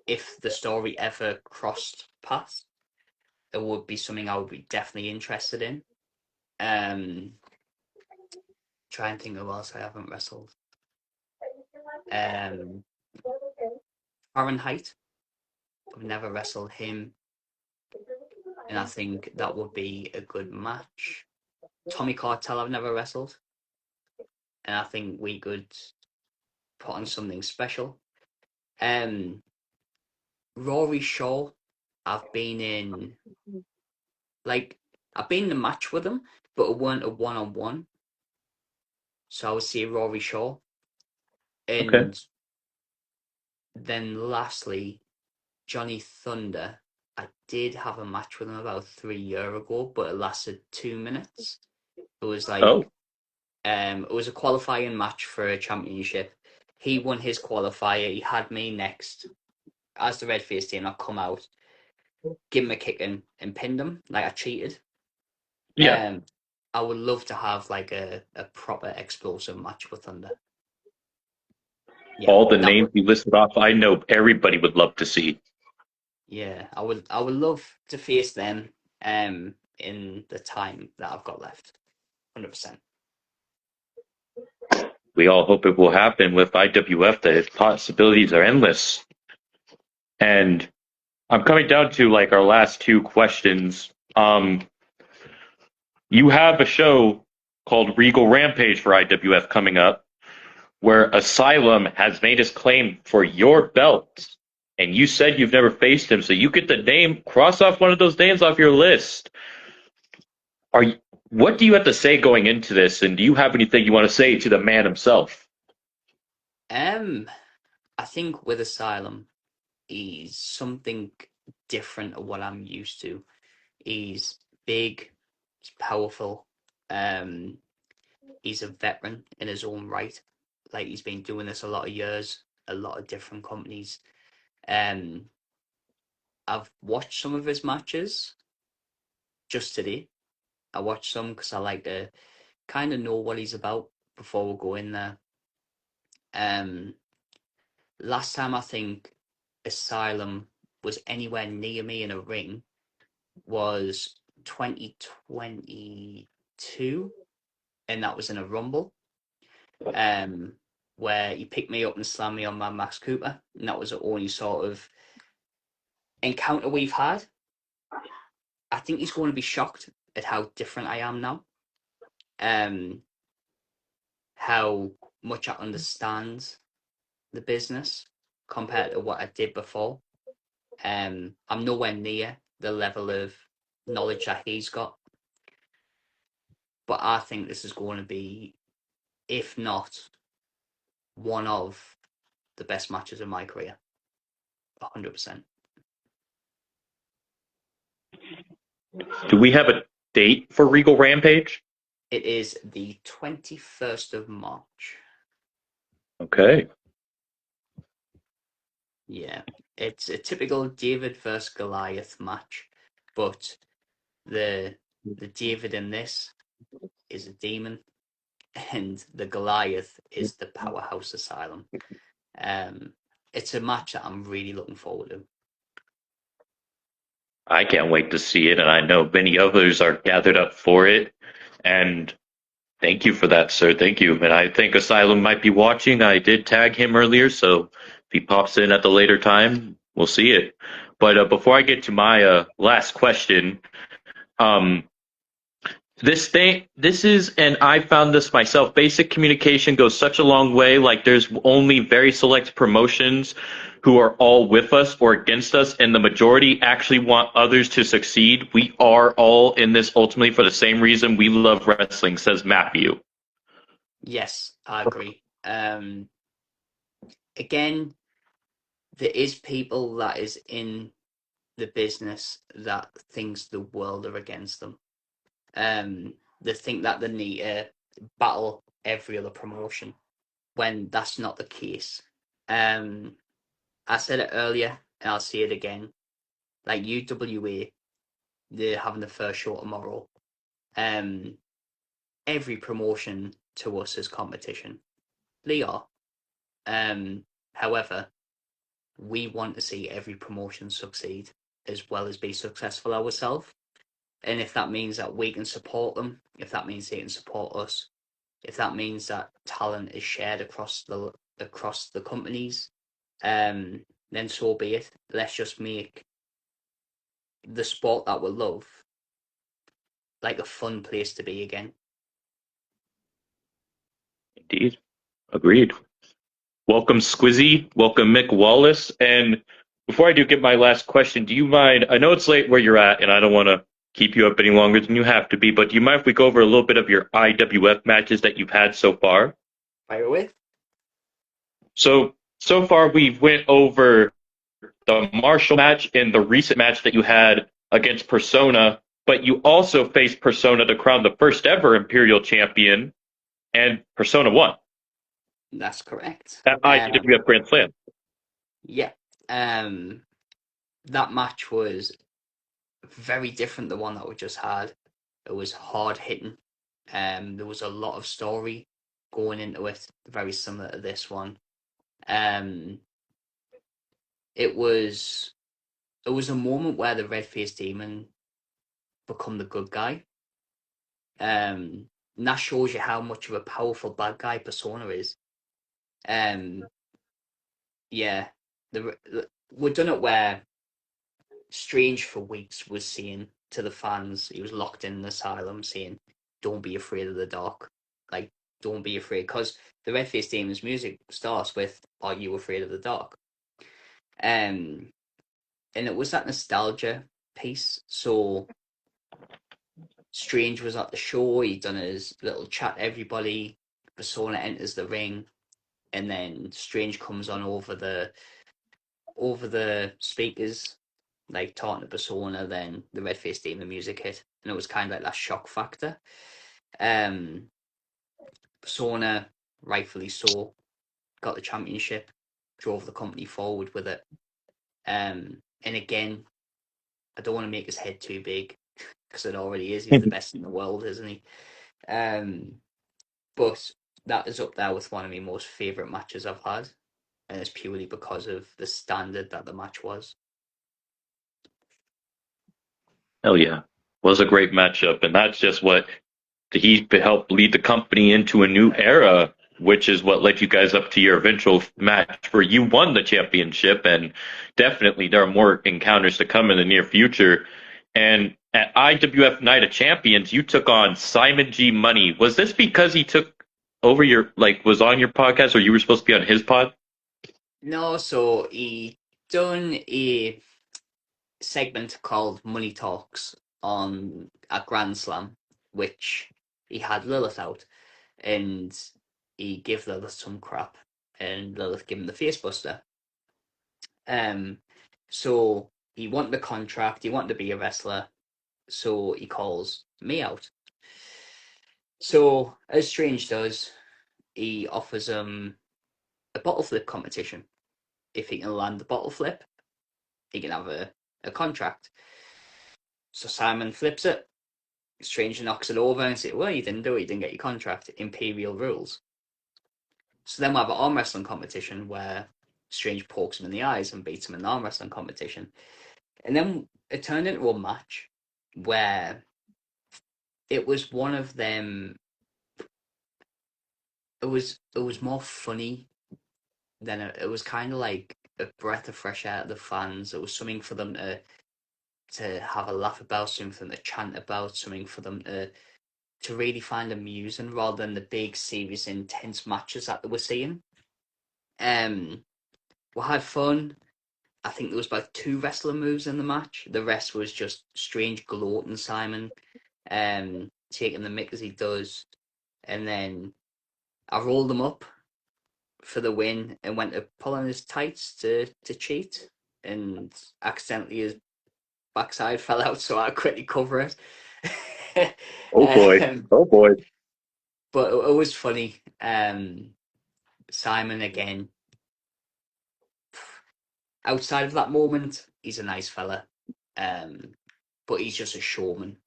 if the story ever crossed paths, it would be something I would be definitely interested in. Try and think of who else I haven't wrestled. Fahrenheit, I've never wrestled him, and I think that would be a good match. Tommy Cartel, I've never wrestled, and I think we could put on something special. Rory Shaw, I've been in a match with him, but it weren't a one-on-one. So I would say Rory Shaw. And Okay. then lastly, Johnny Thunder. I did have a match with him about 3 years ago, but it lasted 2 minutes. It was like, it was a qualifying match for a championship. He won his qualifier. He had me next as the red face team. I come out. give him a kick and pinned him, like I cheated. Yeah, I would love to have like a proper explosive match with Thunder. Yeah, all the that names would. you listed off, I know everybody would love to see. Yeah, I would love to face them in the time that I've got left. 100%. We all hope it will happen with IWF. The possibilities are endless. And I'm coming down to like our last two questions. You have a show called Regal Rampage for IWF coming up, where Asylum has made his claim for your belt. And you said you've never faced him, so you get the name, cross off one of those names off your list. Are you, what do you have to say going into this, and do you have anything you want to say to the man himself? I think with Asylum, he's something different of what I'm used to. He's big, he's powerful. Um, he's a veteran in his own right. Like he's been doing this a lot of years, a lot of different companies. Um, I've watched some of his matches just today. I watched some because I like to kind of know what he's about before we go in there. Um, last time I think Asylum was anywhere near me in a ring was 2022, and that was in a Rumble, um, where he picked me up and slammed me on my Max Cooper, and that was the only sort of encounter we've had. I think he's going to be shocked at how different I am now, how much I understand the business compared to what I did before. I'm nowhere near the level of knowledge that he's got, but I think this is going to be, if not one of the best matches of my career. 100%. Do we have a date for Regal Rampage? It is the 21st of March. Okay. Yeah, it's a typical David versus Goliath match, but the David in this is a demon, and the Goliath is the powerhouse Asylum. It's a match that I'm really looking forward to. I can't wait to see it, and I know many others are gathered up for it. And thank you for that, sir. Thank you. And I think Asylum might be watching. I did tag him earlier, so if he pops in at the later time, we'll see it. But before I get to my last question, um, this is, and I found this myself, basic communication goes such a long way. Like there's only very select promotions who are all with us or against us, and the majority actually want others to succeed. We are all in this ultimately for the same reason we love wrestling, says Matthew. Yes, I agree. Again, there is people that is in the business that thinks the world are against them. They think that they need to battle every other promotion when that's not the case. I said it earlier and I'll say it again. Like UWA, they're having the first show tomorrow. Every promotion to us is competition. They are. However, we want to see every promotion succeed as well as be successful ourselves. And if that means that we can support them, if that means they can support us, if that means that talent is shared across the companies, then so be it. Let's just make the sport that we love like a fun place to be again. Indeed. Agreed. Welcome, Squizzy. Welcome, Mick Wallace. And before I do get my last question, do you mind? I know it's late where you're at, and I don't want to keep you up any longer than you have to be, but do you mind if we go over a little bit of your IWF matches that you've had so far? Fire away. So far we've went over the Marshall match and the recent match that you had against Persona, but you also faced Persona to crown the first ever Imperial Champion, and Persona won That's correct. at IWF Grand Slam. Yeah. That match was very different the one that we just had. It was hard hitting. There was a lot of story going into it, very similar to this one. It was a moment where the red-faced demon become the good guy. And that shows you how much of a powerful bad guy Persona is. Yeah, we've done it where Strange for weeks was saying to the fans, he was locked in an asylum, saying, "Don't be afraid of the dark. Like, don't be afraid." Because the Red Faced Demon's music starts with, "Are you afraid of the dark?" And it was that nostalgia piece. So Strange was at the show. He'd done his little chat. Everybody, Persona enters the ring, and then Strange comes on over the speakers, like talking to Persona. Then the Red Faced Demon music hit, and it was kind of like that shock factor. Persona, rightfully so, got the championship, drove the company forward with it. And again, I don't want to make his head too big because it already is. He's the best in the world, isn't he? But that is up there with one of my most favourite matches I've had, and it's purely because of the standard that the match was. Hell yeah. Was a great matchup. And that's just what he helped lead the company into a new era, which is what led you guys up to your eventual match where you won the championship. And definitely there are more encounters to come in the near future. And at IWF Night of Champions, you took on Simon G Money. Was this because he took over your, like, was on your podcast, or you were supposed to be on his pod? No, so he done a segment called Money Talks on a Grand Slam, which he had Lilith out, and he gave Lilith some crap, and Lilith gave him the face buster. So he wanted the contract, he wanted to be a wrestler, so he calls me out. So as Strange does, he offers him a bottle flip competition. If he can land the bottle flip, he can have a contract. So Simon flips it. Strange knocks it over and says, "Well, you didn't do it. You didn't get your contract. Imperial rules." So then we have an arm wrestling competition where Strange pokes him in the eyes and beats him in the arm wrestling competition. And then it turned into a match where it was one of them. It was more funny than it was kind of like a breath of fresh air to the fans. It was something for them to have a laugh about, something for them to chant about, something for them to really find amusing rather than the big, serious, intense matches that they were seeing. We had fun. I think there was about 2 wrestler moves in the match. The rest was just Strange gloating Simon, taking the mick as he does, and then I rolled him up for the win and went to pull on his tights to cheat, and accidentally his backside fell out, so I quickly cover it. Oh boy. Oh boy. But it was funny. Simon again. Outside of that moment, he's a nice fella, but he's just a showman,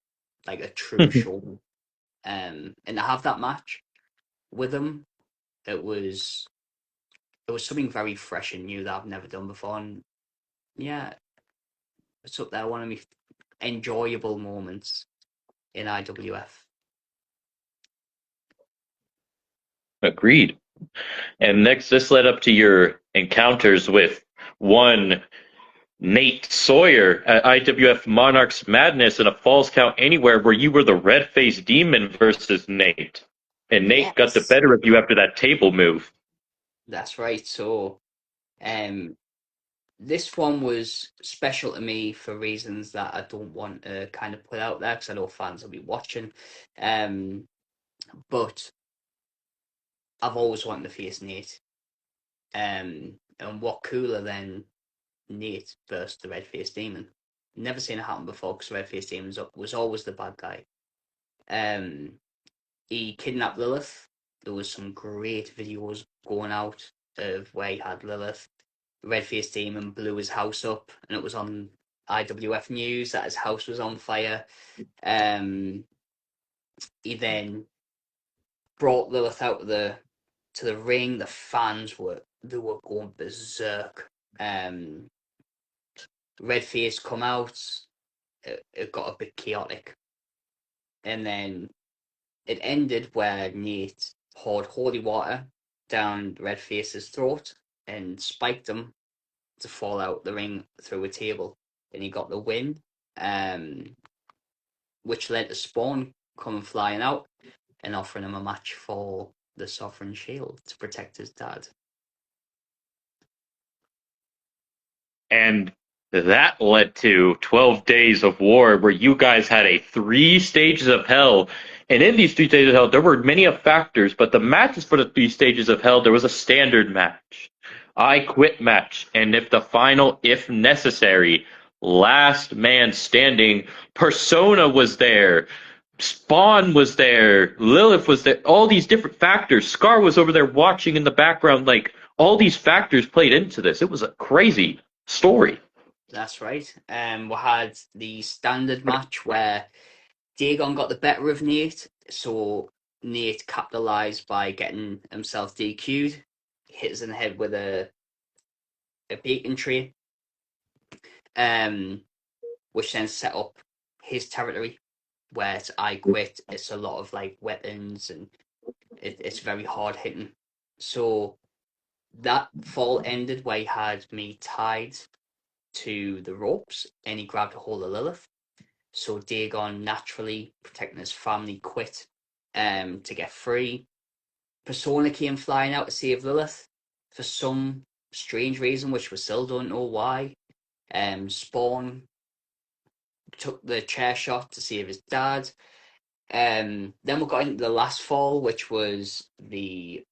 like a true showman. And to have that match with him, it was something very fresh and new that I've never done before. And yeah, it's up there, one of my enjoyable moments in IWF. Agreed. And next, this led up to your encounters with one Nate Sawyer at IWF Monarchs Madness in a Falls Count Anywhere, where you were the red-faced demon versus Nate. And Nate got the Yes, better of you after that table move. that's right. So, this one was special to me for reasons that I don't want to kind of put out there because I know fans will be watching. But I've always wanted to face Nate. And what cooler than Nate versus the red-faced demon? Never seen it happen before because red-faced demon was always the bad guy. He kidnapped Lilith. There was some great videos going out of where he had Lilith. Red-faced demon blew his house up, and it was on IWF news that his house was on fire. He then brought Lilith out to the ring. The fans were going berserk. Redface come out. It got a bit chaotic, and then it ended where Nate poured holy water down Redface's throat and spiked him to fall out the ring through a table, and he got the win, which led to Spawn coming flying out and offering him a match for the Sovereign Shield to protect his dad. And that led to 12 Days of War, where you guys had a 3 stages of hell. And in these 3 stages of hell, there were many factors, but the matches for the 3 stages of hell, there was a standard match, I quit match, and if the final, if necessary, last man standing, Persona was there, Spawn was there, Lilith was there, all these different factors. Scar was over there watching in the background, like, all these factors played into this. It was a crazy story. That's right. We had the standard match where Dagon got the better of Nate, so Nate capitalized by getting himself DQ'd, hit us in the head with a bacon tray, which then set up his territory, where it's I quit. It's a lot of like weapons and it's very hard hitting. So that fall ended where he had me tied to the ropes and he grabbed a hold of Lilith. So Dagon, naturally protecting his family, quit to get free. Persona came flying out to save Lilith for some strange reason, which we still don't know why. Spawn took the chair shot to save his dad. Then we got into the last fall, which was the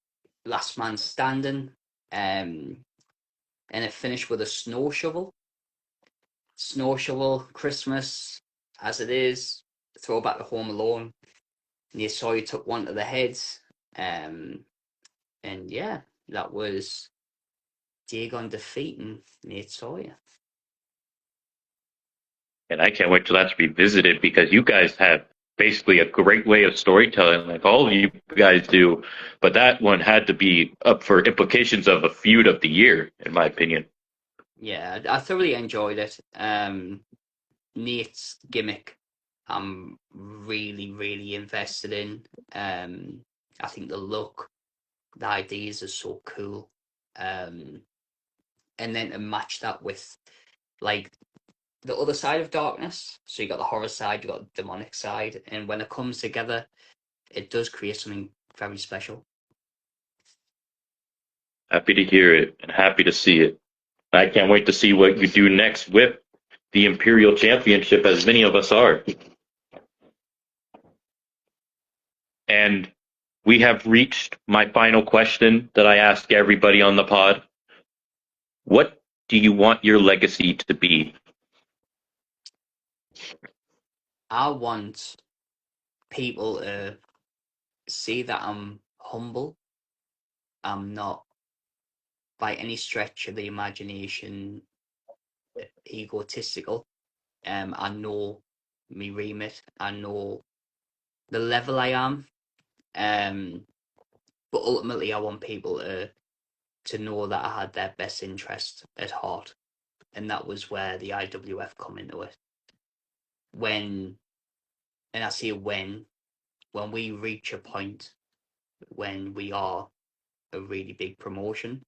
last man standing. And it finished with a snow shovel. Snow shovel, Christmas, as it is, throwback to Home Alone. And you saw you took one to the head. And yeah, that was Dagon defeating Nate Sawyer. And I can't wait till that's revisited, because you guys have basically a great way of storytelling, like all of you guys do. But that one had to be up for implications of a feud of the year, in my opinion. Yeah, I thoroughly enjoyed it. Nate's gimmick, I'm really, really invested in. I think the look, the ideas are so cool. And then to match that with like the other side of darkness. So you got the horror side, you got the demonic side, and when it comes together, it does create something very special. Happy to hear it and happy to see it. I can't wait to see what you do next with the Imperial Championship, as many of us are. And we have reached my final question that I ask everybody on the pod. What do you want your legacy to be? I want people to see that I'm humble. I'm not, by any stretch of the imagination, egotistical. I know me remit. I know the level I am. But ultimately, I want people to know that I had their best interest at heart, and that was where the IWF come into it. And I say when we reach a point when we are a really big promotion,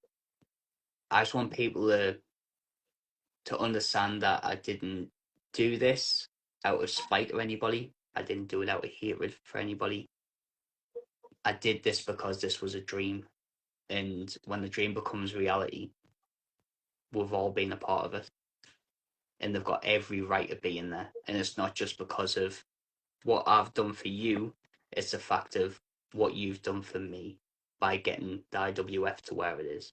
I just want people to understand that I didn't do this out of spite of anybody. I didn't do it out of hatred for anybody. I did this because this was a dream. And when the dream becomes reality, we've all been a part of it. And they've got every right to be in there. And it's not just because of what I've done for you, it's the fact of what you've done for me by getting the IWF to where it is.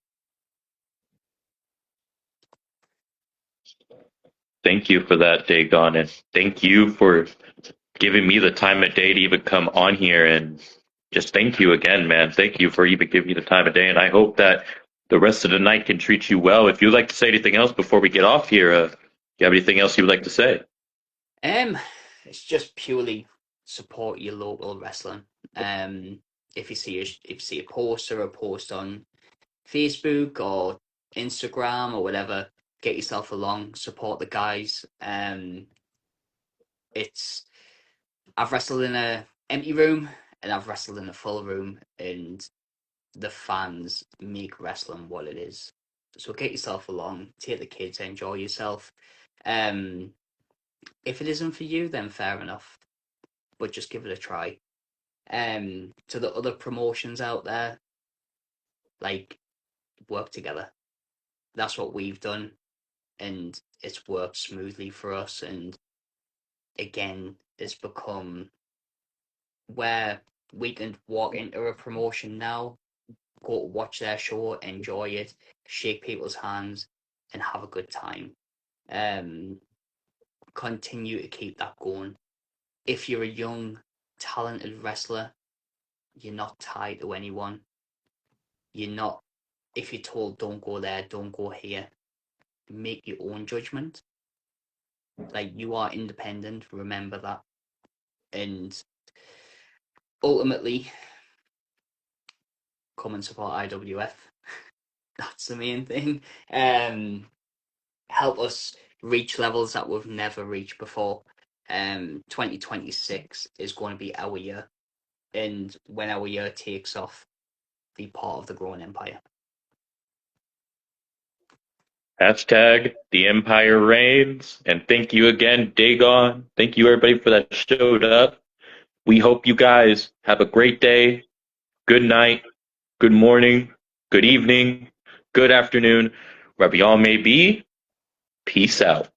Thank you for that, Dagon, and thank you for giving me the time of day to even come on here, and just thank you again, man. Thank you for even giving me the time of day, and I hope that the rest of the night can treat you well. If you'd like to say anything else before we get off here, You have anything else you would like to say? It's just purely support your local wrestling. If you see a post or a post on Facebook or Instagram or whatever, get yourself along, support the guys. It's I've wrestled in a empty room and I've wrestled in a full room, and the fans make wrestling what it is. So get yourself along, take the kids, enjoy yourself. Um, if it isn't for you, then fair enough, but just give it a try. To the other promotions out there, like, work together. That's what we've done, and it's worked smoothly for us. And again, it's become where we can walk into a promotion now, go to watch their show, enjoy it, shake people's hands, and have a good time. Continue to keep that going. If you're a young, talented wrestler, you're not tied to anyone. You're not, if you're told don't go there, don't go here, make your own judgment. Like, you are independent, remember that. And ultimately, come and support IWF. That's the main thing. Help us reach levels that we've never reached before. 2026 is going to be our year. And when our year takes off, be part of the growing empire. Hashtag the Empire reigns. And thank you again, Dagon. Thank you, everybody, for that showed up. We hope you guys have a great day, good night, good morning, good evening, good afternoon, wherever y'all may be. Peace out.